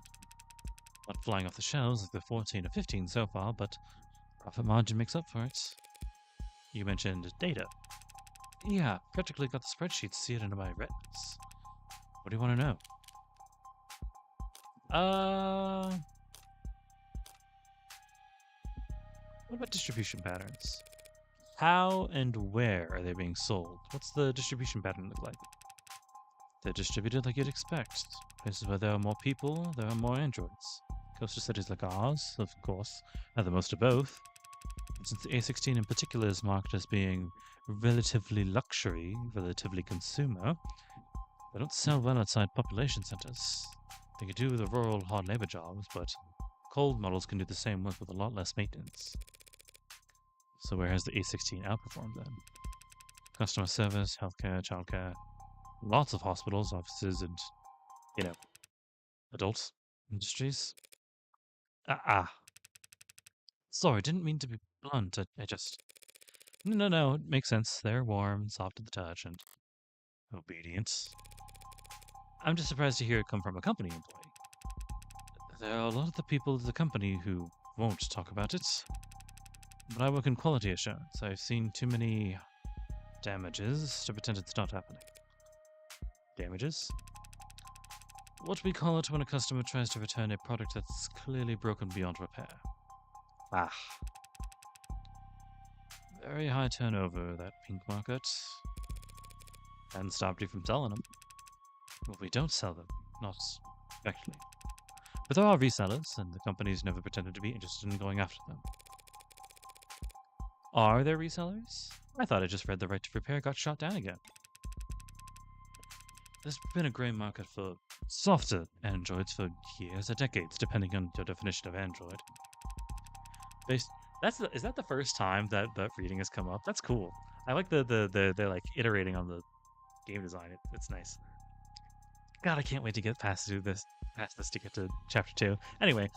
Not flying off the shelves like the 14 or 15 so far, but profit margin makes up for it. You mentioned data. Yeah, practically got the spreadsheet seared into my retinas. What do you want to know? What about distribution patterns? How and where are they being sold? What's the distribution pattern look like? They're distributed like you'd expect. Places where there are more people, there are more androids. Coastal cities like ours, of course, have the most of both. And since the A16 in particular is marked as being relatively luxury, relatively consumer, they don't sell well outside population centers. They can do the rural hard labor jobs, but cold models can do the same work with a lot less maintenance. So where has the A16 outperformed then? Customer service, healthcare, childcare, lots of hospitals, offices, and, adult industries. Sorry, didn't mean to be blunt. I just... No, it makes sense. They're warm, soft to the touch, and obedient. I'm just surprised to hear it come from a company employee. There are a lot of the people at the company who won't talk about it. But I work in quality assurance. I've seen too many damages to pretend it's not happening. Damages? What we call it when a customer tries to return a product that's clearly broken beyond repair. Very high turnover, that pink market. Hadn't stopped you from selling them. Well, we don't sell them. Not directly. But there are resellers, and the company's never pretended to be interested in going after them. Are there resellers? I thought I just read the right to repair got shot down again. There's been a grey market for softer androids for years or decades, depending on your definition of android. Is that the first time that reading has come up? That's cool. I like they're like iterating on the game design. It's nice. God, I can't wait to get past this to get to chapter 2. Anyway,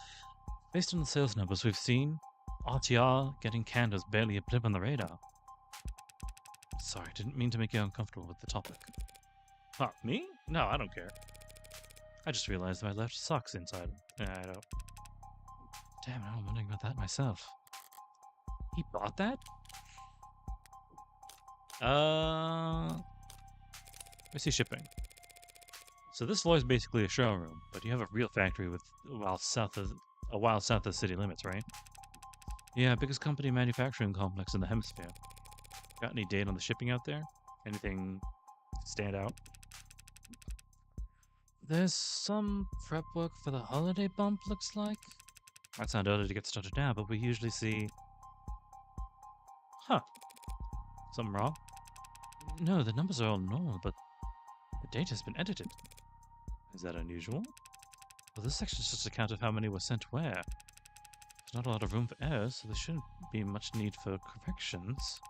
based on the sales numbers we've seen, RTR getting canned was barely a blip on the radar. Sorry, didn't mean to make you uncomfortable with the topic. Huh, me? No, I don't care. I just realized that I left socks inside. I don't. Damn, now I'm wondering about that myself. He bought that? Let's see shipping. So this floor is basically a showroom, but you have a real factory with a while south of city limits, right? Yeah, biggest company manufacturing complex in the hemisphere. Got any data on the shipping out there? Anything stand out? There's some prep work for the holiday bump, looks like. Might sound early to get started now, but we usually see... Huh. Something wrong? No, the numbers are all normal, but the data's been edited. Is that unusual? Well, this section's just a count of how many were sent where. There's not a lot of room for errors, so there shouldn't be much need for corrections.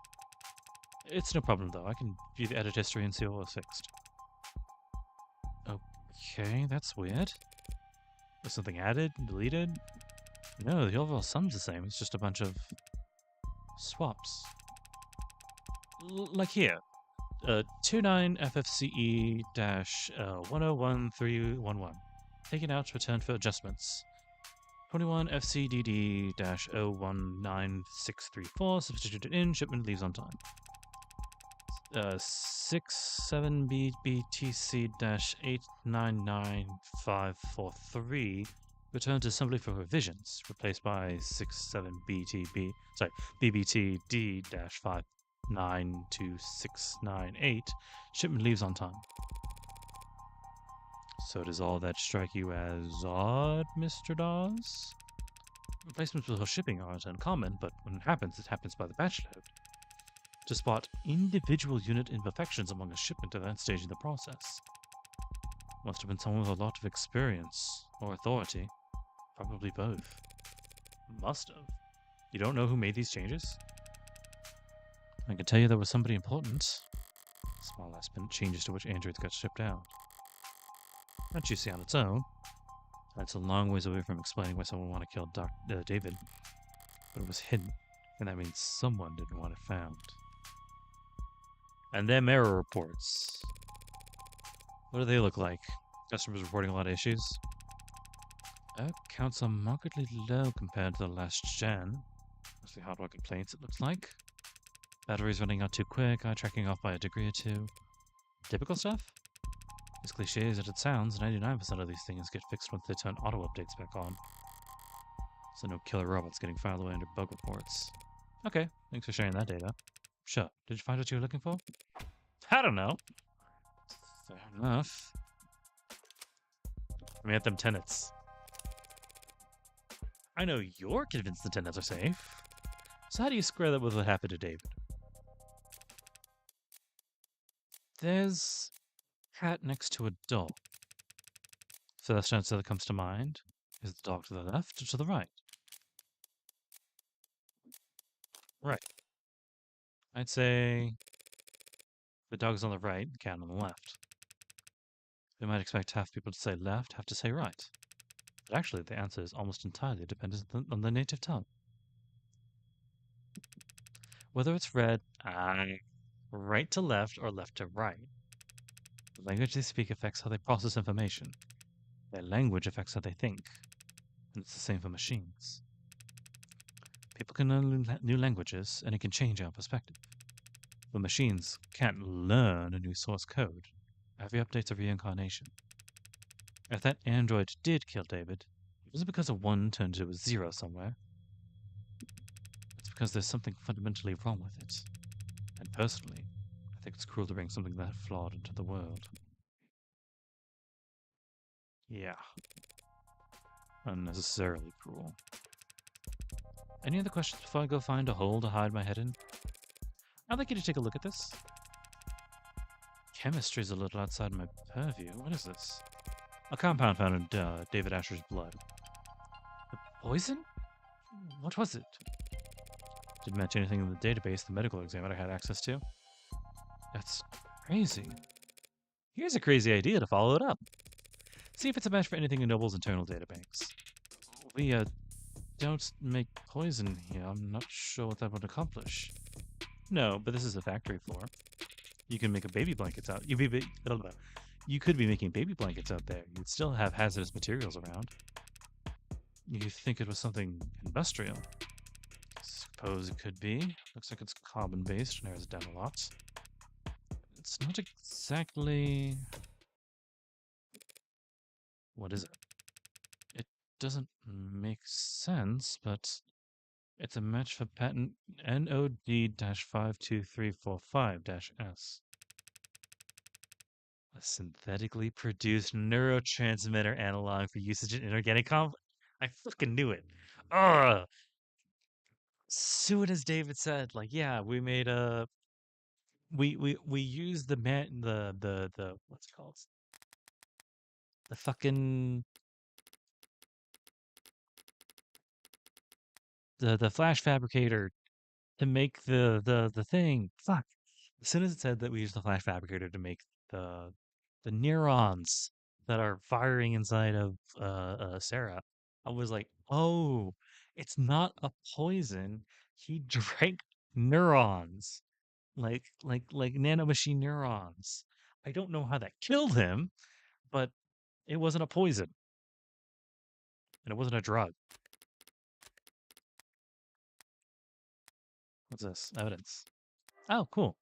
It's no problem, though. I can view the edit history and see what was fixed. Okay, that's weird. Was something added? Deleted? No, the overall sum's the same. It's just a bunch of swaps. Like here. 29FFCE-101311. Taken out, returned for adjustments. 21FCDD-019634. Substituted in. Shipment leaves on time. 67BTC-899543 returned to assembly for revisions, replaced by 67BTB-592698. Shipment leaves on time. So does all that strike you as odd, Mr. Dawes? Replacements before shipping aren't uncommon, but when it happens by the batch load. To spot individual unit imperfections among a shipment at that stage in the process. Must have been someone with a lot of experience or authority. Probably both. Must have. You don't know who made these changes? I can tell you there was somebody important. Small last minute changes to which androids got shipped out. Not juicy on its own. That's a long ways away from explaining why someone wanted to kill David. But it was hidden, and that means someone didn't want it found. And them error reports. What do they look like? Customers reporting a lot of issues? Counts are markedly low compared to the last gen. Mostly hardware complaints, it looks like. Batteries running out too quick, eye tracking off by a degree or two. Typical stuff? As cliche as it sounds, 99% of these things get fixed once they turn auto updates back on. So no killer robots getting filed away under bug reports. Okay, thanks for sharing that data. Sure, did you find what you were looking for? I don't know. Fair enough. I mean, at them tenants. I know you're convinced the tenants are safe. So how do you square that with what happened to David? There's a cat next to a dog. First answer that comes to mind is the dog to the left or to the right? Right. I'd say the dog's on the right, the cat on the left. We might expect half people to say left, half to say right. But actually, the answer is almost entirely dependent on the native tongue. Whether it's read right to left or left to right, the language they speak affects how they process information. Their language affects how they think. And it's the same for machines. People can learn new languages, and it can change our perspective. But machines can't learn a new source code. Every update's a reincarnation. If that android did kill David, it wasn't because a 1 turned into a 0 somewhere. It's because there's something fundamentally wrong with it. And personally, I think it's cruel to bring something that flawed into the world. Yeah. Unnecessarily cruel. Any other questions before I go find a hole to hide my head in? I'd like you to take a look at this. Chemistry's a little outside my purview. What is this? A compound found in David Ashur's blood. The poison? What was it? Didn't match anything in the database the medical examiner had access to. That's crazy. Here's a crazy idea to follow it up. See if it's a match for anything in Noble's internal databanks. We, don't make poison here. I'm not sure what that would accomplish. No, but this is a factory floor. You can make a baby blankets out. You could be making baby blankets out there. You'd still have hazardous materials around. You think it was something industrial? Suppose it could be. Looks like it's carbon-based, narrows it down a lot. It's not exactly... What is it? It doesn't make sense, but it's a match for patent NOD-52345-S. A synthetically produced neurotransmitter analog for usage in inorganic I fucking knew it. Ugh! Soon as David said, like, yeah, we made a we used the what's it called? The fucking the flash fabricator to make the thing. Fuck. As soon as it said that we used the flash fabricator to make the the neurons that are firing inside of Serra, I was like, oh, it's not a poison. He drank neurons, like nanomachine neurons. I don't know how that killed him, but it wasn't a poison, and it wasn't a drug. What's this? Evidence. Oh, cool.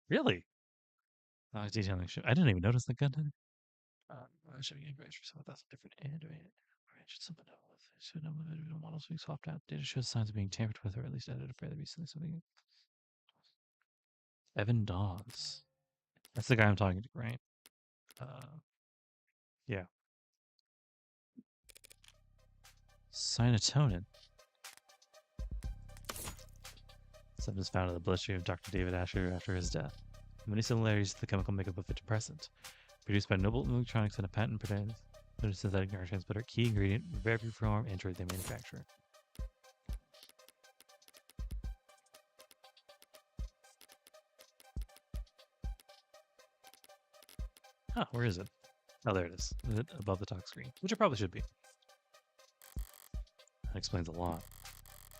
Really? Detailing ship. I didn't even notice the gun. Shipping inquiries for some that's a different android. Something with models being swapped out. Data shows signs of being tampered with, or at least edited fairly recently. Something. Evan Dawes. That's the guy I'm talking to, right? Yeah. Cyanotonin. Some is found in the bloodstream of Dr. David Ashur after his death. Many similarities to the chemical makeup of a depressant. Produced by Noble Electronics and a patent protected synthetic neurotransmitter, key ingredient of every form and drug they manufacture. Huh, where is it? Oh, there it is. Above the talk screen, which it probably should be. That explains a lot.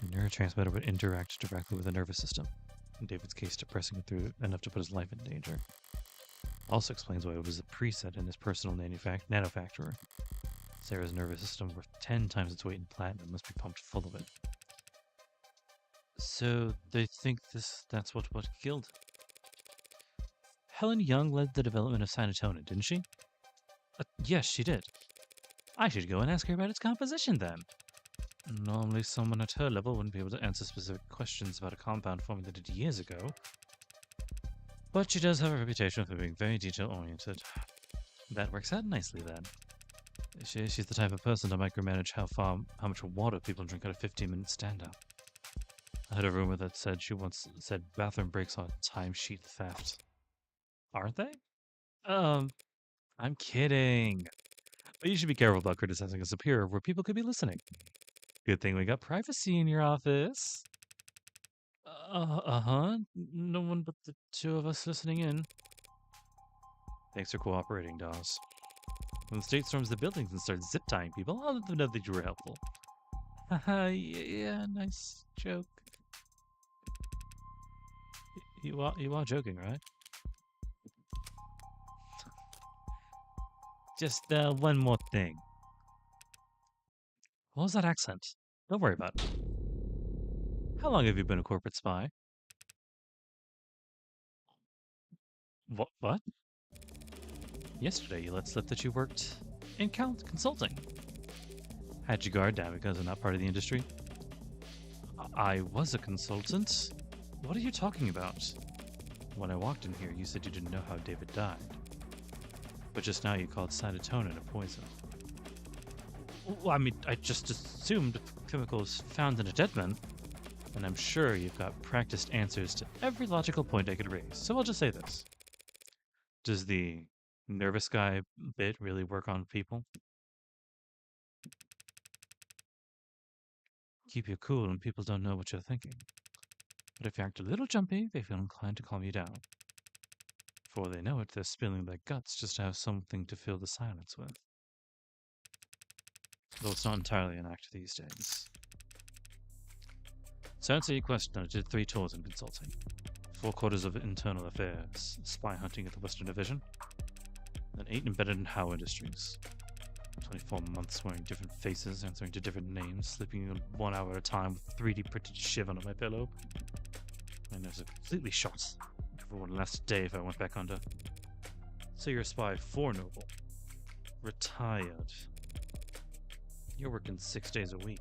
The neurotransmitter would interact directly with the nervous system. In David's case, depressing it through enough to put his life in danger. Also explains why it was a preset in his personal nanofactory. Serra's nervous system, worth 10 times its weight in platinum, must be pumped full of it. So they think that's what killed him. Helen Young led the development of cyanotonin, didn't she? Yes, she did. I should go and ask her about its composition then. Normally someone at her level wouldn't be able to answer specific questions about a compound formulated years ago. But she does have a reputation for being very detail-oriented. That works out nicely then. She's the type of person to micromanage how much water people drink at a 15-minute stand-up. I heard a rumor that said she once said bathroom breaks are timesheet theft. Aren't they? I'm kidding. But you should be careful about criticizing a superior where people could be listening. Good thing we got privacy in your office. Uh-huh. No one but the two of us listening in. Thanks for cooperating, Dawes. When the state storms the buildings and starts zip-tying people, I'll let them know that you were helpful. Haha, yeah, nice joke. You are joking, right? Just one more thing. What was that accent? Don't worry about it. How long have you been a corporate spy? What? Yesterday you let slip that you worked in consulting. Had your guard down because I'm not part of the industry? I was a consultant. What are you talking about? When I walked in here, you said you didn't know how David died. But just now you called cyanotonin a poison. Well, I mean, I just assumed chemicals found in a dead man, and I'm sure you've got practiced answers to every logical point I could raise, so I'll just say this. Does the nervous guy bit really work on people? Keep you cool when people don't know what you're thinking. But if you act a little jumpy, they feel inclined to calm you down. Before they know it, they're spilling their guts just to have something to fill the silence with. Though it's not entirely an act these days. To answer your question, I did 3 tours in consulting. 4 quarters of internal affairs, spy hunting at the Western Division, and 8 embedded in Howe Industries. 24 months wearing different faces, answering to different names, sleeping 1 hour at a time with 3D printed shiv under my pillow. My nerves are completely shot. Never would last a day if I went back under. So you're a spy for Noble. Retired. You're working 6 days a week.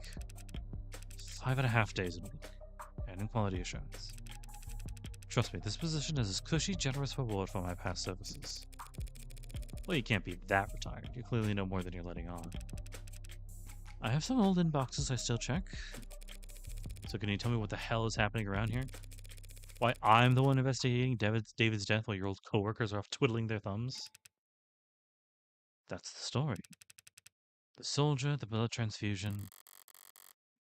5.5 days a week. And in quality assurance. Trust me, this position is a cushy, generous reward for my past services. Well, you can't be that retired. You clearly know more than you're letting on. I have some old inboxes I still check. So can you tell me what the hell is happening around here? Why I'm the one investigating David's death while your old coworkers are off twiddling their thumbs? That's the story. The soldier, the blood transfusion.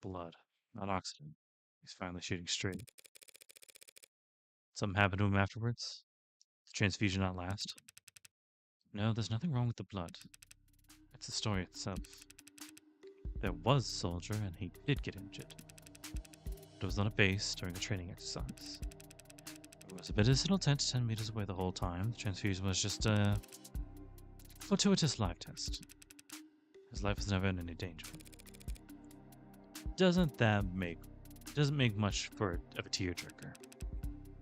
Blood, not oxygen. He's finally shooting straight. Something happened to him afterwards? The transfusion not last? No, there's nothing wrong with the blood. It's the story itself. There was a soldier, and he did get injured. But it was on a base during a training exercise. It was a medicinal tent 10 meters away the whole time. The transfusion was just a fortuitous live test. His life was never in any danger. Doesn't make much for a tearjerker.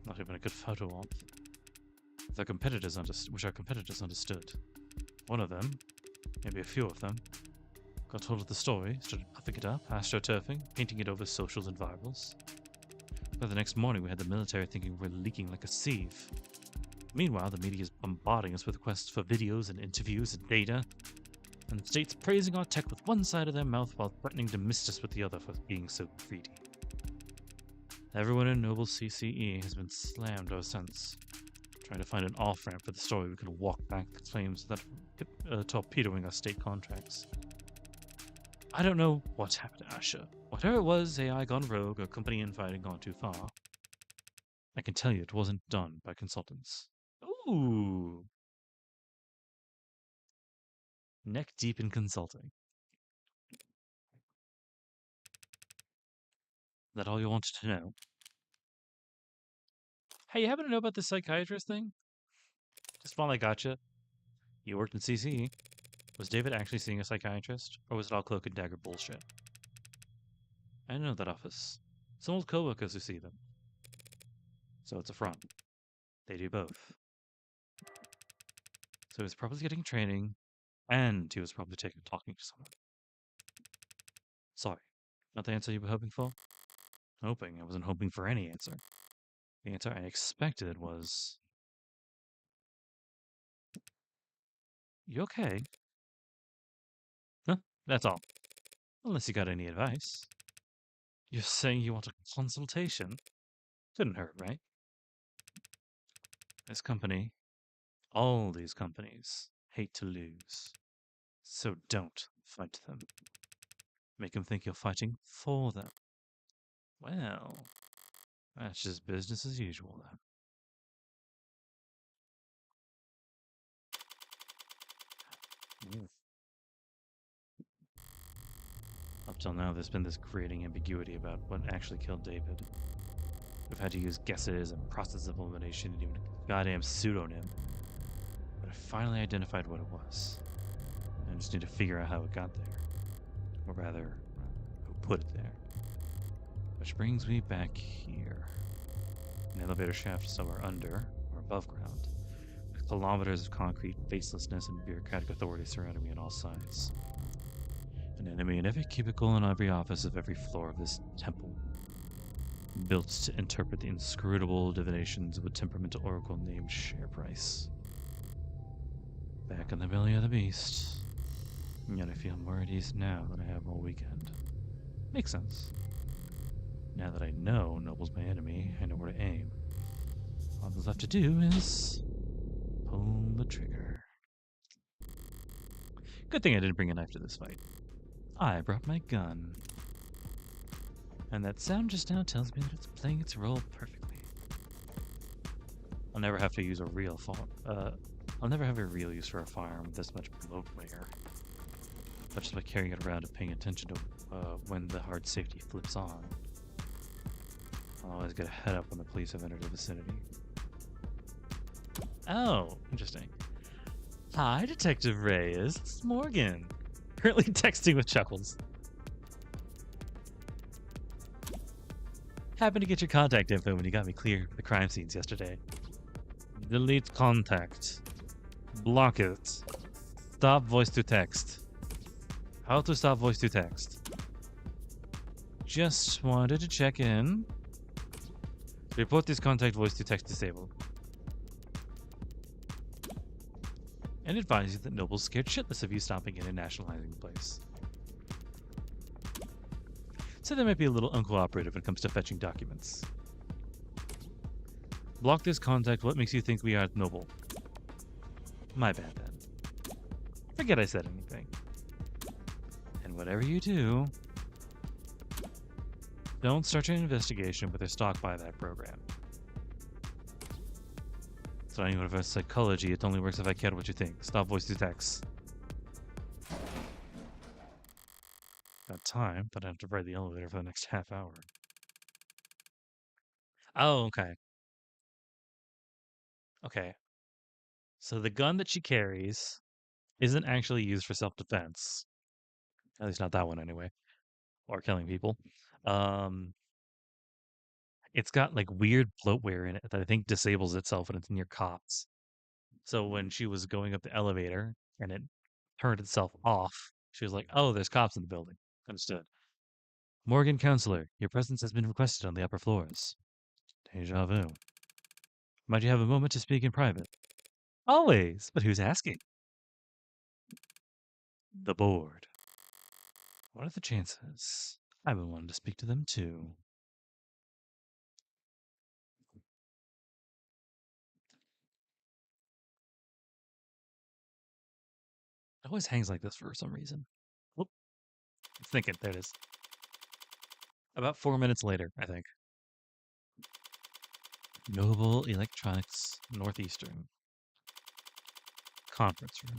Not even a good photo op. Which our competitors understood. One of them, maybe a few of them, got told of the story, started puffing it up, astroturfing, painting it over socials and virals. By the next morning, we had the military thinking we're leaking like a sieve. Meanwhile, the media is bombarding us with requests for videos and interviews and data, and the state's praising our tech with one side of their mouth while threatening to mist us with the other for being so greedy. Everyone in Noble CCE has been slammed ever since, trying to find an off ramp for the story we could walk back the claims that torpedoing our state contracts. I don't know what's happened to Ashur. Whatever it was, AI gone rogue or company infighting gone too far. I can tell you it wasn't done by consultants. Ooh. Neck deep in consulting. That all you wanted to know? Hey, you happen to know about this psychiatrist thing? Just while I gotcha, you worked in CCE. Was David actually seeing a psychiatrist, or was it all cloak and dagger bullshit? I know that office. Some old coworkers who see them. So it's a front. They do both. So he was probably getting training, and he was probably talking to someone. Sorry, not the answer you were hoping for? Hoping? I wasn't hoping for any answer. The answer I expected was... You okay? Huh? That's all. Unless you got any advice. You're saying you want a consultation? Couldn't hurt, right? This company, all these companies, hate to lose. So don't fight them. Make them think you're fighting for them. Well, that's just business as usual then. Up till now, there's been this creating ambiguity about what actually killed David. We've had to use guesses and process of elimination and even a goddamn pseudonym. But I finally identified what it was. I just need to figure out how it got there. Or rather, who put it there. Which brings me back here. An elevator shaft somewhere under, or above ground, with kilometers of concrete facelessness and bureaucratic authority surrounding me on all sides. An enemy in every cubicle and every office of every floor of this temple, built to interpret the inscrutable divinations of a temperamental oracle named Share Price. Back in the belly of the beast. Yet I feel more at ease now than I have all weekend. Makes sense. Now that I know Noble's my enemy, I know where to aim. All that's left to do is pull the trigger. Good thing I didn't bring a knife to this fight. I brought my gun. And that sound just now tells me that it's playing its role perfectly. I'll never have to use a real I'll never have a real use for a firearm with this much bloatware. But just by carrying it around and paying attention to when the hard safety flips on. I'll always get a head up when the police have entered the vicinity. Oh, interesting. Hi, Detective Reyes. It's Morgan. Currently texting with chuckles. Happened to get your contact info when you got me clear for the crime scenes yesterday. Delete contact. Block it. Stop voice to text. How to stop voice to text. Just wanted to check in. Report this contact voice to text disabled. And advise you that Noble's scared shitless of you stopping in and nationalizing the place. So they might be a little uncooperative when it comes to fetching documents. Block this contact. What makes you think we are Noble? My bad then. Forget I said anything. And whatever you do, don't start an investigation with a stock buyback program. Studying reverse psychology, it only works if I care what you think. Stop voice to text. Got time, but I have to ride the elevator for the next half hour. Oh, okay. Okay. So the gun that she carries isn't actually used for self-defense. At least not that one anyway. Or killing people. It's got like weird bloatware in it that I think disables itself when it's near cops. So when she was going up the elevator and it turned itself off, she was like, "Oh, there's cops in the building." Understood. Morgan Counselor, your presence has been requested on the upper floors. Deja vu. Might you have a moment to speak in private? Always, but who's asking? The board. What are the chances? I've been wanting to speak to them too. It always hangs like this for some reason. Whoop. It's thinking. There it is. About 4 minutes later, I think. Noble Electronics Northeastern. Conference room.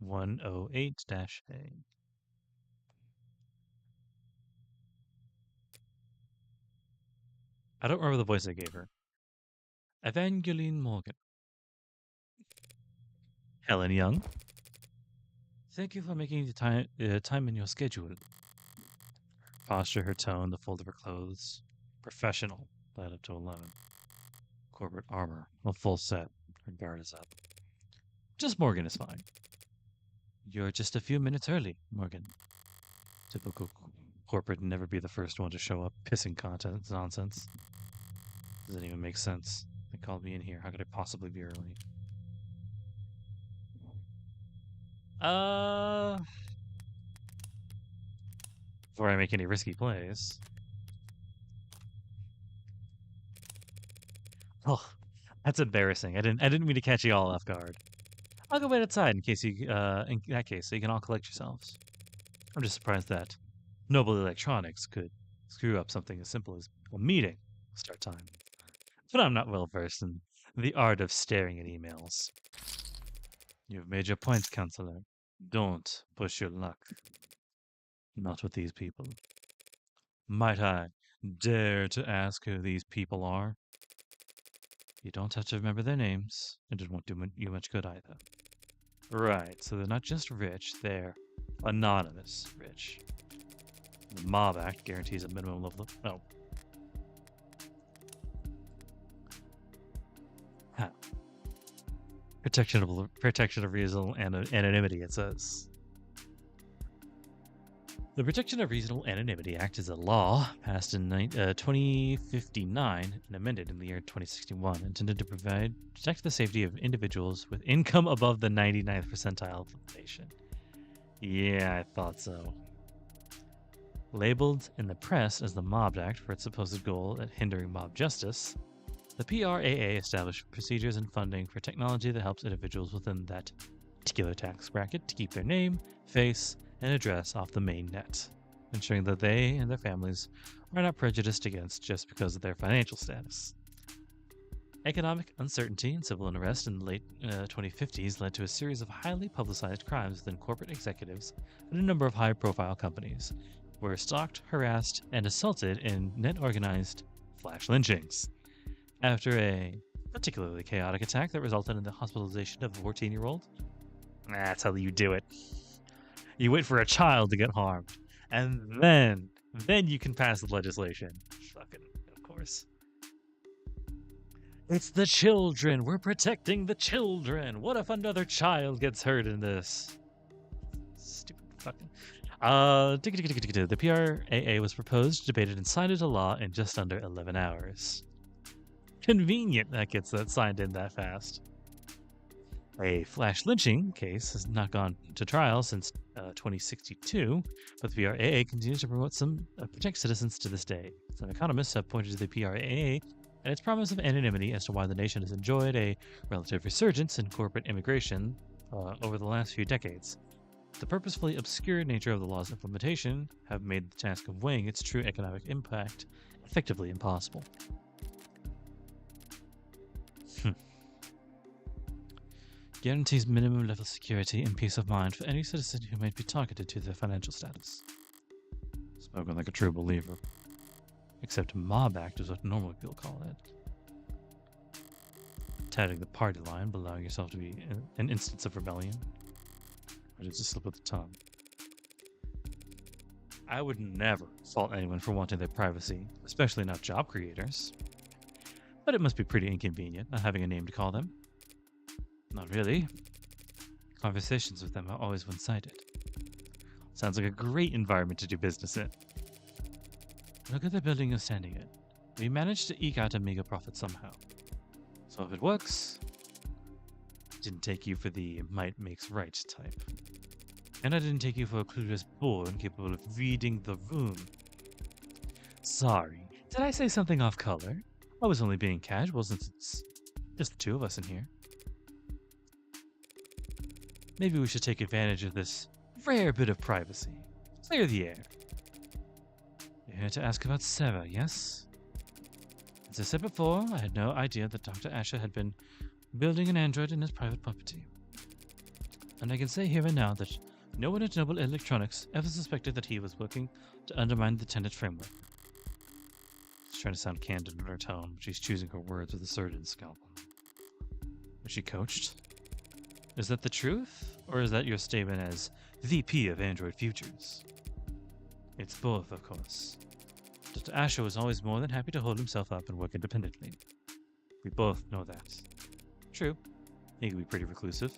108-A. I don't remember the voice I gave her. Evangeline Morgan. Helen Young. Thank you for making the time in your schedule. Posture, her tone, the fold of her clothes. Professional. Led up to 11. Corporate armor. A full set. Her guard is up. Just Morgan is fine. You're just a few minutes early, Morgan. Typical corporate never be the first one to show up pissing content nonsense. Doesn't even make sense. They called me in here. How could I possibly be early? Before I make any risky plays. Oh, that's embarrassing. I didn't mean to catch you all off guard. I'll go wait outside in case you in that case, so you can all collect yourselves. I'm just surprised that Noble Electronics could screw up something as simple as a meeting start time. But I'm not well versed in the art of staring at emails. You've made your points, counselor. Don't push your luck. Not with these people. Might I dare to ask who these people are? You don't have to remember their names, and it won't do you much good either. Right, so they're not just rich, they're anonymous rich. The Mob Act guarantees a minimum level of... Oh. Huh. Protection of reasonable anonymity, it says. The Protection of Reasonable Anonymity Act is a law passed in 2059 and amended in the year 2061, intended to protect the safety of individuals with income above the 99th percentile of the nation. Yeah, I thought so. Labeled in the press as the Mob Act for its supposed goal at hindering mob justice, the PRAA established procedures and funding for technology that helps individuals within that particular tax bracket to keep their name, face, and address off the main net, ensuring that they and their families are not prejudiced against just because of their financial status. Economic uncertainty and civil unrest in the late 2050s led to a series of highly publicized crimes within corporate executives at a number of high-profile companies, were stalked, harassed, and assaulted in net-organized flash lynchings. After a particularly chaotic attack that resulted in the hospitalization of a 14-year-old, that's how you do it. You wait for a child to get harmed, and then you can pass the legislation. Fucking, of course. It's the children. We're protecting the children. What if another child gets hurt in this? Stupid fucking. The PRAA was proposed, debated, and signed into law in just under 11 hours. Convenient that gets that signed in that fast. A flash lynching case has not gone to trial since 2062, but the PRAA continues to protect citizens to this day. Some economists have pointed to the PRAA and its promise of anonymity as to why the nation has enjoyed a relative resurgence in corporate immigration over the last few decades. The purposefully obscure nature of the law's implementation have made the task of weighing its true economic impact effectively impossible. Guarantees minimum level security and peace of mind for any citizen who might be targeted to their financial status. Spoken like a true believer. Except Mob Act is what normal people call it. Tatting the party line, allowing yourself to be an instance of rebellion. Or just a slip of the tongue. I would never fault anyone for wanting their privacy, especially not job creators. But it must be pretty inconvenient not having a name to call them. Not really. Conversations with them are always one-sided. Sounds like a great environment to do business in. Look at the building you're standing in. We managed to eke out a mega profit somehow. So if it works, I didn't take you for the might makes right type. And I didn't take you for a clueless boor incapable of reading the room. Sorry, did I say something off color? I was only being casual since it's just the two of us in here. Maybe we should take advantage of this rare bit of privacy. Clear the air. You're here to ask about Serra, yes? As I said before, I had no idea that Dr. Ashur had been building an android in his private property. And I can say here and now that no one at Noble Electronics ever suspected that he was working to undermine the Tenet framework. She's trying to sound candid in her tone, but she's choosing her words with a certain scalpel. Was she coached? Is that the truth, or is that your statement as VP of Android Futures? It's both, of course. Dr. Ashur was always more than happy to hold himself up and work independently. We both know that. True, he could be pretty reclusive.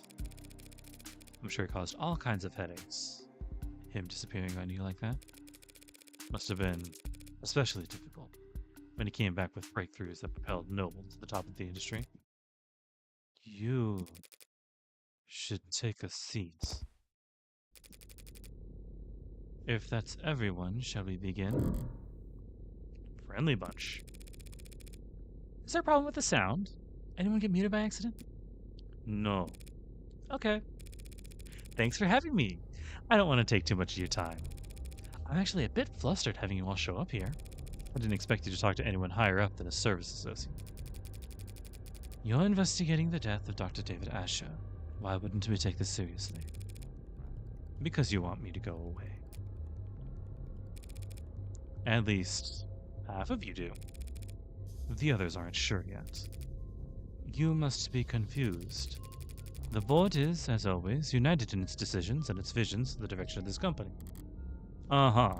I'm sure it caused all kinds of headaches. Him disappearing on you like that must have been especially difficult when he came back with breakthroughs that propelled Noble to the top of the industry. You should take a seat. If that's everyone, shall we begin? Friendly bunch. Is there a problem with the sound? Anyone get muted by accident? No. Okay. Thanks for having me. I don't want to take too much of your time. I'm actually a bit flustered having you all show up here. I didn't expect you to talk to anyone higher up than a service associate. You're investigating the death of Dr. David Ashur. Why wouldn't we take this seriously? Because you want me to go away. At least, half of you do. The others aren't sure yet. You must be confused. The board is, as always, united in its decisions and its visions of the direction of this company. Uh-huh.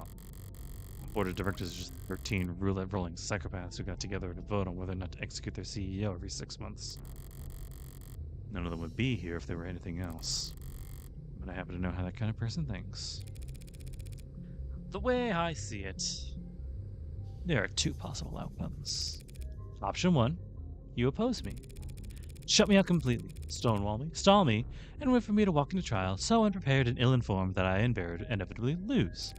The board of directors is just 13 roulette-rolling psychopaths who got together to vote on whether or not to execute their CEO every 6 months. None of them would be here if they were anything else. But I happen to know how that kind of person thinks. The way I see it, there are 2 possible outcomes. Option 1, you oppose me. Shut me out completely, stonewall me, stall me, and wait for me to walk into trial so unprepared and ill-informed that I inevitably lose.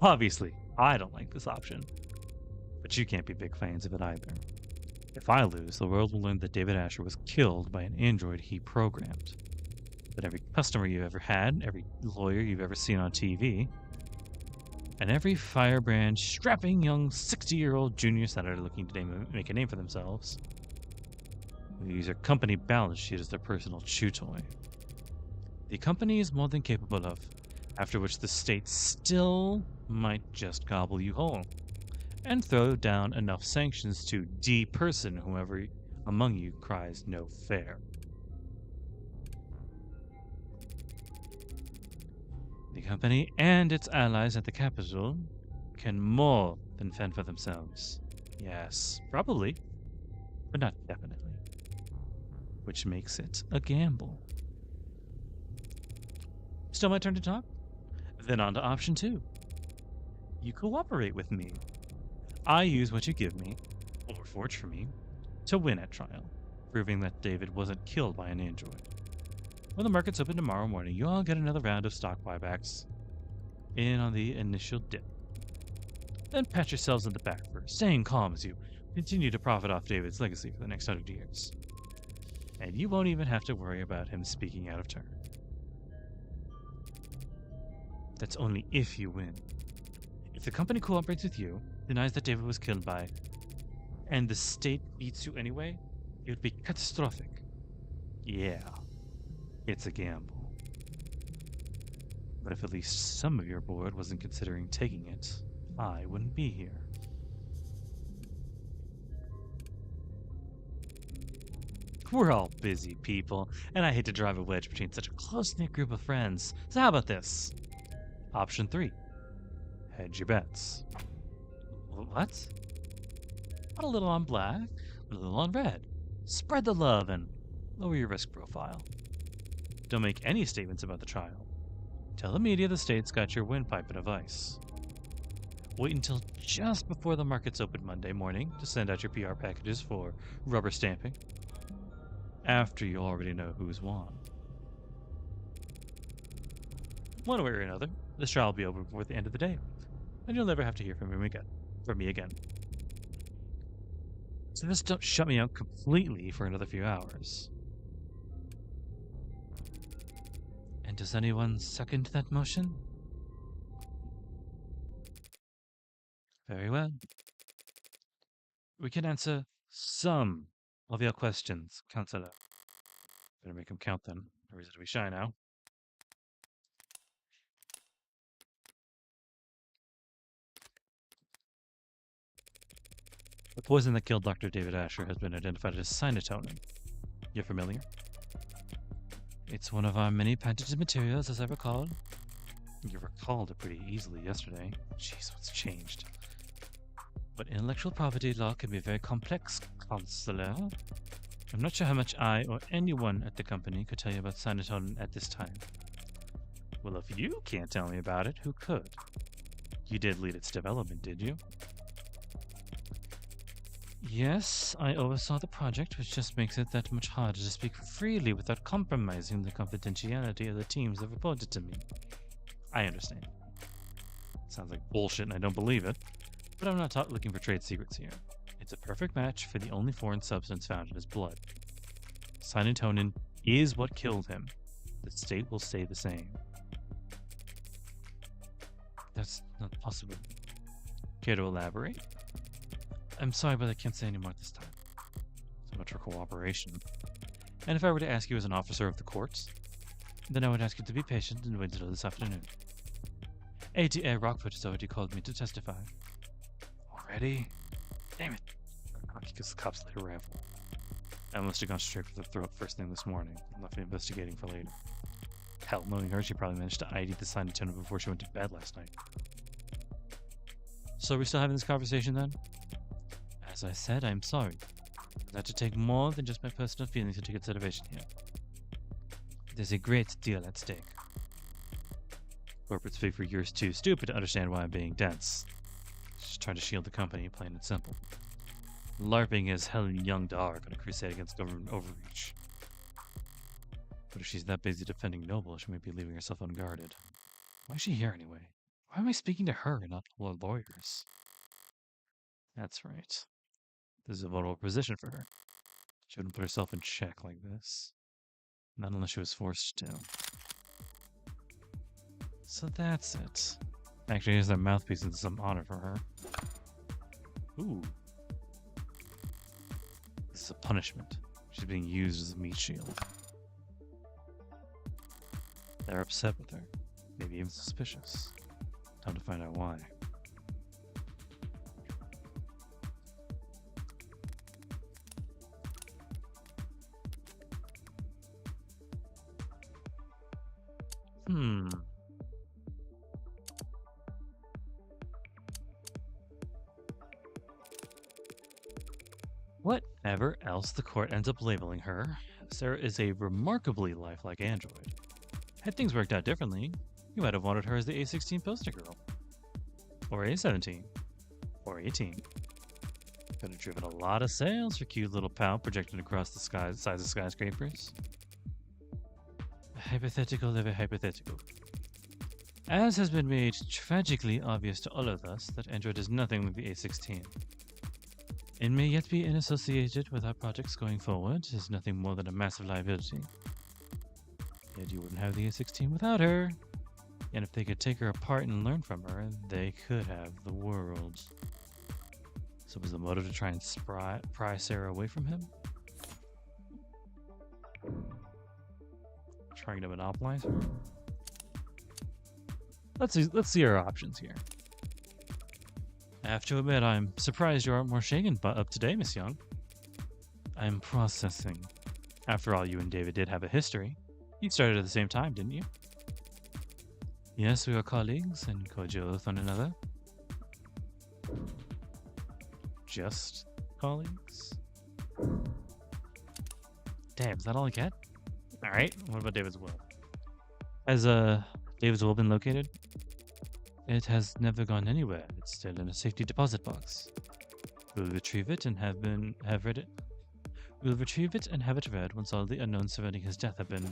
Obviously, I don't like this option. But you can't be big fans of it either. If I lose, the world will learn that David Ashur was killed by an android he programmed. That every customer you've ever had, every lawyer you've ever seen on TV, and every firebrand, strapping young 60-year-old junior senator looking to make a name for themselves will use your company balance sheet as their personal chew toy. The company is more than capable of, after which the state still might just gobble you whole, and throw down enough sanctions to de-person whoever among you cries no fair. The company and its allies at the capital can more than fend for themselves. Yes, probably, but not definitely. Which makes it a gamble. Still my turn to talk? Then on to option 2. You cooperate with me. I use what you give me, or forge for me, to win at trial, proving that David wasn't killed by an android. When the markets open tomorrow morning, you all get another round of stock buybacks in on the initial dip. Then pat yourselves on the back for staying calm as you continue to profit off David's legacy for the next 100 years. And you won't even have to worry about him speaking out of turn. That's only if you win. If the company cooperates with you, denies that David was killed by, and the state beats you anyway, it would be catastrophic. Yeah, it's a gamble. But if at least some of your board wasn't considering taking it, I wouldn't be here. We're all busy people, and I hate to drive a wedge between such a close-knit group of friends. So how about this? Option 3. Hedge your bets. What? Put a little on black, a little on red. Spread the love and lower your risk profile. Don't make any statements about the trial. Tell the media the state's got your windpipe in a vice. Wait until just before the markets open Monday morning to send out your PR packages for rubber stamping. After you already know who's won. One way or another, this trial will be over before the end of the day, and you'll never have to hear from me again. So just don't shut me out completely for another few hours. Does anyone second that motion? Very well. We can answer some of your questions, Counselor. Better make him count then, or is it we shy now? The poison that killed Dr. David Ashur has been identified as cyanotonin. You're familiar? It's one of our many patented materials, as I recall. You recalled it pretty easily yesterday. Jeez, what's changed? But intellectual property law can be very complex, Counselor. I'm not sure how much I or anyone at the company could tell you about cyanotonin at this time. Well, if you can't tell me about it, who could? You did lead its development, did you? Yes, I oversaw the project, which just makes it that much harder to speak freely without compromising the confidentiality of the teams that reported to me. I understand. Sounds like bullshit and I don't believe it, but I'm not looking for trade secrets here. It's a perfect match for the only foreign substance found in his blood. Cyanotonin is what killed him. The state will stay the same. That's not possible. Care to elaborate? I'm sorry, but I can't say any more at this time. So much for cooperation. And if I were to ask you as an officer of the courts, then I would ask you to be patient and wait until this afternoon. ATA Rockford has already called me to testify. Already? Damn it. Because the cops let her ravel. I must have gone straight for the throat first thing this morning, and left me investigating for later. Hell, knowing her, she probably managed to ID the cyanotonin before she went to bed last night. So are we still having this conversation then? As I said, I'm sorry. It had to take more than just my personal feelings into consideration here. There's a great deal at stake. Corporates figure you're too stupid to understand why I'm being dense. Just trying to shield the company, plain and simple. LARPing is Helen Young Dog on a crusade against government overreach. But if she's that busy defending Noble, she might be leaving herself unguarded. Why is she here anyway? Why am I speaking to her and not all the lawyers? That's right. This is a vulnerable position for her. She wouldn't put herself in check like this. Not unless she was forced to. So that's it. Actually, here's their mouthpiece and some honor for her. Ooh. This is a punishment. She's being used as a meat shield. They're upset with her. Maybe even suspicious. Time to find out why. Whatever else the court ends up labeling her, Serra is a remarkably lifelike android. Had things worked out differently, you might have wanted her as the A16 poster girl. Or A17. Or 18. Could have driven a lot of sales for cute little pal projected across the size of skyscrapers. Hypothetical of a hypothetical. As has been made tragically obvious to all of us, that android is nothing like the A16. It may yet be unassociated with our projects going forward, is nothing more than a massive liability. Yet you wouldn't have the A16 without her. And if they could take her apart and learn from her, they could have the world. So was the motive to try and pry Serra away from him? Trying to monopolize her? Let's see our options here. I have to admit, I'm surprised you aren't more shaken up today, Miss Young. I'm processing. After all, you and David did have a history. You started at the same time, didn't you? Yes, we were colleagues and cordial with one another. Just colleagues? Damn, is that all I get? Alright, what about David's will? Has David's will been located? It has never gone anywhere. It's still in a safety deposit box. We'll retrieve it and have read it. We'll retrieve it and have it read once all the unknowns surrounding his death have been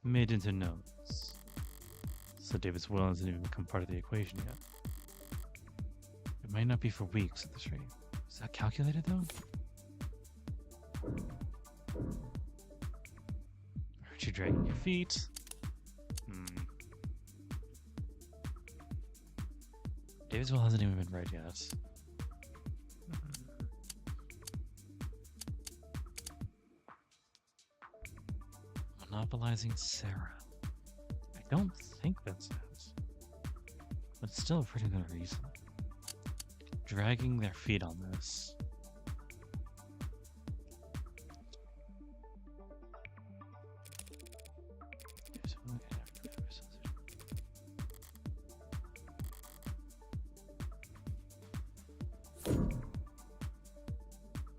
made into knowns. So David's will hasn't even become part of the equation yet. It might not be for weeks at this rate. Is that calculated though? Aren't you dragging your feet? David's will hasn't even been read yet. Monopolizing Serra. I don't think that's it. But it's still a pretty good reason. Dragging their feet on this.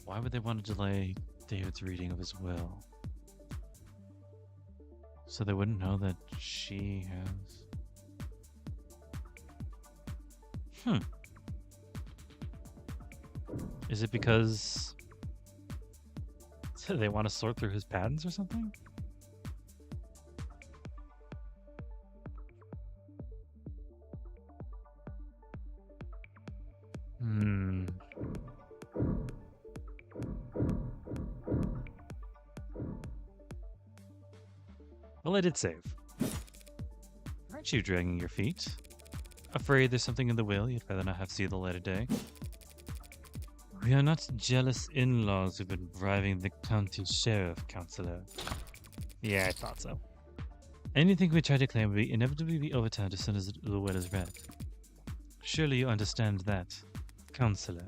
Why would they want to delay David's reading of his will? So they wouldn't know that she has... Is it because they want to sort through his patents or something? Well, I did save. Aren't you dragging your feet? Afraid there's something in the will you'd rather not have see the light of day? We are not jealous in-laws who've been bribing the county sheriff, counselor. Yeah, I thought so. Anything we try to claim will inevitably be overturned as soon as the will is read. Surely you understand that, counselor.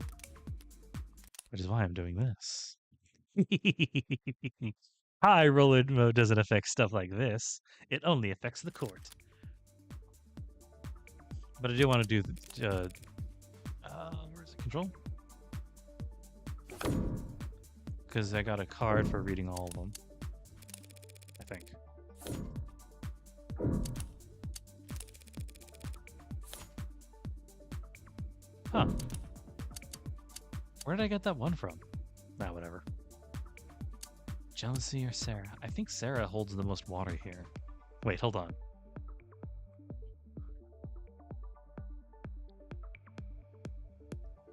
Which is why I'm doing this. High roller mode doesn't affect stuff like this. It only affects the court. But I do want to do the... where's the control? Because I got a card for reading all of them. I think. Huh. Where did I get that one from? Nah, whatever. Jealousy or Serra? I think Serra holds the most water here. Wait, hold on.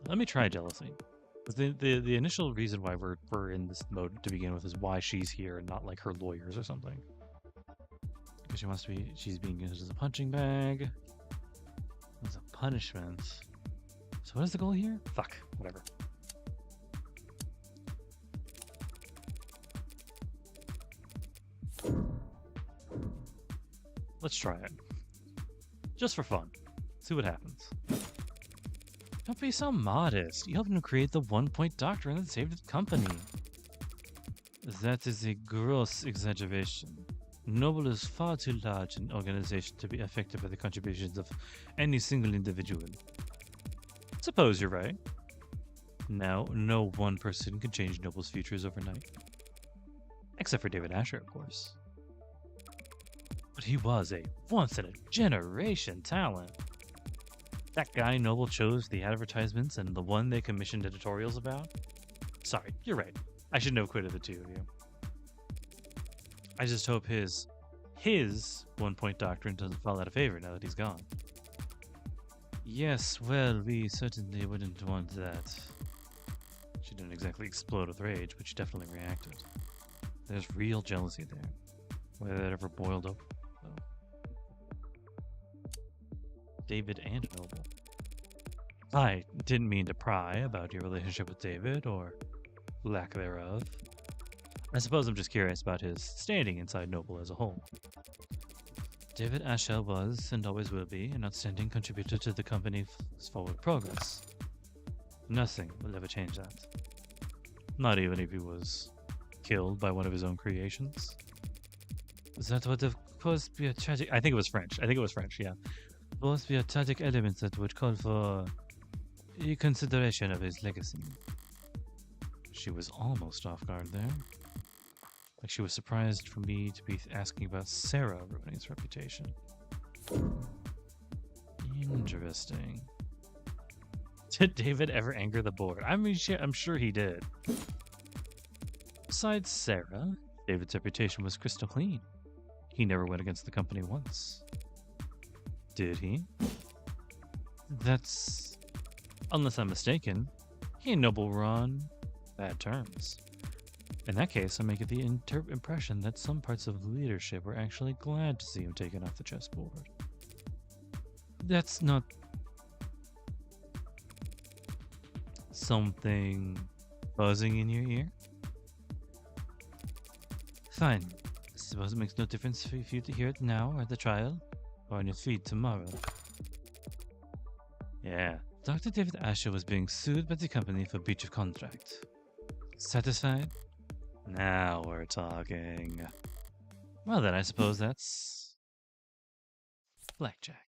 Let me try jealousy. The initial reason why we're in this mode to begin with is why she's here and not like her lawyers or something. Because she's being used as a punching bag. As a punishment. So what is the goal here? Fuck, whatever. Let's try it. Just for fun. See what happens. Don't be so modest. You helped him create the one-point doctrine that saved the company. That is a gross exaggeration. Noble is far too large an organization to be affected by the contributions of any single individual. Suppose you're right. Now, no one person can change Noble's futures overnight. Except for David Ashur, of course. But he was a once-in-a-generation talent. That guy Noble chose the advertisements and the one they commissioned editorials about? Sorry, you're right. I shouldn't have quitted the two of you. I just hope his one-point doctrine doesn't fall out of favor now that he's gone. Yes, well, we certainly wouldn't want that. She didn't exactly explode with rage, but she definitely reacted. There's real jealousy there. Whether that ever boiled up, though. David and Noble. I didn't mean to pry about your relationship with David, or lack thereof. I suppose I'm just curious about his standing inside Noble as a whole. David Ashur was, and always will be, an outstanding contributor to the company's forward progress. Nothing will ever change that. Not even if he was killed by one of his own creations. That would of course be a tragic... I think it was French, yeah. Both be a tragic element that would call for reconsideration of his legacy. She was almost off guard there. Like she was surprised for me to be asking about Serra ruining his reputation. Interesting. Did David ever anger the board? I mean, I'm sure he did. Besides Serra, David's reputation was crystal clean. He never went against the company once. Did he? That's... Unless I'm mistaken, he and Noble were on bad terms. In that case, I make it the impression that some parts of leadership were actually glad to see him taken off the chessboard. That's not Something buzzing in your ear? Fine. I suppose it makes no difference for you to hear it now or at the trial, or on your feed tomorrow. Yeah. Dr. David Ashur was being sued by the company for breach of contract. Satisfied? Now we're talking. Well then, I suppose that's blackjack.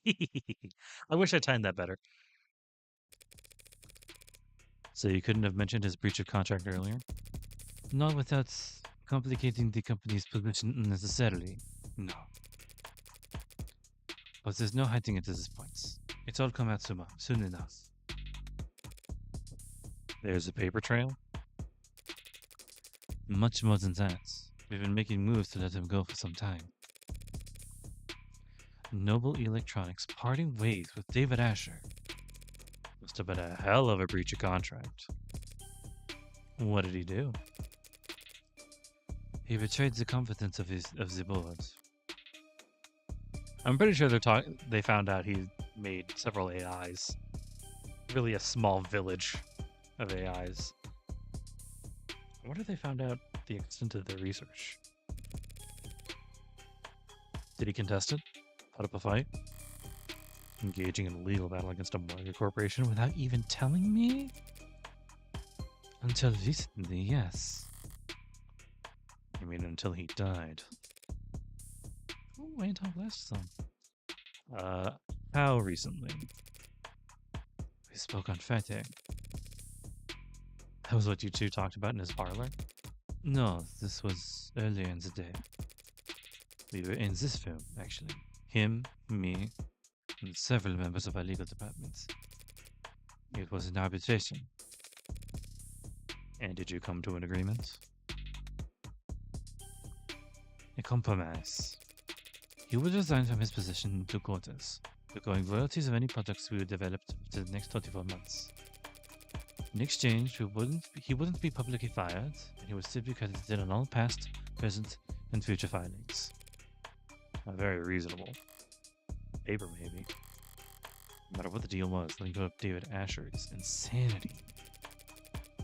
I wish I timed that better. So you couldn't have mentioned his breach of contract earlier? Not without complicating the company's position unnecessarily. No. But there's no hiding it at this point. It's all come out soon enough. There's a paper trail? Much more than that. We've been making moves to let him go for some time. Noble Electronics parting ways with David Ashur. Must have been a hell of a breach of contract. What did he do? He betrayed the confidence of the board. I'm pretty sure they found out he made several AIs. Really a small village of AIs. I wonder if they found out the extent of their research. Did he contest it? Put up a fight? Engaging in a legal battle against a mega corporation without even telling me? Until recently, yes. I mean, until he died. Oh, wait, how last song? How recently? We spoke on Friday. That was what you two talked about in his parlor? No, this was earlier in the day. We were in this room, actually. Him, me, and several members of our legal department. It was an arbitration. And did you come to an agreement? A compromise. He would resign from his position to quotas, forgoing royalties of any products we would develop for the next 24 months. In exchange, he wouldn't be publicly fired, and he would still be credited on all past, present, and future filings. Very reasonable. Paper, maybe. No matter what the deal was, letting go of David Ashur is insanity.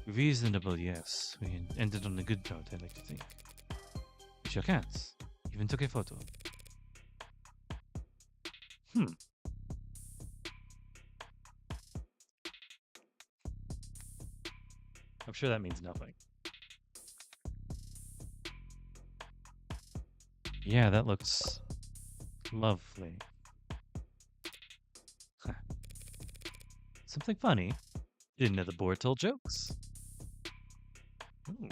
Reasonable, yes. We ended on a good note, I like to think. We shook hands. Even took a photo. I'm sure that means nothing. Yeah, that looks lovely. Something funny. Didn't know the board told jokes. Ooh.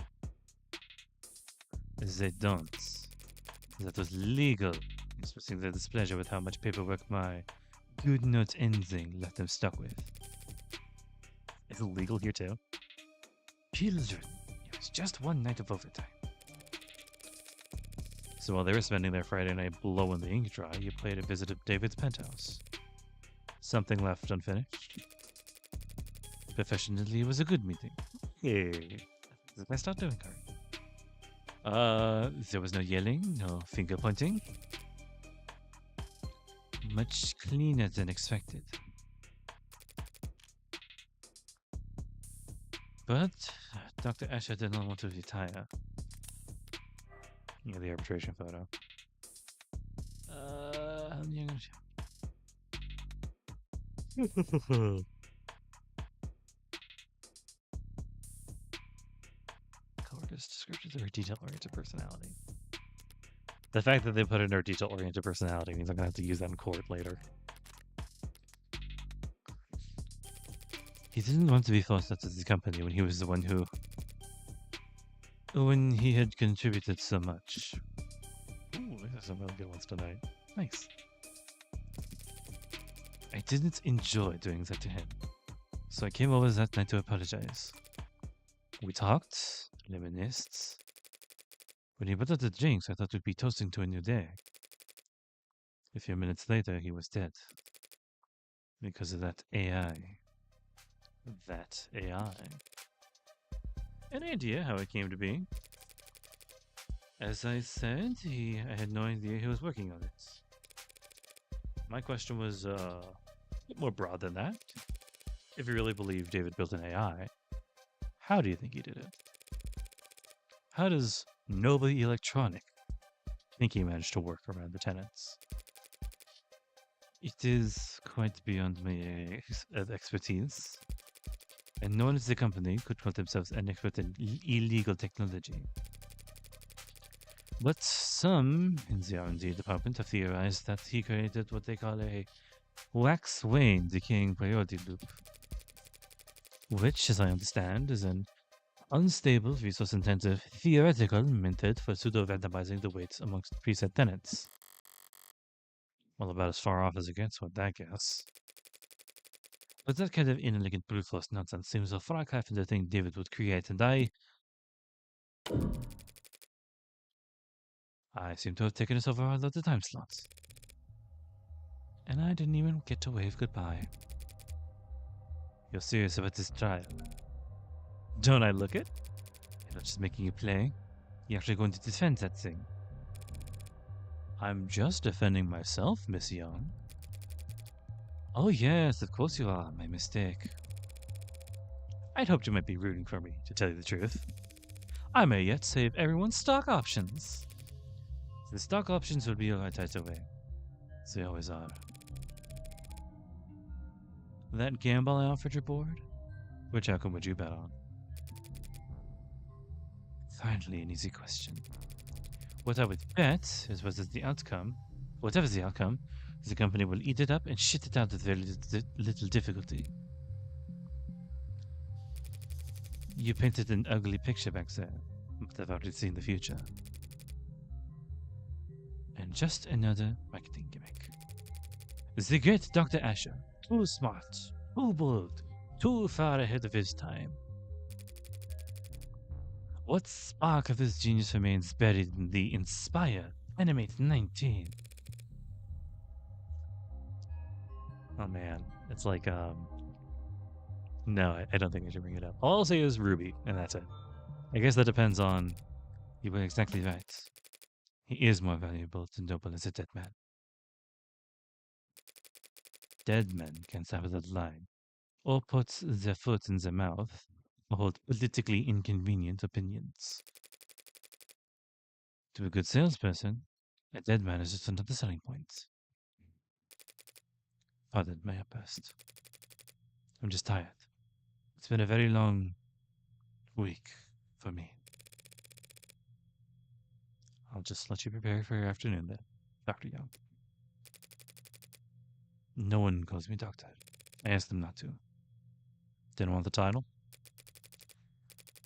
They don't. That was legal, expressing their displeasure with how much paperwork my good note ending left them stuck with. Is it legal here too? Children, it was just one night of overtime. So while they were spending their Friday night blowing the ink dry, you played a visit at David's penthouse. Something left unfinished? Professionally, it was a good meeting. Hey, that's my start doing card. There was no yelling, no finger pointing. Much cleaner than expected. But Dr. Ashur did not want to retire. Yeah, the arbitration photo. Cowardice descriptions of her detail-oriented personality. The fact that they put in her detail-oriented personality means I'm gonna have to use that in court later. He didn't want to be forced out of the company when he was the one who... when he had contributed so much. Ooh, there's some really good ones tonight. Nice. I didn't enjoy doing that to him, so I came over that night to apologize. We talked, reminisced. When he put out the drinks, I thought we'd be toasting to a new day. A few minutes later, he was dead. Because of that AI. That AI. Any idea how it came to be? As I said, I had no idea he was working on it. My question was, a bit more broad than that. If you really believe David built an AI, how do you think he did it? How does Nova Electronic think he managed to work around the tenants? It is quite beyond my expertise, and no one at the company could call themselves an expert in illegal technology. But some in the R&D department have theorized that he created what they call a wax-wane decaying priority loop, which, as I understand, is an unstable, resource-intensive theoretical method for pseudo-randomizing the weights amongst preset tenants. Well, about as far off as it gets with that guess. But that kind of inelegant brute force nonsense seems a far cry from the thing David would create, and I seem to have taken us over all of the time slots. And I didn't even get to wave goodbye. You're serious about this trial? Don't I look it? You're not just making a play. You're actually going to defend that thing. I'm just defending myself, Miss Young. Oh yes, of course you are. My mistake. I'd hoped you might be rooting for me, to tell you the truth. I may yet save everyone's stock options. The stock options will be alright either way. They always are. That gamble I offered your board? Which outcome would you bet on? Finally, an easy question. What I would bet is whether the outcome, whatever the outcome, the company will eat it up and shit it out with very little difficulty. You painted an ugly picture back there, but I've already seen the future. And just another marketing gimmick. The great Dr. Ashur, too smart, too bold, too far ahead of his time. What spark of his genius remains buried in the Inspire Animate 19? Oh man, it's like, no, I don't think I should bring it up. All I'll say is Ruby, and that's it. I guess that depends on, you were exactly right. He is more valuable to noble as a dead man. Dead men can stop that line, or put their foot in their mouth, or hold politically inconvenient opinions. To a good salesperson, a dead man is just another selling point. Pardon my outburst. I'm just tired. It's been a very long week for me. I'll just let you prepare for your afternoon then, Dr. Young. No one calls me doctor. I asked them not to. Didn't want the title?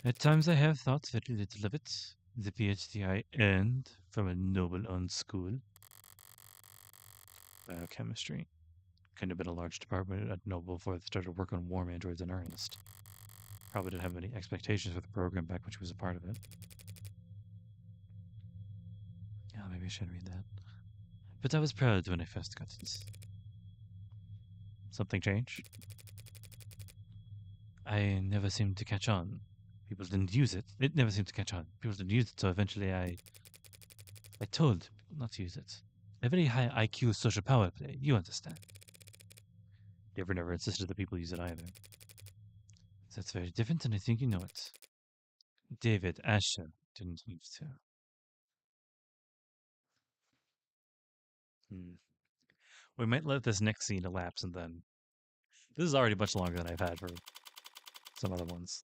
At times I have thought very little of it. The PhD I earned from a noble-owned school. Biochemistry. Kind of been a large department at Noble before I started work on warm androids in earnest. Probably didn't have any expectations for the program back when she was a part of it. Yeah, maybe I should read that. But I was proud when I first got it. Something changed? I never seemed to catch on. People didn't use it. It never seemed to catch on. People didn't use it, so eventually I told people not to use it. A very high IQ social power play, you understand. Never insisted that people use it either. That's very different, and I think you know it. David Ashur didn't use to. We might let this next scene elapse, and then... This is already much longer than I've had for some other ones.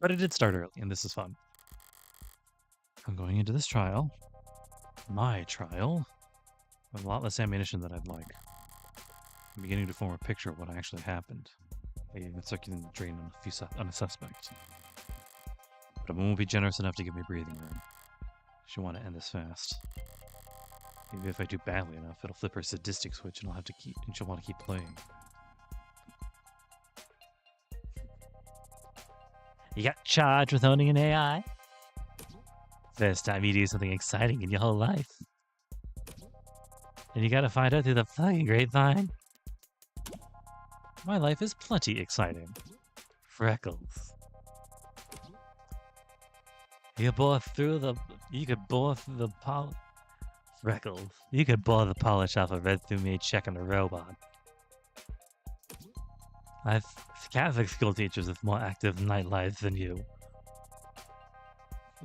But it did start early, and this is fun. I'm going into this trial. My trial. With a lot less ammunition than I'd like. I'm beginning to form a picture of what actually happened. I even circulating the drain on a suspect. But I won't be generous enough to give me breathing room. She'll want to end this fast. Maybe if I do badly enough, it'll flip her sadistic switch and she'll want to keep playing. You got charged with owning an AI? First time you do something exciting in your whole life. And you gotta find out through the fucking grapevine. My life is plenty exciting. Freckles. You could bore through the Freckles. You could bore the polish off a red thumade check on a robot. I've Catholic school teachers with more active nightlives than you.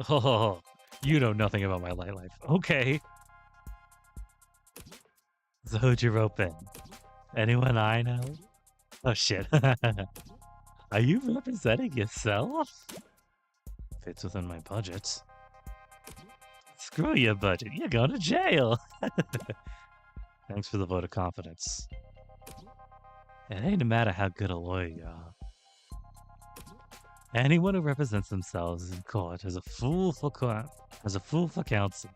Oh, you know nothing about my nightlife. Okay. So who'd you rope in? Anyone I know? Oh shit. Are you representing yourself? Fits within my budget. Screw your budget. You're going to jail. Thanks for the vote of confidence. It ain't a matter how good a lawyer you are. Anyone who represents themselves in court is a fool for counsel.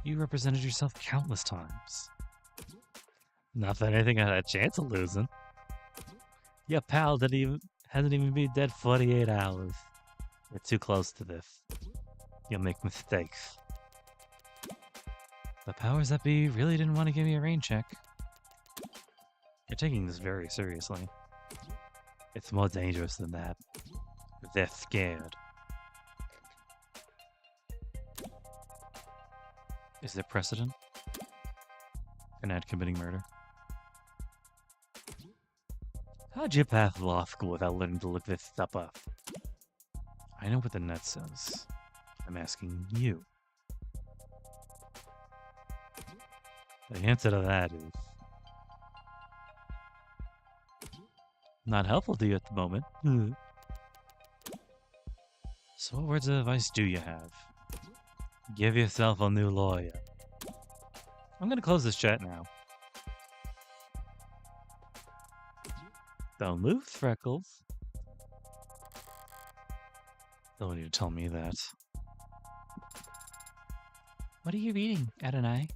You represented yourself countless times. Not that anything I had a chance of losing. Your pal hasn't even been dead 48 hours. You're too close to this. You'll make mistakes. The powers that be really didn't want to give me a rain check. You're taking this very seriously. It's more dangerous than that. They're scared. Is there precedent? An ad committing murder? How'd you pass law school without learning to look this stuff up? I know what the net says. I'm asking you. The answer to that is not helpful to you at the moment. So what words of advice do you have? Give yourself a new lawyer. I'm gonna close this chat now. Don't move, Freckles. Don't need to tell me that. What are you reading, Adonai?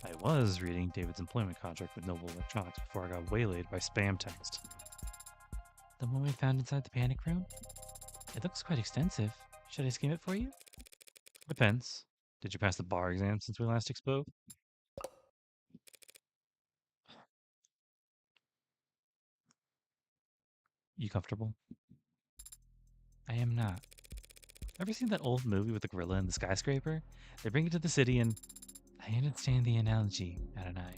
I was reading David's employment contract with Noble Electronics before I got waylaid by spam text. The one we found inside the panic room? It looks quite extensive. Should I skim it for you? Depends. Did you pass the bar exam since we last spoke? You comfortable? I am not. Ever seen that old movie with the gorilla and the skyscraper? They bring it to the city and... I understand the analogy, Adonai.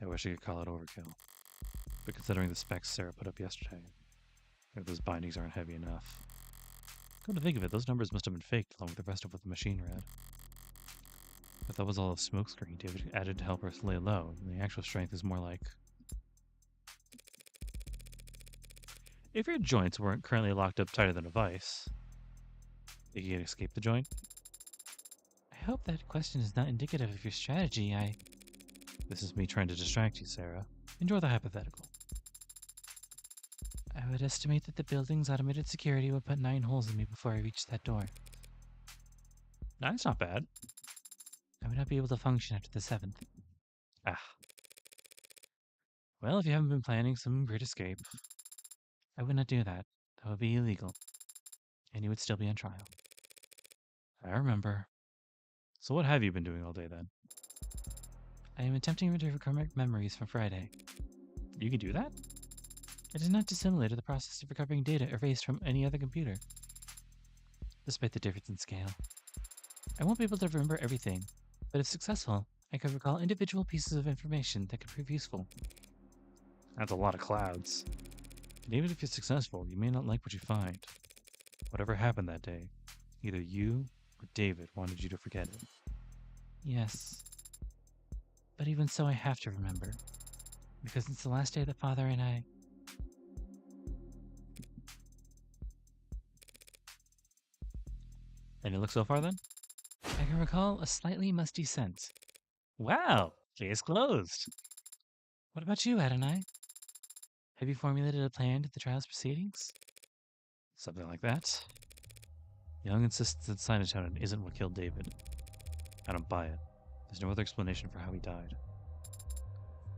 I wish I could call it overkill. But considering the specs Serra put up yesterday, if those bindings aren't heavy enough. Come to think of it, those numbers must have been faked along with the rest of what the machine read. If that was all a smokescreen David added to help us lay low, then the actual strength is more like... If your joints weren't currently locked up tighter than a vice, think you could escape the joint? I hope that question is not indicative of your strategy. This is me trying to distract you, Serra. Enjoy the hypothetical. I would estimate that the building's automated security would put 9 holes in me before I reached that door. That's not bad. I would not be able to function after the 7th. Ah. Well, if you haven't been planning some great escape, I would not do that. That would be illegal. And you would still be on trial. I remember. So what have you been doing all day then? I am attempting to recover memories from Friday. You can do that? It is not dissimilar to the process of recovering data erased from any other computer, despite the difference in scale. I won't be able to remember everything, but if successful, I could recall individual pieces of information that could prove useful. That's a lot of clouds. And even if you're successful, you may not like what you find. Whatever happened that day, either you or David wanted you to forget it. Yes. But even so, I have to remember. Because it's the last day that Father and I... Any look so far then? I can recall a slightly musty scent. Wow, case closed. What about you, Adonai? Have you formulated a plan to the trial's proceedings? Something like that. Young insists that Sinatonin isn't what killed David. I don't buy it. There's no other explanation for how he died.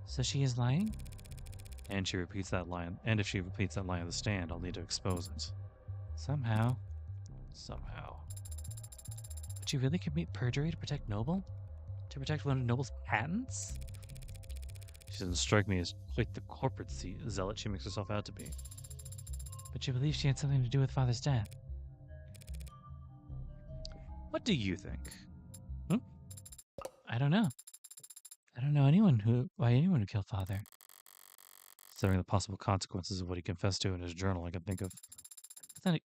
So she is lying? And if she repeats that lie on the stand, I'll need to expose it. Somehow. Would you really commit perjury to protect Noble? To protect one of Noble's patents? She doesn't strike me as quite the corporate zealot she makes herself out to be. But you believe she had something to do with Father's death? What do you think? I don't know. I don't know why anyone would kill Father. considering the possible consequences of what he confessed to in his journal, I can think of. But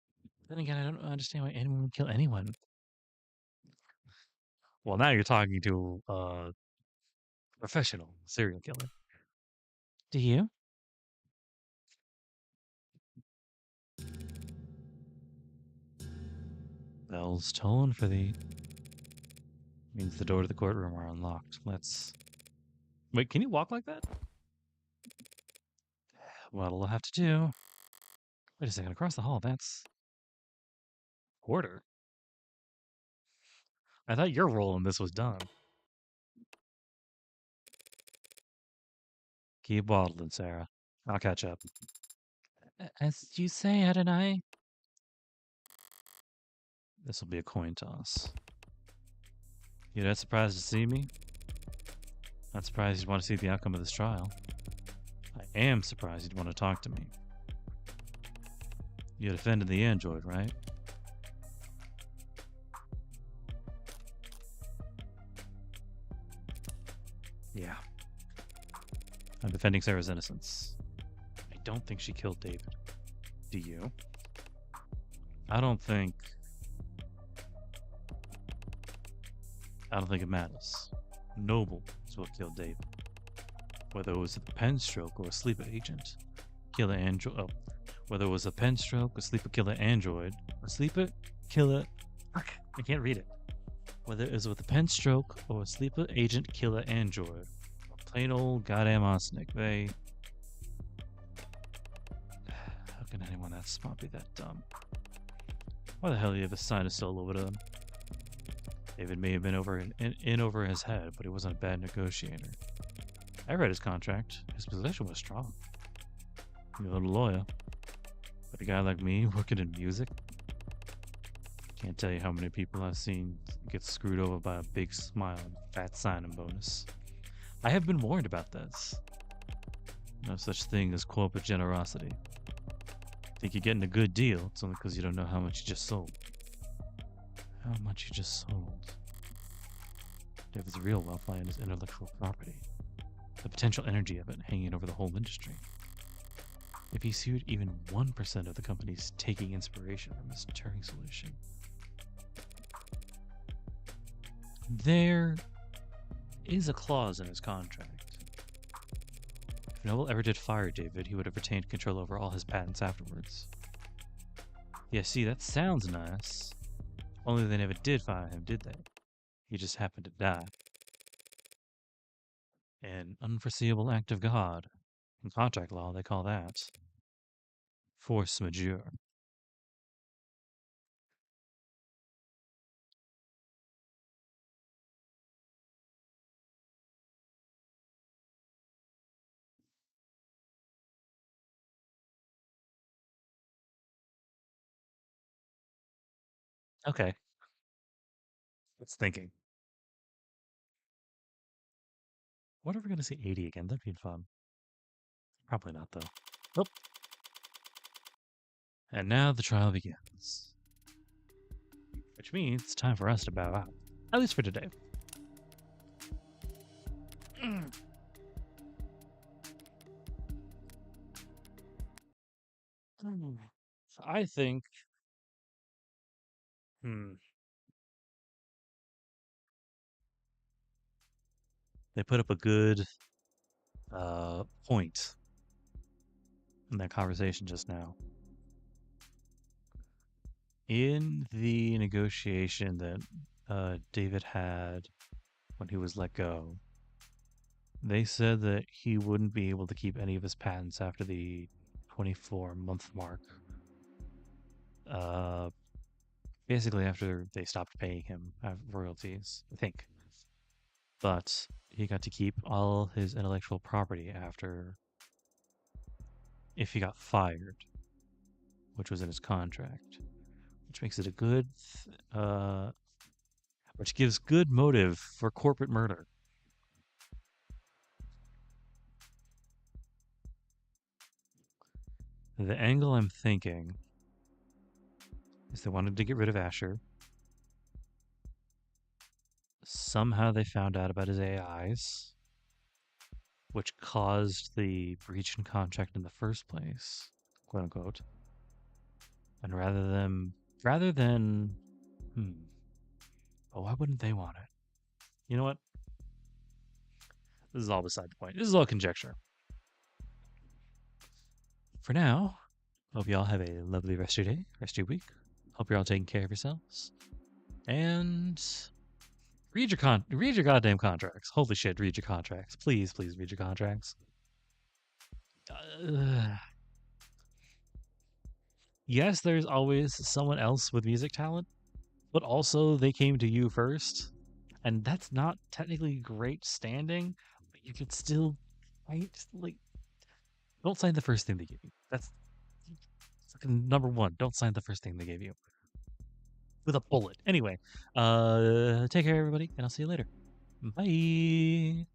then again, I don't understand why anyone would kill anyone. Well, now you're talking to a professional serial killer. Do you? Bells tolling for the means the door to the courtroom are unlocked. Let's wait. Can you walk like that? What'll I have to do? Wait a second. Across the hall, that's order. I thought your role in this was done. Keep waddling, Sarah. I'll catch up. As you say, adonai. This will be a coin toss. You that surprised to see me? Not surprised you'd want to see the outcome of this trial. I am surprised you'd want to talk to me. You defended the android, right? Yeah. I'm defending Sarah's innocence. I don't think she killed David. Do you? I don't think it matters. Noble is what killed David. Whether it was a pen stroke or a sleeper agent, killer android. Oh, whether it was a pen stroke, a sleeper killer android, or sleeper killer. Fuck, I can't read it. Whether it was with a pen stroke or a sleeper agent killer android, or plain old goddamn arsenic, they. How can anyone that smart be that dumb? Why the hell do you ever sign a solo with him? David may have been in over his head, but he wasn't a bad negotiator. I read his contract. His position was strong. You're a lawyer. But a guy like me working in music? Can't tell you how many people I've seen get screwed over by a big smile and fat signing bonus. I have been warned about this. No such thing as corporate generosity. Think you're getting a good deal, it's only because you don't know how much you just sold. How much you just sold? David's real wealth lay in his intellectual property. The potential energy of it hanging over the whole industry. If he sued even 1% of the companies taking inspiration from his Turing solution. There is a clause in his contract. If Noble ever did fire David, he would have retained control over all his patents afterwards. Yeah, see, that sounds nice. Only they never did fire him, did they? He just happened to die. An unforeseeable act of God. In contract law, they call that force majeure. Okay, what's thinking? What are we going to see 80 again? That'd be fun. Probably not, though. Nope. And now the trial begins. Which means it's time for us to bow out. At least for today. I think. They put up a good point in that conversation just now. In the negotiation that David had when he was let go, they said that he wouldn't be able to keep any of his patents after the 24-month mark. Basically after they stopped paying him royalties, I think. But he got to keep all his intellectual property after, if he got fired, which was in his contract, which makes it a good, which gives good motive for corporate murder. The angle I'm thinking is they wanted to get rid of Ashur. Somehow they found out about his AIs. which caused the breach in contract in the first place, quote unquote. And rather than, hmm, but why wouldn't they want it? You know what? This is all beside the point. This is all conjecture. For now, hope you all have a lovely rest of your day, rest of your week. Hope you're all taking care of yourselves. And read your goddamn contracts. Holy shit, read your contracts. Please, please read your contracts. Uh, yes, there's always someone else with music talent, but also they came to you first. And that's not technically great standing, but you could still right like don't sign the first thing they give you. That's fucking number one. Don't sign the first thing they gave you. With a bullet. Anyway, take care everybody, and I'll see you later. Bye.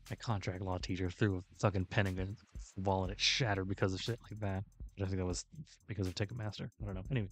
My contract law teacher threw a fucking pen against the wall and it shattered because of shit like that. I think that was because of Ticketmaster. I don't know. Anyway.